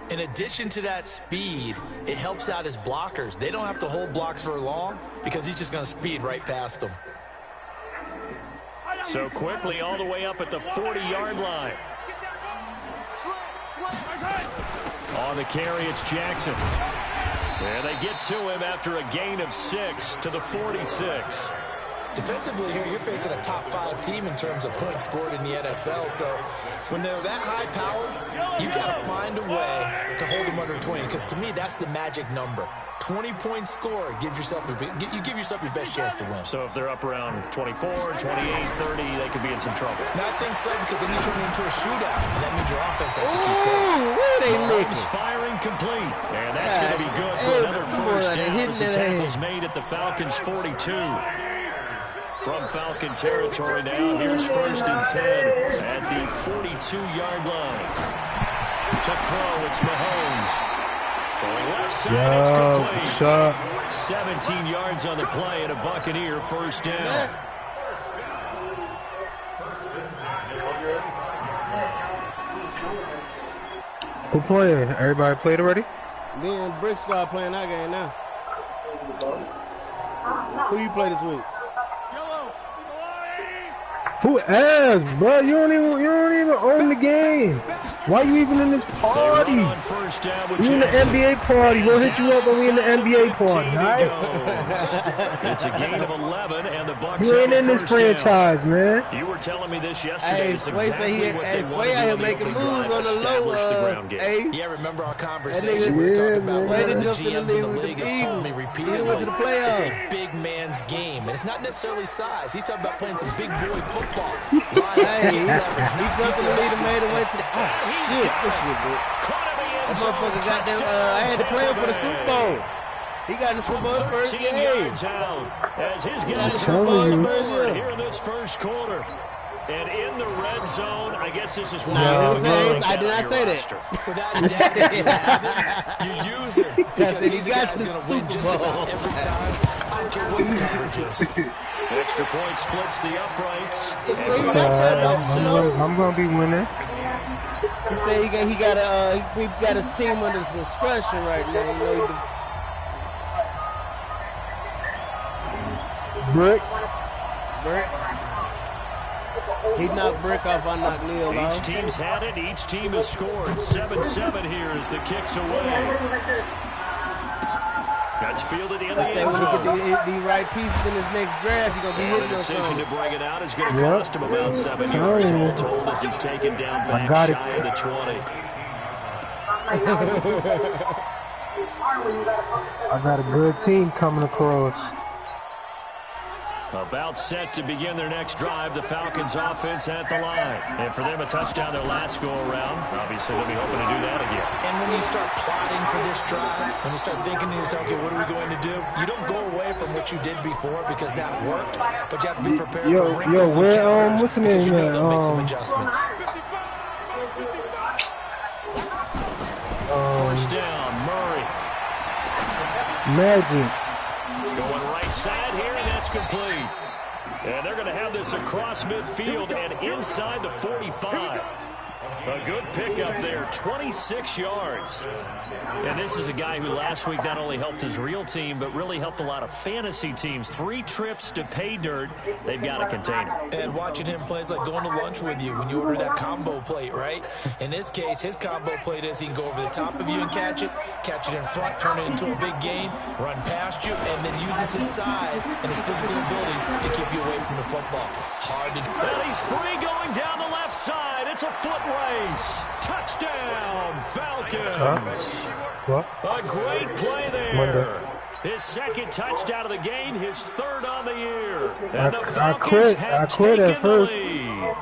in addition to that speed, it helps out his blockers. They don't have to hold blocks for long because he's just going to speed right past them. So quickly all the way up at the 40-yard line. On the carry, it's Jackson. There they get to him after a gain of 6 to the 46. Defensively here, you're facing a top 5 team in terms of points scored in the NFL. So when they're that high powered, you've got to find a way to hold them under 20. Because to me, that's the magic number. 20-point score gives yourself you give yourself your best chance to win. So if they're up around 24, 28, 30, they could be in some trouble. I think so, because then you turn it into a shootout, and that means your offense has to keep pace. Where they licking? Firing complete, and that's going to be good for another first down as the tackle's made at the Falcons' 42. From Falcon territory now, here's 1st and 10 at the 42-yard line. To throw, it's Mahomes. Left side, it's complete. 17 yards on the play and a Buccaneer first down. Who playing? Everybody played already? Me and Brick Squad playing that game now. Who you play this week? Who asked, bro? You don't even own the game. Why you even in this party? We in the NBA party. We'll hit you up when we in the NBA party, alright? It's a gain of 11, and the Bucs you ain't in this franchise, man. You were telling me this yesterday. Hey, Sway said Sway out here making moves on the low. Yeah, remember our conversation? We were talking about one of the GMs in the league has told me repeatedly it's a big man's game, and it's not necessarily size. He's talking about playing some big boy football. Hey, he jumped in the lead and made it way to shit. This shit, bro. That motherfucker got them. I had to play him for the Super Bowl. He got in the Super Bowl first game. As his guys are here in this first quarter. And in the red zone, I guess this is why I did not say that. Without a doubt, you use him because he's going to win just about every time. I don't care what the coverage is. Extra point splits the uprights. I'm going to be winning. He said he got his team under some discretion right now. You know, Brick. He knocked Brick off, I knocked Neil off. Each team's had it. Each team has scored. 7-7 here as the kicks away. That's fielded in the end zone. When he get the right pieces in his next draft, he's going to be hitting those. The decision to bring it out is going to cost him about 7 yards, all told, as he's taken down back shy of the 20. I got a good team coming across. About set to begin their next drive, the Falcons offense at the line. And for them, a touchdown their last go-around. Obviously, they'll be hoping to do that again. And when you start plotting for this drive, when you start thinking to yourself, okay, what are we going to do? You don't go away from what you did before because that worked, but you have to be prepared for wrinkles and counters what's the name? because you know they'll make some adjustments. First down, Murray. Magic. Going right side here, and that's pass complete. And they're going to have this across midfield and inside the 45. A good pickup there, 26 yards. And this is a guy who last week not only helped his real team, but really helped a lot of fantasy teams. 3 trips to pay dirt. They've got to contain him. And watching him play is like going to lunch with you when you order that combo plate, right? In this case, his combo plate is he can go over the top of you and catch it in front, turn it into a big gain, run past you, and then uses his size and his physical abilities to keep you away from the football. Hard to do. And he's free going down the left side. It's a foot race. Touchdown, Falcons. What? A great play there. His second touchdown of the game, his 3rd on the year. And the Falcons have taken the lead.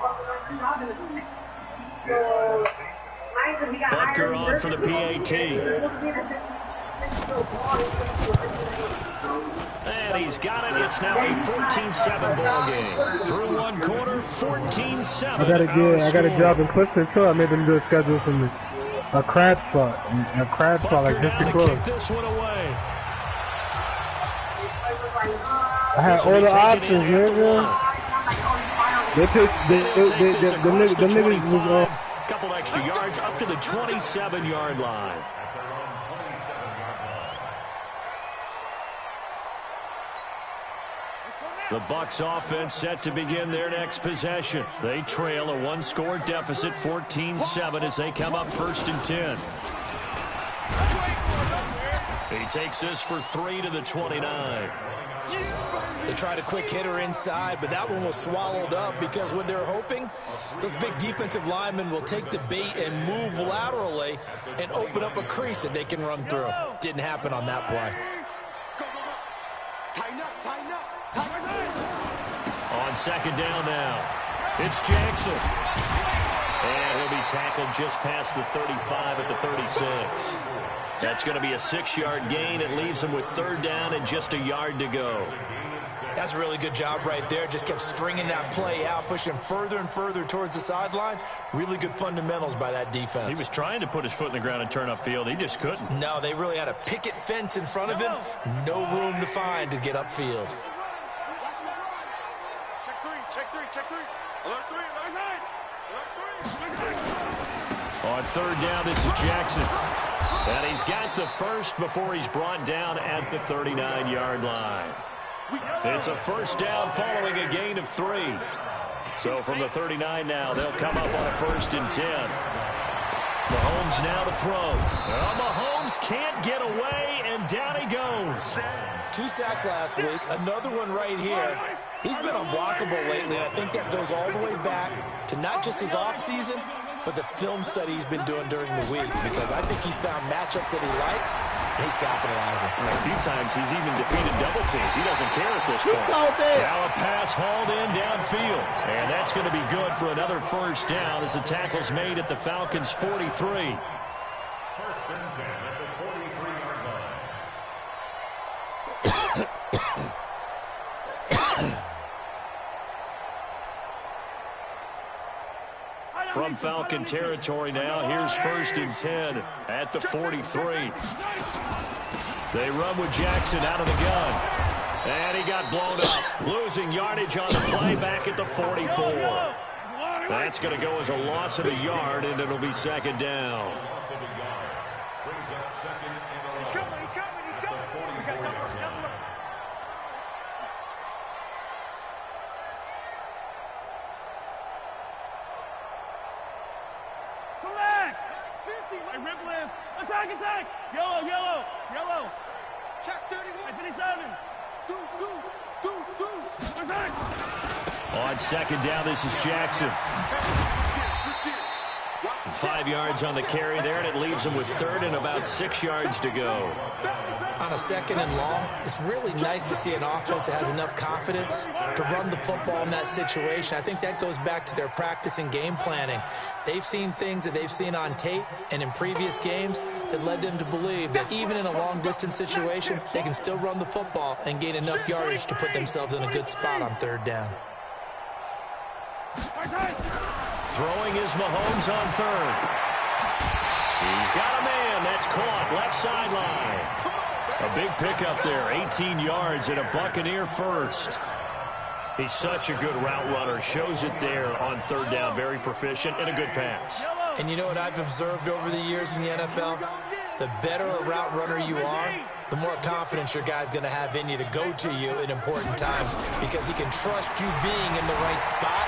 Butker on for the PAT. And he's got it. It's now a 14-7 ball game. Through one quarter, 14-7. I got a job in Clifton too. I made them do a schedule for me. A crab spot. A crab spot like just too close. This one away. I had all the options, nigga. The niggas was couple extra yards up to the 27-yard line. The Bucs offense set to begin their next possession. They trail a 1-score deficit, 14-7, as they come up 1st and 10. He takes this for 3 to the 29. They tried a quick hitter inside, but that one was swallowed up because what they're hoping, those big defensive linemen will take the bait and move laterally and open up a crease that they can run through. Didn't happen on that play. On 2nd down now, it's Jackson. And he'll be tackled just past the 35 at the 36. That's going to be a 6-yard gain. It leaves him with 3rd down and just a yard to go. That's a really good job right there. Just kept stringing that play out, pushing further and further towards the sideline. Really good fundamentals by that defense. He was trying to put his foot in the ground and turn upfield. He just couldn't. No, they really had a picket fence in front of him. No room to find to get upfield. Check 3. Alert 3. Alert side. On 3rd down, this is Jackson. And he's got the first before he's brought down at the 39-yard line. It's a 1st down following a gain of 3. So from the 39 now, they'll come up on a 1st and 10. Mahomes now to throw. Well, Mahomes can't get away, and down he goes. 2 sacks last week, another one right here. He's been unblockable lately, and I think that goes all the way back to not just his offseason, but the film study he's been doing during the week, because I think he's found matchups that he likes, and he's capitalizing. And a few times he's even defeated double teams. He doesn't care at this point. Now a pass hauled in downfield, and that's going to be good for another 1st down as the tackle's made at the Falcons' 43. 1st and 10 at the 43-yard line. From Falcon territory now, here's 1st and 10 at the 43. They run with Jackson out of the gun. And he got blown up, losing yardage on the play back at the 44. That's going to go as a loss of a yard, and it'll be 2nd down. Brings up 2nd and 11. He's coming. Attack! Yellow! Check 31. 57. Deuce. Attack! On 2nd down, this is Jackson. 5 yards on the carry there, and it leaves him with 3rd and about 6 yards to go. On a 2nd and long, it's really nice to see an offense that has enough confidence to run the football in that situation. I think that goes back to their practice and game planning. They've seen things that they've seen on tape and in previous games that led them to believe that even in a long-distance situation, they can still run the football and gain enough yardage to put themselves in a good spot on 3rd down. Throwing is Mahomes on 3rd. He's got a man. That's caught left sideline. A big pickup there, 18 yards and a Buccaneer first. He's such a good route runner. Shows it there on third down. Very proficient and a good pass. And you know what I've observed over the years in the NFL? The better a route runner you are, the more confidence your guy's going to have in you to go to you in important times because he can trust you being in the right spot,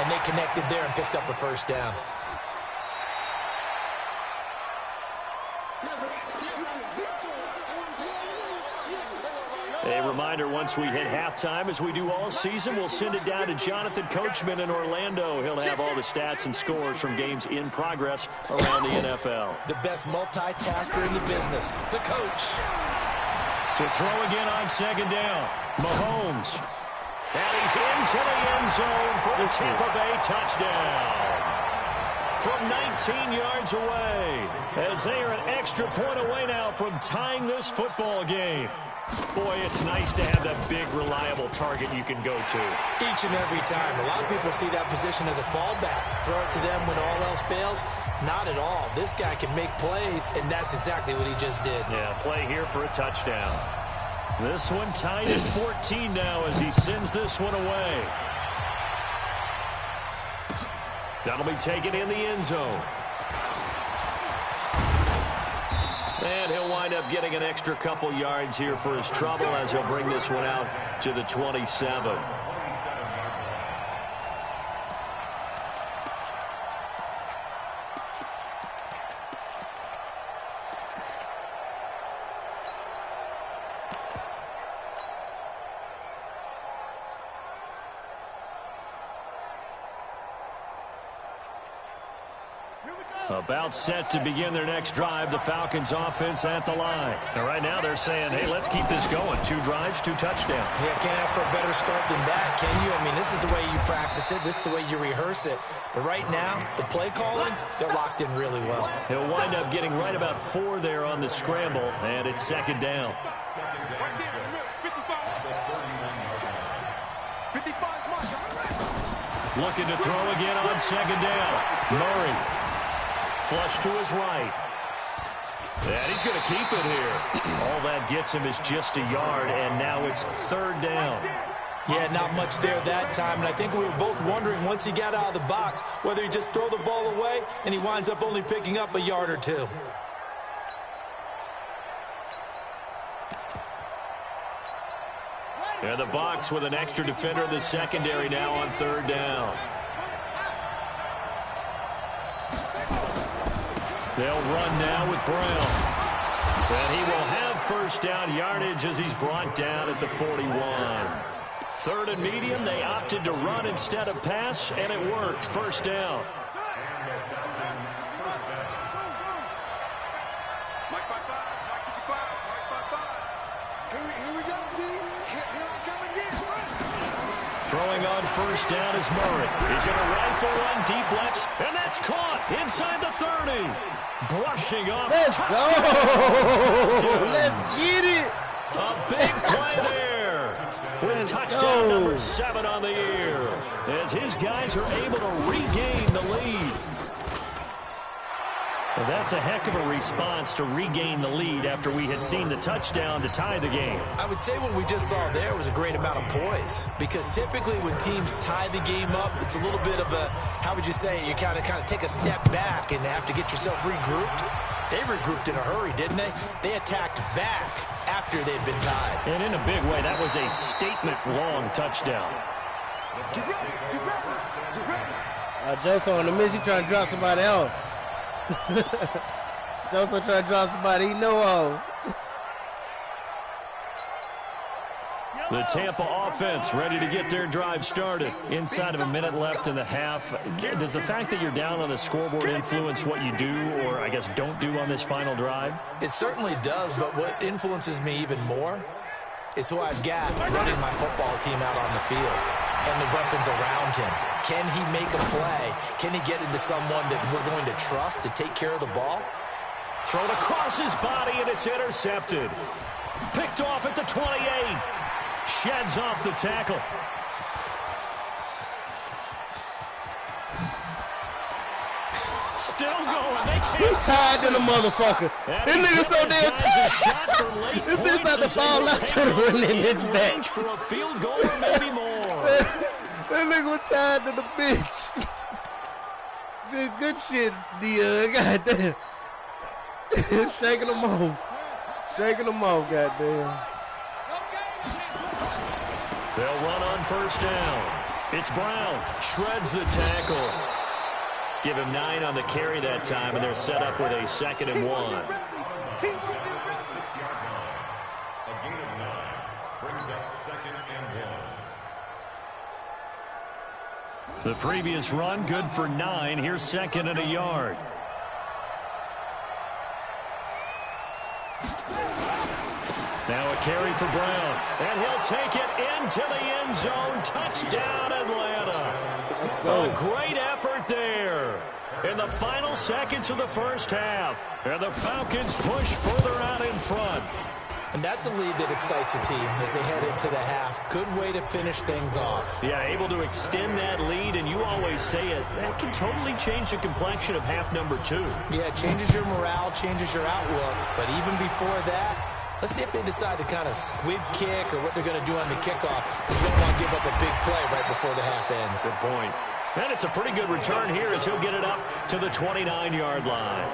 and they connected there and picked up a first down. A reminder, once we hit halftime, as we do all season, we'll send it down to Jonathan Coachman in Orlando. He'll have all the stats and scores from games in progress around the NFL. The best multitasker in the business, the coach. To throw again on second down, Mahomes. And he's into the end zone for the Tampa Bay touchdown. From 19 yards away, as they are an extra point away now from tying this football game. Boy, it's nice to have that big, reliable target you can go to. Each and every time. A lot of people see that position as a fallback. Throw it to them when all else fails. Not at all. This guy can make plays, and that's exactly what he just did. Yeah, play here for a touchdown. This one tied at 14 now as he sends this one away. That'll be taken in the end zone. And he'll wind up getting an extra couple yards here for his trouble as he'll bring this one out to the 27. About set to begin their next drive, the Falcons offense at the line. And right now they're saying, hey, let's keep this going. 2 drives, 2 touchdowns. Yeah, can't ask for a better start than that, can you? I mean, this is the way you practice it. This is the way you rehearse it. But right now, the play calling, they're locked in really well. He'll wind up getting right about 4 there on the scramble, and it's second down. Looking to throw again on second down. Murray. Flush to his right. And he's going to keep it here. All that gets him is just a yard, and now it's third down. Yeah, not much there that time, and I think we were both wondering once he got out of the box whether he just throw the ball away, and he winds up only picking up a yard or 2. And the box with an extra defender in the secondary now on third down. They'll run now with Brown. And he will have first down yardage as he's brought down at the 41. Third and medium, they opted to run instead of pass, and it worked. First down. Mike 5-5, Mike 55, Mike 5-5. Here we go, D. Here I come again. Throwing on first down is Murray. He's going to rifle one deep left, and that's caught inside the 30. Brushing off. Let's go. Let's get it. A big play there. With touchdown number 7 on the year. As his guys are able to regain the lead. Well, that's a heck of a response to regain the lead after we had seen the touchdown to tie the game. I would say what we just saw there was a great amount of poise, because typically when teams tie the game up, it's a little bit of a, how would you say, you kind of take a step back and have to get yourself regrouped. They regrouped in a hurry, didn't they? They attacked back after they'd been tied. And in a big way, that was a statement-long touchdown. Joseph on the miss, he trying to drop somebody else. Joseph trying to drop somebody he know of. The Tampa offense ready to get their drive started. Inside of a minute left in the half. Does the fact that you're down on the scoreboard influence what you do, or I guess don't do on this final drive? It certainly does, but what influences me even more is who I've got running my football team out on the field and the weapons around him. Can he make a play? Can he get into someone that we're going to trust to take care of the ball? Thrown across his body, and it's intercepted. Picked off at the 28. Sheds off the tackle. Still going. They He's tired than a motherfucker. This nigga so damn tired. This bitch about to fall out trying to run that bitch back. For a field goal or maybe more. That nigga was tired than the bitch. Good shit, Dia. Goddamn. Shaking them off. Shaking them off, goddamn. They'll run on first down. It's Brown. Shreds the tackle. Give him 9 on the carry that time, and they're set up with a 2nd and 1. The previous run, good for 9. Here's 2nd and a yard. Now a carry for Brown, and he'll take it into the end zone. Touchdown, Atlanta. Let's go. A great effort there in the final seconds of the first half. And the Falcons push further out in front. And that's a lead that excites a team as they head into the half. Good way to finish things off. Yeah, able to extend that lead, and you always say it, that can totally change the complexion of half number 2. Yeah, it changes your morale, changes your outlook. But even before that, let's see if they decide to kind of squib kick or what they're going to do on the kickoff. Because we don't want to give up a big play right before the half ends. Good point. And it's a pretty good return here as he'll get it up to the 29-yard line.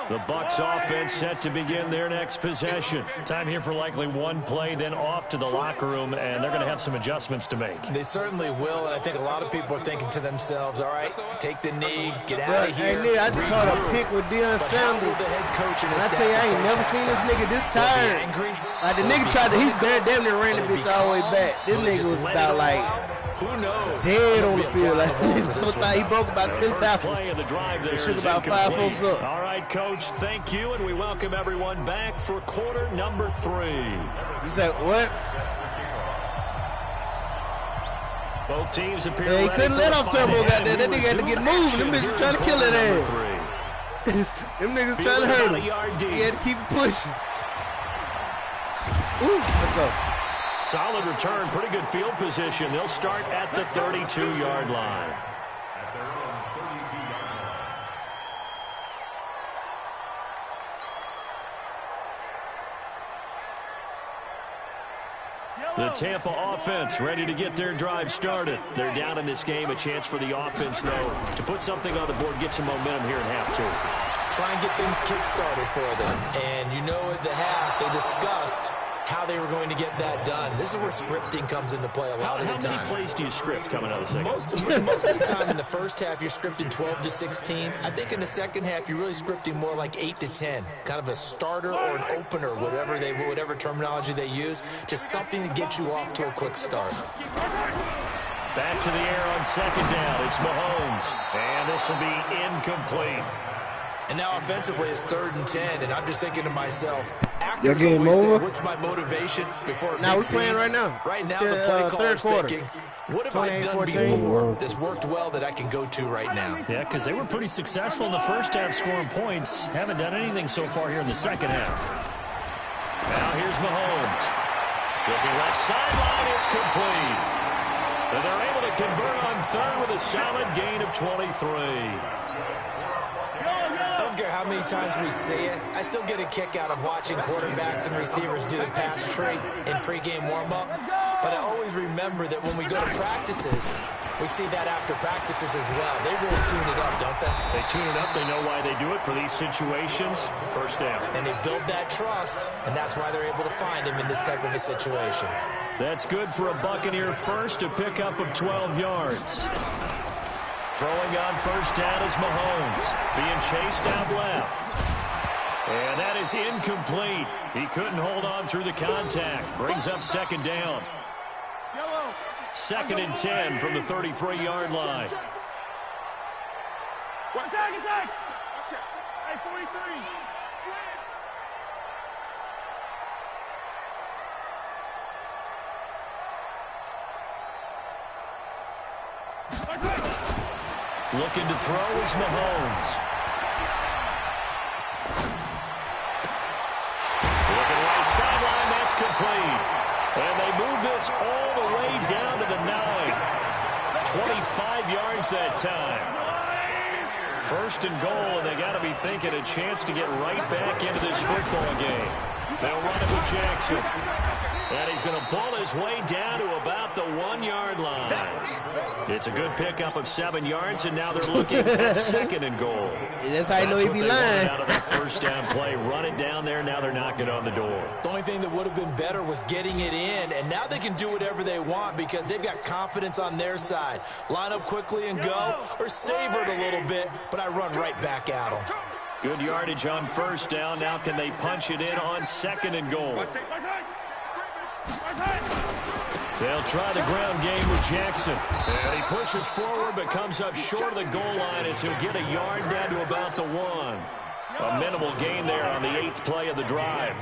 The Bucs offense set to begin their next possession. Time here for likely one play, then off to the locker room, and they're going to have some adjustments to make. They certainly will, and I think a lot of people are thinking to themselves, all right, take the knee, get out of here. Hey, I just caught a pick with Deion Sanders. The head coach and I tell you, I ain't never seen this nigga this tired. Like, the nigga tried to, he damn near ran the bitch all the way back. This nigga was about like, who knows? Dead on the field. Like, sometimes he broke about 10 tackles. He shook about 5 folks up. All right, Coach, thank you, and we welcome everyone back for quarter number 3. You said what? Both teams appear he ready couldn't let off turbo, goddamn. That nigga had to get moved. Them niggas trying to kill that ass. Them niggas trying to hurt him. He had to keep it pushing. Ooh, let's go. Solid return, pretty good field position. They'll start at the 32-yard line. The Tampa offense ready to get their drive started. They're down in this game. A chance for the offense, though, to put something on the board, get some momentum here in half 2. Try and get things kick-started for them. And you know at the half, they discussed how they were going to get that done. This is where scripting comes into play a lot of the time. How many plays do you script coming out of the second? Most of the time in the first half, you're scripting 12 to 16. I think in the second half, you're really scripting more like 8 to 10. Kind of a starter or an opener, whatever terminology they use. Just something to get you off to a quick start. Back to the air on second down. It's Mahomes. And this will be incomplete. And now offensively, it's 3rd and 10, and I'm just thinking to myself, Your game over? what's my motivation before a now big we're playing right now. Right now, the play caller is thinking, what have I done 14? before that's worked well that I can go to right now? Yeah, because they were pretty successful in the first half scoring points. Haven't done anything so far here in the second half. Now here's Mahomes. Looking left sideline, it's complete. And they're able to convert on 3rd with a solid gain of 23. I don't care how many times we see it. I still get a kick out of watching quarterbacks and receivers do the pass tree in pregame warm-up. But I always remember that when we go to practices, we see that after practices as well. They really tune it up, don't they? They tune it up. They know why they do it for these situations. First down. And they build that trust, and that's why they're able to find him in this type of a situation. That's good for a Buccaneer first, a pickup of 12 yards. Throwing on first down is Mahomes, being chased out left. And that is incomplete. He couldn't hold on through the contact. Brings up second down. 2nd and 10 from the 33-yard line. Attack! Hey, 43. Looking to throw is Mahomes. Looking right sideline, that's complete. And they move this all the way down to the 9. 25 yards that time. First and goal, and they got to be thinking a chance to get right back into this football game. They'll run it with Jackson. And he's going to pull his way down to about the 1-yard line. It's a good pickup of 7 yards, and now they're looking at second and goal. That's how you know he'd be lying. Out of that first down play, run it down there. Now they're knocking on the door. The only thing that would have been better was getting it in, and now they can do whatever they want because they've got confidence on their side. Line up quickly and go, or savor it a little bit, but I run right back at them. Good yardage on first down. Now can they punch it in on second and goal? They'll try the ground game with Jackson. And he pushes forward but comes up short of the goal line as he'll get a yard down to about the 1. A minimal gain there on the 8th play of the drive.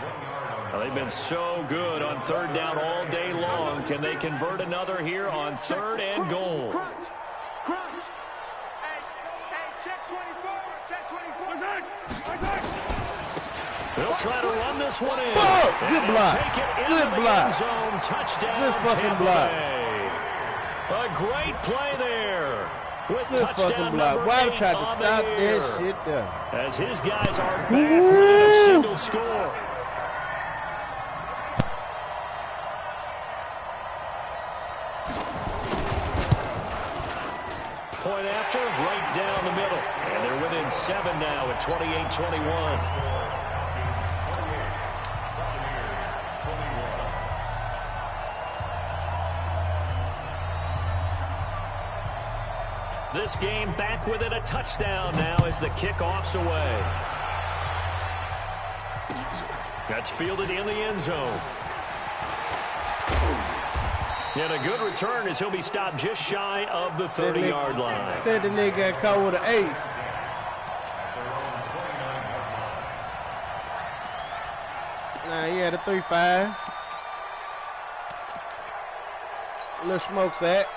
Well, they've been so good on third down all day long. Can they convert another here on third and goal? They'll try to run this one in. Oh, good block. Good block. Zone, touchdown, good fucking Tampa block. Bay. A great play there. With Good fucking block. Why tried to stop that shit there? As his guys are back within a single score. Point after, right down the middle. And they're within 7 now at 28-21. This game back within a touchdown now as the kickoff's away. That's fielded in the end zone. And a good return as he'll be stopped just shy of the 30-yard line. Said the nigga got caught with an 8. Nah, he had a 3-5. Little smoke's at.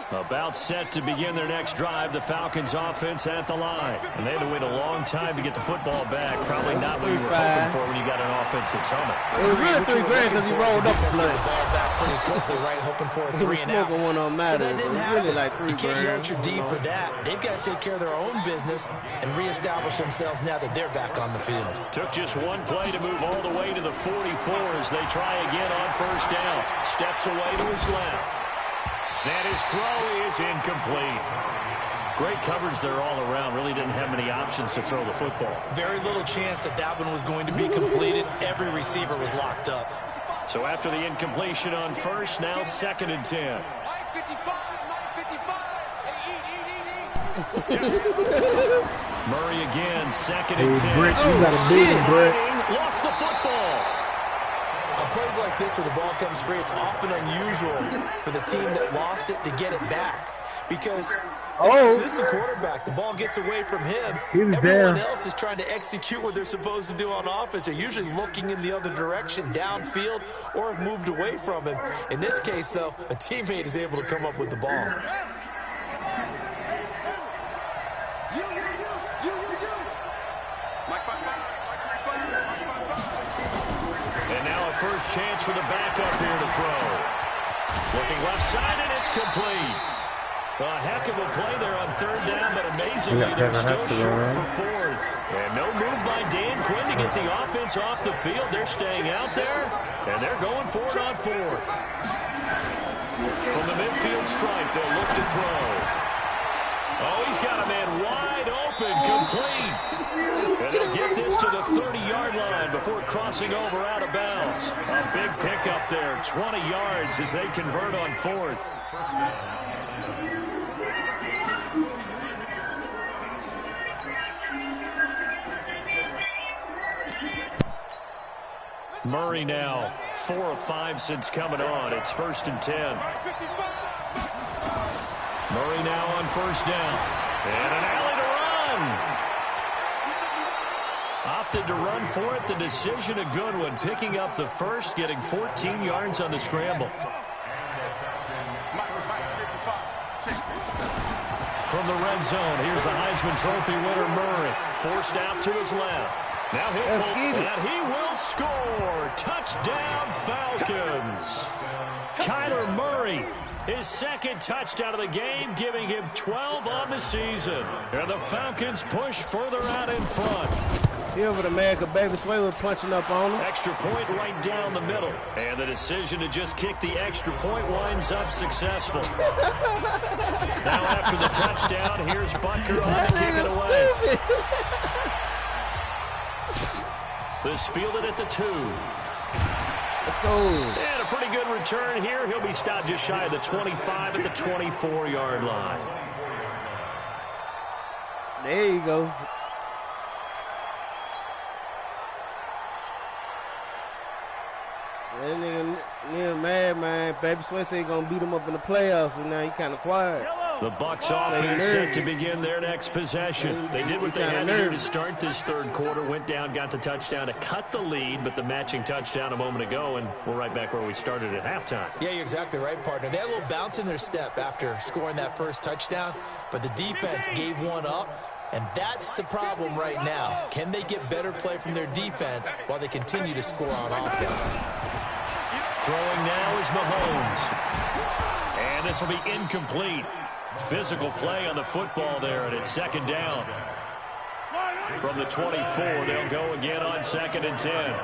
About set to begin their next drive. The Falcons offense at the line. And they had to wait a long time to get the football back. Probably not what you were hoping for when you got an offense that's humming. It was really 3 grand because he rolled up the play. The ball back pretty quickly, right? Hoping for a 3 and out. One on Madden. So that didn't happen. Really like 3 you can't grand. yell at your D for that. They've got to take care of their own business and reestablish themselves now that they're back on the field. Took just one play to move all the way to the 44 as they try again on first down. Steps away to his left. And his throw is incomplete. Great coverage there all around. Really didn't have many options to throw the football. Very little chance that that one was going to be completed. Every receiver was locked up. So after the incompletion on first, now second and 10. Murray again, second and 10. Brick, you got a big Brick. Lost the football. On plays like this where the ball comes free, it's often unusual for the team that lost it to get it back. Because this is the quarterback. The ball gets away from him. Everyone else is trying to execute what they're supposed to do on offense. They're usually looking in the other direction, downfield, or have moved away from him. In this case, though, a teammate is able to come up with the ball. And now a first chance for the backup here to throw. Looking left side, and it's complete. A heck of a play there on third down, but amazingly, they're still short for fourth. And no move by Dan Quinn to get the offense off the field. They're staying out there, and they're going for it on fourth. From the midfield stripe, they'll look to throw. Oh, he's got a man wide open, complete. And he'll get this to the 30-yard line before crossing over out of bounds. A big pickup there, 20 yards as they convert on fourth. Murray now, 4 of 5 since coming on. It's first and 10. Murray now on first down. And an alley to run. Opted to run for it. The decision a good one. Picking up the first, getting 14 yards on the scramble. From the red zone, here's the Heisman Trophy winner, Murray. Forced out to his left. Now he'll pull, and he will score. Touchdown, Falcons. Kyler Murray, his second touchdown of the game, giving him 12 on the season. And the Falcons push further out in front. He over the man, because Baby Sway was punching up on him. Extra point right down the middle. And the decision to just kick the extra point winds up successful. Now after the touchdown, here's Butker on to kick it away. This fielded at the 2. Let's go. And a pretty good return here. He'll be stopped just shy of the 25 at the 24-yard line. There you go. That nigga mad, man. Baby Sway said he gonna beat him up in the playoffs, so now he kind of quiet. The Bucs offense set to begin their next possession. They did what they had to do to start this third quarter. Went down, got the touchdown to cut the lead, but the matching touchdown a moment ago, and we're right back where we started at halftime. Yeah, you're exactly right, partner. They had a little bounce in their step after scoring that first touchdown, but the defense gave one up. And that's the problem right now. Can they get better play from their defense while they continue to score on offense? Throwing now is Mahomes. And this will be incomplete. Physical play on the football there, and it's second down. From the 24, they'll go again on 2nd and 10.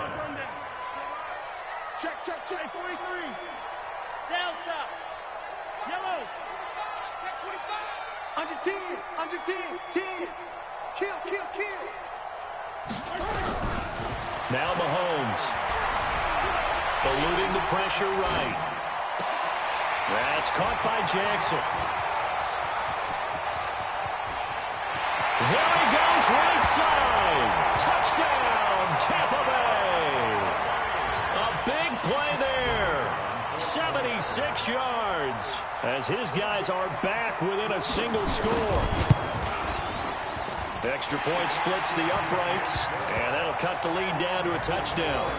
Check, 43. Delta. Yellow. Check 25. Under 10. 10. Kill. Now Mahomes. Eluding the pressure right. That's caught by Jackson. There he goes, right side. Touchdown, Tampa Bay. A big play there. 76 yards. As his guys are back within a single score. The extra point splits the uprights, and that'll cut the lead down to a touchdown.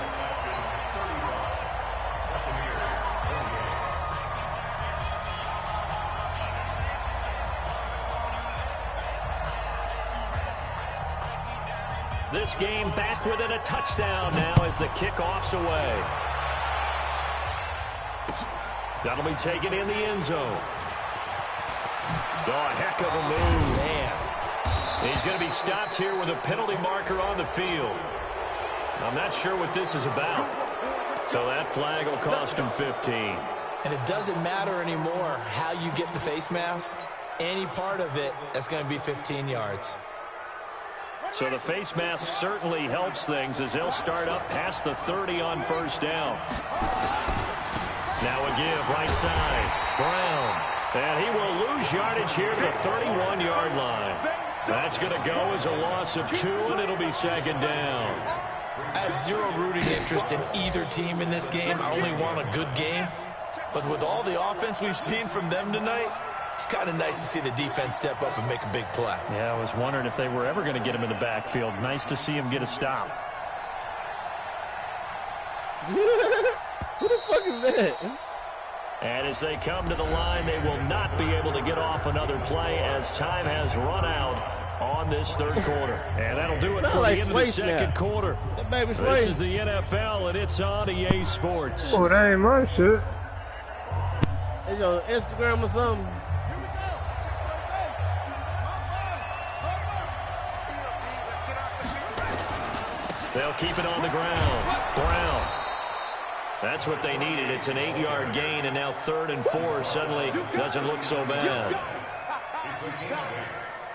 This game back within a touchdown now as the kickoff's away. That'll be taken in the end zone. Oh, a heck of a move. Man. He's going to be stopped here with a penalty marker on the field. I'm not sure what this is about. So that flag will cost him 15. And it doesn't matter anymore how you get the face mask. Any part of it, that's going to be 15 yards. So the face mask certainly helps things as they'll start up past the 30 on first down. Now a give right side. Brown. And he will lose yardage here to the 31-yard line. That's going to go as a loss of 2, and it'll be second down. I have zero rooting interest in either team in this game. I only want a good game. But with all the offense we've seen from them tonight, it's kind of nice to see the defense step up and make a big play. Yeah, I was wondering if they were ever going to get him in the backfield. Nice to see him get a stop. Who the fuck is that? And as they come to the line, they will not be able to get off another play as time has run out on this third quarter. And that'll do it for the end of the second quarter. This is the NFL, and it's on EA Sports. Oh, that ain't my shit. It's your Instagram or something. They'll keep it on the ground. Brown. That's what they needed. It's an 8-yard gain, and now 3rd and 4 suddenly doesn't look so bad.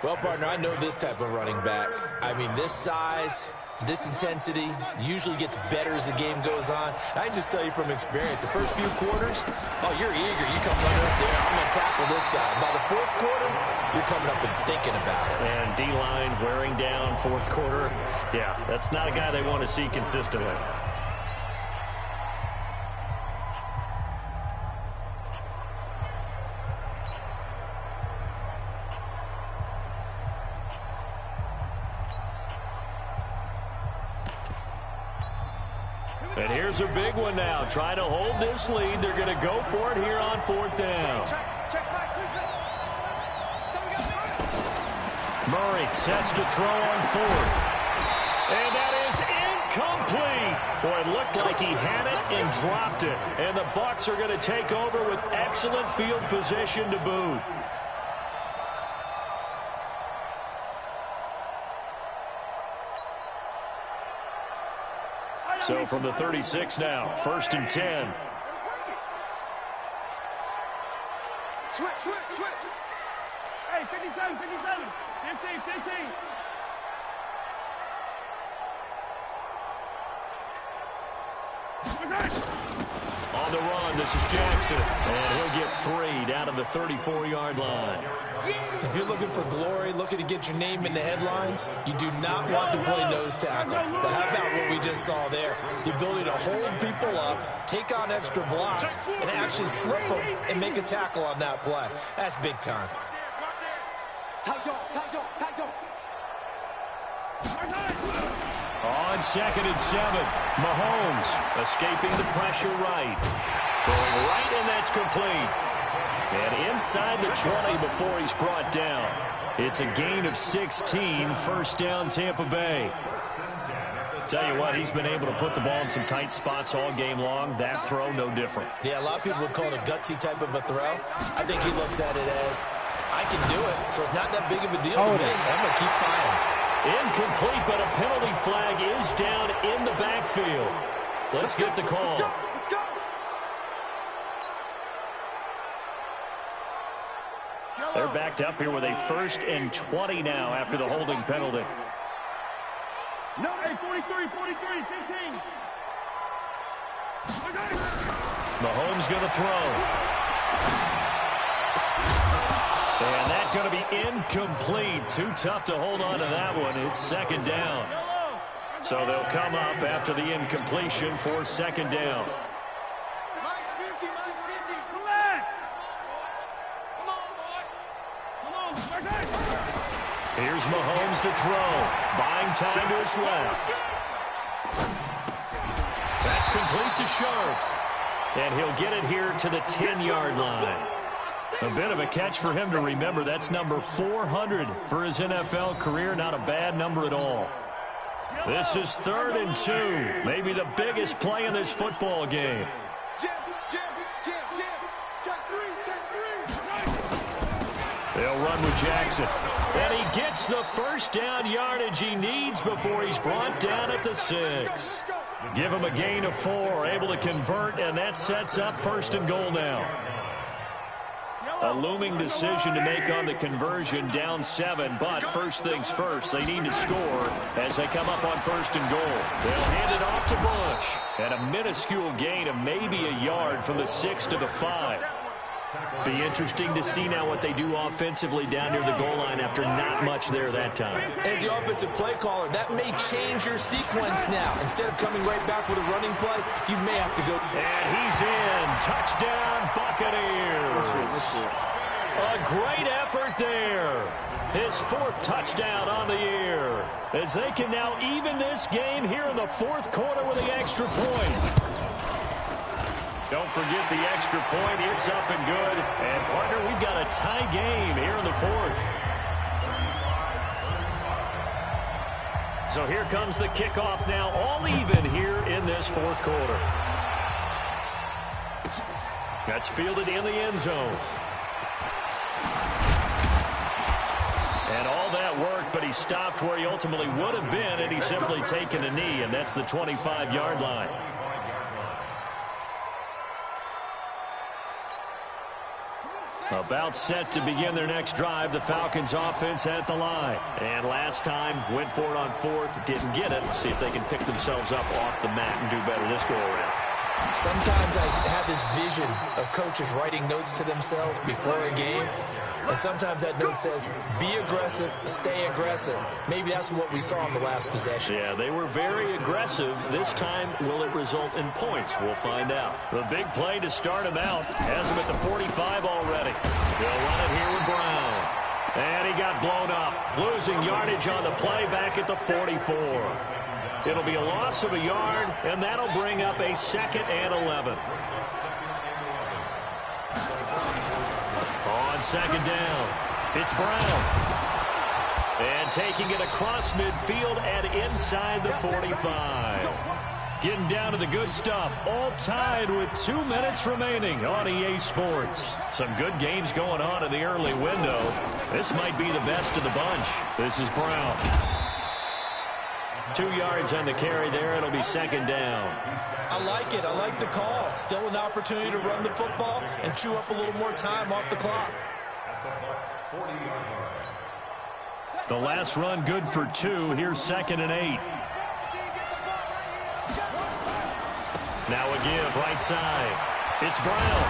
Well, partner, I know this type of running back. I mean, this size, this intensity usually gets better as the game goes on. I can just tell you from experience, the first few quarters, oh, you're eager. You come running up there, I'm going to tackle this guy. By the 4th quarter, you're coming up and thinking about it. And D-line wearing down 4th quarter. Yeah, that's not a guy they want to see consistently. And here's a big one now. Trying to hold this lead. They're going to go for it here on 4th down. Murray sets to throw on 4th. And that is incomplete. Boy, it looked like he had it and dropped it. And the Bucs are going to take over with excellent field position to boot. So from the 36 now, 1st and 10. Switch. Hey, 57. 15. On the run, this is Jackson. And he'll get 3 down to the 34-yard line. If you're looking for glory, looking to get your name in the headlines, you do not want to play nose tackle. But how about what we just saw there? The ability to hold people up, take on extra blocks, and actually slip them and make a tackle on that play. That's big time. Tight dog. On 2nd and 7, Mahomes escaping the pressure right. Throwing right, and that's complete. And inside the 20 before he's brought down. It's a gain of 16, 1st down Tampa Bay. Tell you what, he's been able to put the ball in some tight spots all game long. That throw, no different. Yeah, a lot of people would call it a gutsy type of a throw. I think he looks at it as, I can do it, so it's not that big of a deal to me. I'm going to keep firing. Incomplete, but a penalty flag is down in the backfield. Let's get the call. They're backed up here with a 1st and 20 now after the holding penalty. No, 43, 15. Mahomes going to throw. And that's going to be incomplete. Too tough to hold on to that one. It's 2nd down. So they'll come up after the incompletion for 2nd down. Mike's 50. Come back. Come on, boy. Here's Mahomes to throw. Buying time to his left. That's complete to Sharp. And he'll get it here to the 10-yard line. A bit of a catch for him to remember. That's number 400 for his NFL career. Not a bad number at all. This is 3rd and 2. Maybe the biggest play in this football game. They'll run with Jackson. And he gets the 1st down yardage he needs before he's brought down at the 6. Give him a gain of 4. Able to convert, and that sets up 1st and goal now. A looming decision to make on the conversion, down 7, but first things first, they need to score as they come up on 1st and goal. They'll hand it off to Bush, and a minuscule gain of maybe a yard from the 6 to the 5. Be interesting to see now what they do offensively down near the goal line after not much there that time. As the offensive play caller, that may change your sequence now. Instead of coming right back with a running play, you may have to go. And he's in. Touchdown, Buccaneers. A great effort there. His 4th touchdown on the year. As they can now even this game here in the 4th quarter with the extra point. Don't forget the extra point. It's up and good. And, partner, we've got a tie game here in the 4th. So here comes the kickoff now, all even here in this 4th quarter. That's fielded in the end zone. And all that work, but he stopped where he ultimately would have been, and he's simply taken a knee, and that's the 25-yard line. About set to begin their next drive, the Falcons offense at the line. And last time, went for it on 4th, didn't get it. See if they can pick themselves up off the mat and do better this go-around. Sometimes I have this vision of coaches writing notes to themselves before a game. And sometimes that note says, be aggressive, stay aggressive. Maybe that's what we saw in the last possession. Yeah, they were very aggressive. This time, will it result in points? We'll find out. The big play to start him out. Has him at the 45 already. They'll run it here with Brown. And he got blown up. Losing yardage on the play back at the 44. It'll be a loss of a yard, and that'll bring up a 2nd and 11. On 2nd down, it's Brown. And taking it across midfield and inside the 45. Getting down to the good stuff. All tied with 2 minutes remaining on EA Sports. Some good games going on in the early window. This might be the best of the bunch. This is Brown. 2 yards on the carry there. It'll be second down. I like it. I like the call. Still an opportunity to run the football and chew up a little more time off the clock. The last run good for 2. Here's 2nd and 8. Now a give right side. It's Brown.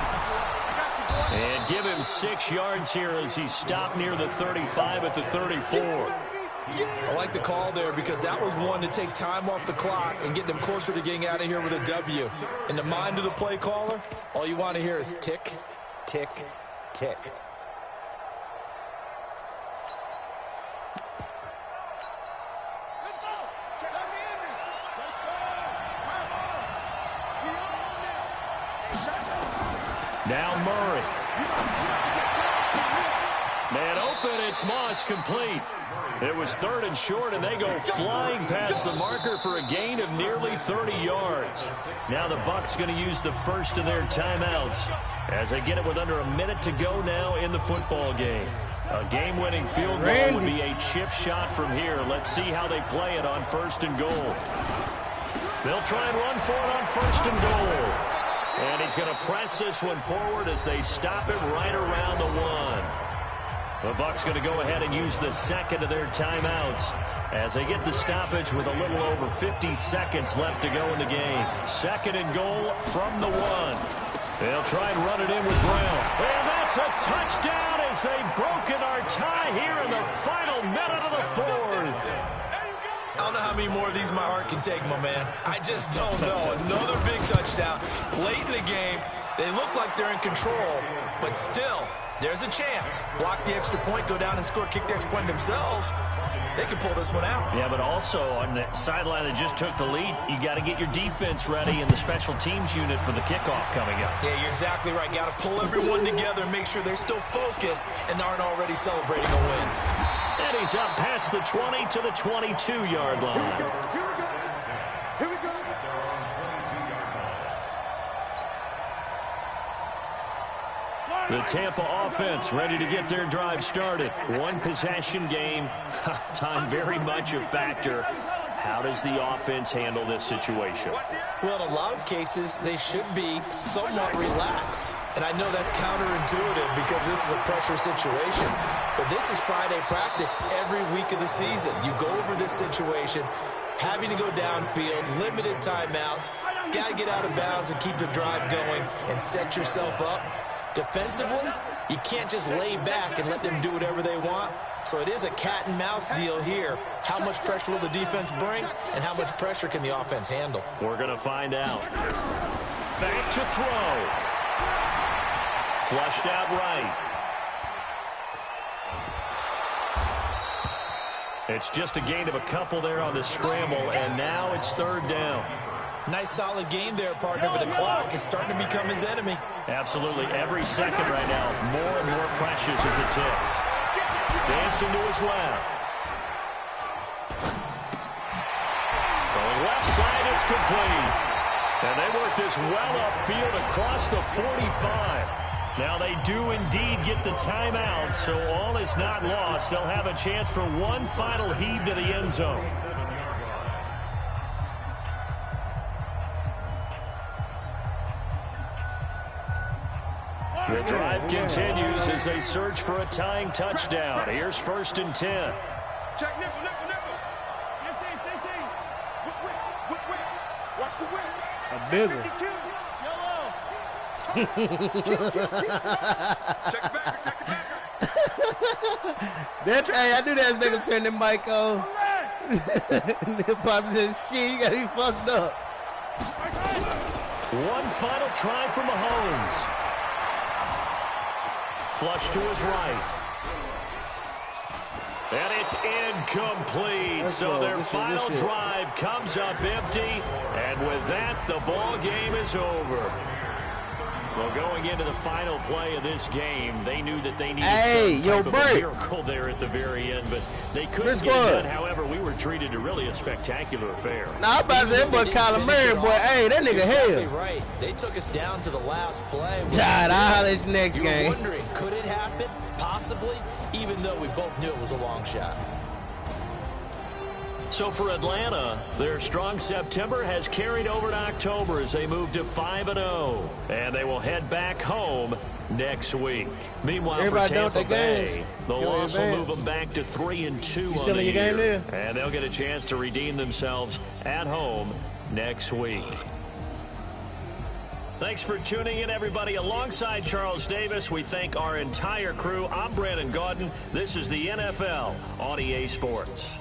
And give him 6 yards here as he stopped near the 35 at the 34. I like the call there because that was one to take time off the clock and get them closer to getting out of here with a W. In the mind of the play caller, all you want to hear is tick, tick, tick. Now Murray. Man open, it's Moss, complete. It was 3rd and short, and they go flying past the marker for a gain of nearly 30 yards. Now the Bucs going to use the first of their timeouts as they get it with under a minute to go now in the football game. A game-winning field goal would be a chip shot from here. Let's see how they play it on 1st and goal. They'll try and run for it on 1st and goal. And he's going to press this one forward as they stop it right around the 1. The Bucs going to go ahead and use the second of their timeouts as they get the stoppage with a little over 50 seconds left to go in the game. 2nd and goal from the 1. They'll try and run it in with Brown. And that's a touchdown as they've broken our tie here in the final minute of the 4th. I don't know how many more of these my heart can take, my man. I just don't know. Another big touchdown. Late in the game, they look like they're in control, but still, there's a chance. Block the extra point, go down and score, kick the extra point themselves. They can pull this one out. Yeah, but also on the sideline that just took the lead, you got to get your defense ready in the special teams unit for the kickoff coming up. Yeah, you're exactly right. Got to pull everyone together and make sure they're still focused and aren't already celebrating a win. And he's up past the 20 to the 22-yard line. Here we go. Here we go. The Tampa offense ready to get their drive started. One possession game. Time very much a factor. How does the offense handle this situation? Well, in a lot of cases, they should be somewhat relaxed. And I know that's counterintuitive because this is a pressure situation. But this is Friday practice every week of the season. You go over this situation, having to go downfield, limited timeouts, got to get out of bounds and keep the drive going and set yourself up. Defensively, you can't just lay back and let them do whatever they want. So it is a cat and mouse deal here. How much pressure will the defense bring and how much pressure can the offense handle? We're going to find out. Back to throw. Flushed out right. It's just a gain of a couple there on the scramble, and now it's 3rd down. Nice solid game there, partner, but the clock is starting to become his enemy. Absolutely. Every second right now, more and more precious as it ticks. Dancing to his left. Throwing left side, it's complete. And they work this well upfield across the 45. Now they do indeed get the timeout, so all is not lost. They'll have a chance for one final heave to the end zone. The drive continues as they search for a tying touchdown. Here's 1st and 10. Check nickel, nickel, nickel. Watch the whip. A big one. Check it back, check it back. Hey, I knew that was making him turn the mic on. Pop says, shit, you gotta be fucked up. One final try for Mahomes. Flush to his right. And it's incomplete. So their final drive comes up empty. And with that, the ball game is over. Well, going into the final play of this game, they knew that they needed some type of a miracle there at the very end, but they couldn't get it done. However, we were treated to really a spectacular affair. Now, I'm about to say that boy Kyler Murray, boy, hey, that nigga exactly right. They took us down to the last play. God, I'll holler at you next game. You were wondering, could it happen? Possibly, even though we both knew it was a long shot. So for Atlanta, their strong September has carried over to October as they move to 5-0. And they will head back home next week. Meanwhile, for Tampa Bay, the loss will move them back to 3-2 on the year. And they'll get a chance to redeem themselves at home next week. Thanks for tuning in, everybody. Alongside Charles Davis, we thank our entire crew. I'm Brandon Gaudin. This is the NFL on EA Sports.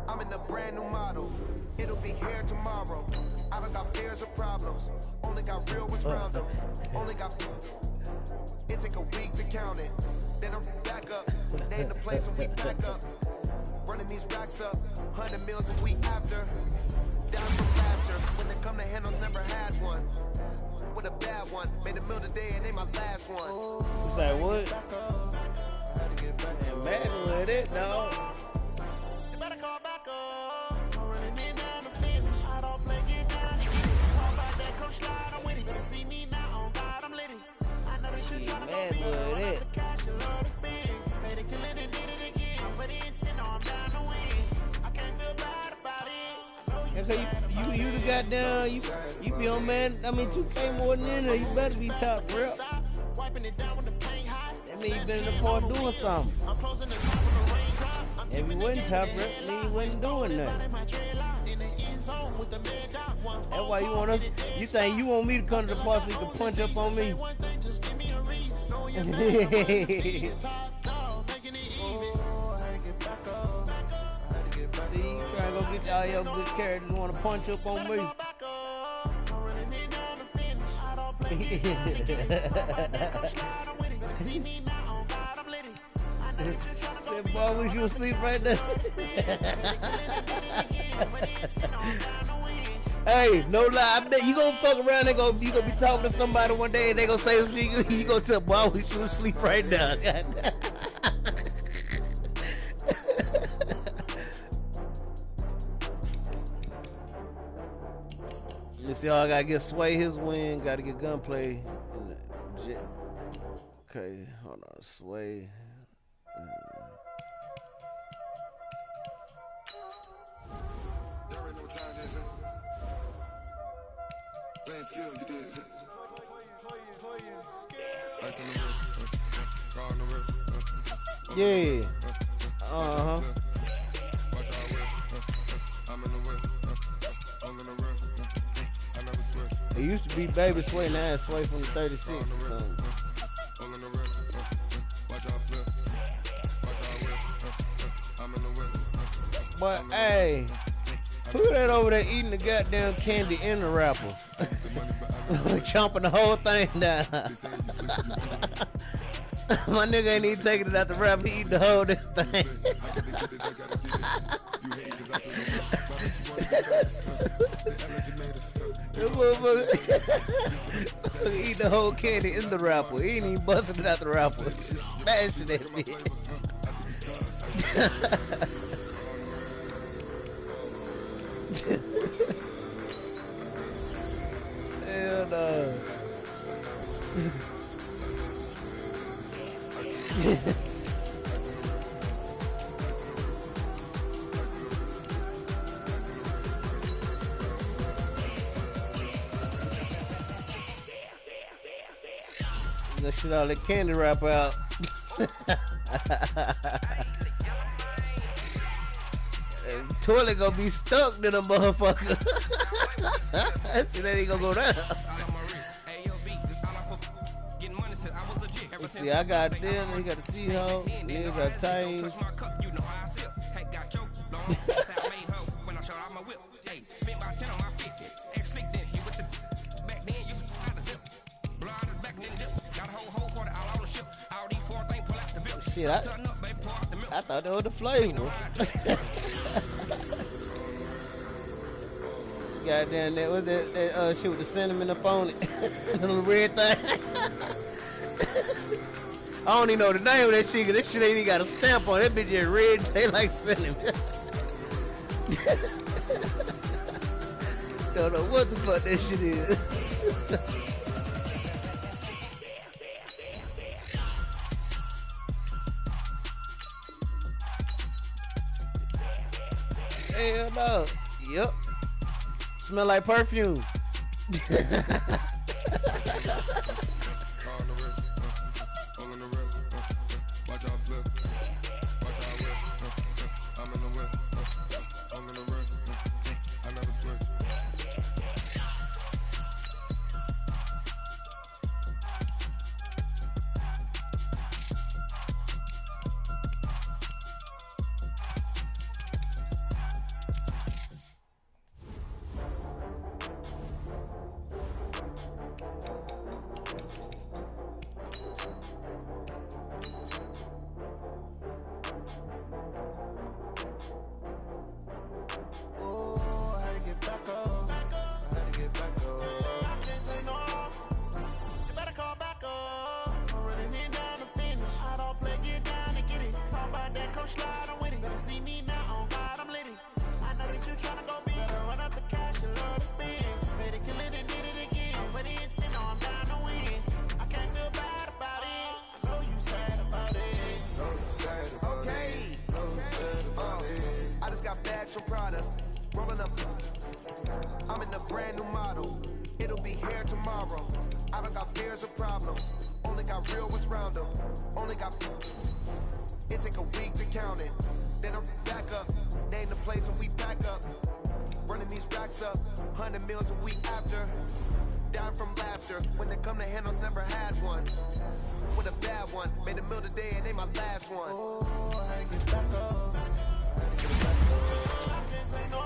I'm in a brand new model. It'll be here tomorrow. I don't got fears or problems. Only got real ones round them. Only got. It take a week to count it. Then I'm back up. Name the place and we back up. Running these racks up. 100 meals a week after. Down from laughter. When they come to handles, never had one. With a bad one. Made a meal today and they my last one. You say what? Man, Madden with it, dog. You better call back up. I'm running in down the fence. I don't play, get down. Call back that, come slide, I'm with it. Better see me now, on God, I'm litty. I know that you tryna go big. Run up the cash, you love to spend. Made it, kill it, and did it again. But the intent, no, I'm down to win. I can't feel bad about it. I know you the goddamn, you be on Madden, I mean 2K more than in there, you better be top rep. Wiping it down with the paint hot. That mean you been in the park doing something. I'm closing the top of the raindrop. If you wasn't top rep, then you wasn't doing nothing. That's why you want us, you think you want me to come to the park so you can punch up on me? See, you trying to go get all your good characters want to punch up on me. That boy wish you was asleep right there. Hey, no lie, I bet you gonna fuck around and you gonna be talking to somebody one day and they gonna say you gonna tell boy I wish you was asleep right now. Let's see, I gotta get Sway his win, gotta get Gunplay. Okay, hold on, Sway. Yeah. Uh-huh. It used to be Baby Sway, now it's Sway from the 36 or something. But hey, who that over there eating the goddamn candy in the wrapper? Chomping the whole thing down. My nigga ain't even taking it out the wrapper, he eating the whole damn thing. Eat the whole candy in the wrapper. He ain't even busting it out the wrapper. Just smashing that bitch. Hell no. gonna shoot all that candy wrap out. Toilet gonna be stuck to the motherfucker. That shit ain't gonna go down. Let's see, I got them, he got the Seahawks, he got Titans. Shit, I thought that was the flavor. Goddamn, that was that shit with the cinnamon up on it. The little red thing. I don't even know the name of that shit, 'cause that shit ain't even got a stamp on it. That bitch just red, they like cinnamon. Don't know what the fuck that shit is. Hell no. Yep. Smell like perfume. I'm in a brand new model. It'll be here tomorrow. I don't got fears or problems. Only got real ones round them. Only got. It take a week to count it. Then I'm back up. Name the place and we back up. Running these racks up. 100 meals a week after. Down from laughter. When they come to handles, never had one. With a bad one. Made a meal today and they my last one. Oh, I had to get back up. I had to get back up. I can't take no.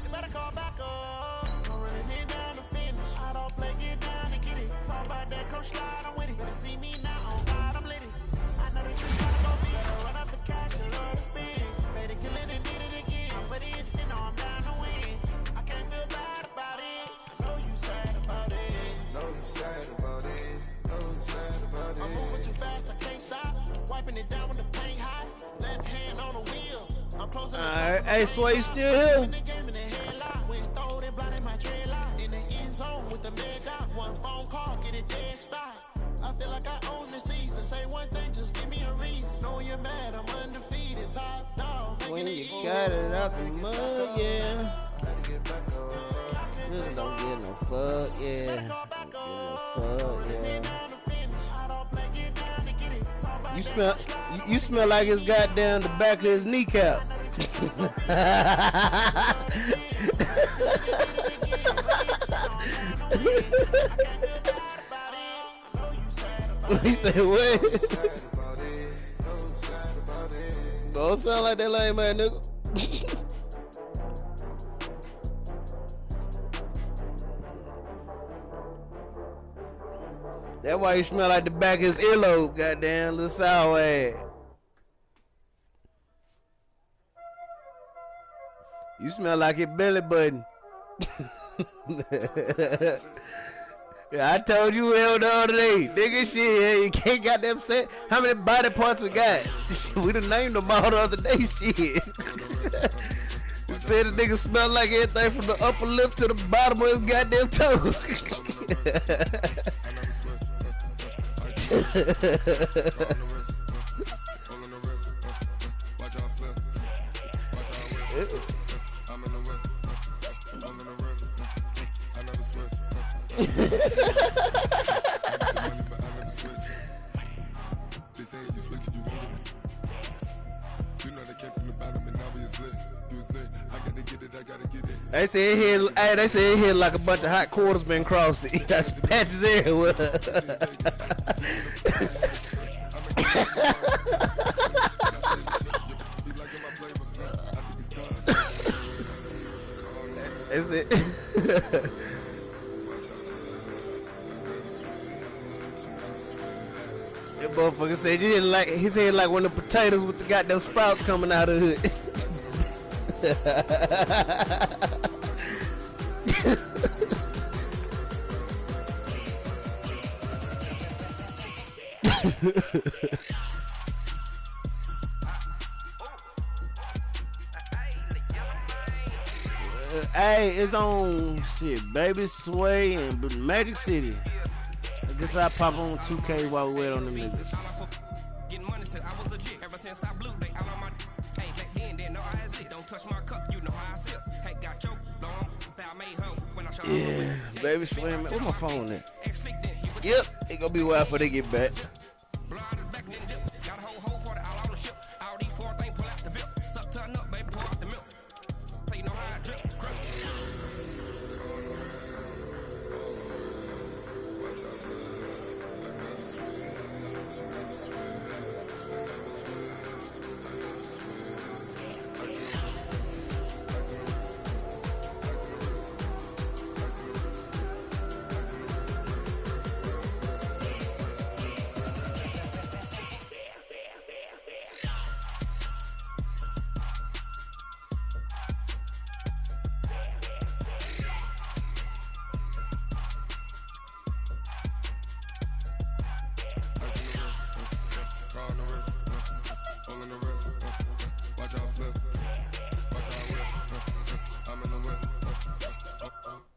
You better call back up. I'm running it down to finish. I don't play, get down and get it. Talk about that, come slide, I'm with it. Better see me now, on God, I'm lit it. I know that you tryna go big. Better run up the cash and love to spend. Better kill it and did it again. But it's in, I'm down to win. I can't feel bad about it. I know you sad about it. Know you sad about it. Know you sad about it. I'm moving too fast, I can't stop. Wiping it down with the paint hot. Left hand on the wheel. I'm closing. Alright, hey, Sway, you still here? In the end zone with the mid dot, one phone call, get it dead stop. I feel like I own the season. Say one thing, just give me a reason. Know you're mad, I'm undefeated, top dog. When you got it out the mud, yeah. Nigga don't get no fuck, yeah. Don't get no fuck, yeah. You smell like it's goddamn the back of his kneecap. He said, what? Don't sound like that lame man, nigga. That's why you smell like the back of his earlobe, goddamn little sour ass. You smell like your belly button. Yeah, I told you hell the other day. Nigga, shit, yeah, you can't goddamn say how many body parts we got. We done named them all the other day, shit. Said the nigga smell like everything from the upper lip to the bottom of his goddamn toe. They say it hit. Hey, they say it hit like a bunch of hot quarters been crossed. He got patches everywhere. That's it. That motherfucker said you didn't like his head like one of the potatoes with the goddamn sprouts coming out of the hood. Hey, it's on shit, Baby Sway and Magic City. I guess I pop on 2K while we wait on the niggas. Getting money since I was legit. Ever since I blew, they all on my. Hey, back then, didn't know I had it. Don't touch my cup, you know how I sip. Hey, got choked, long. I made her when I shot yeah, Baby Sway, man. Where my phone at? Yep, it gonna be a while before they get back.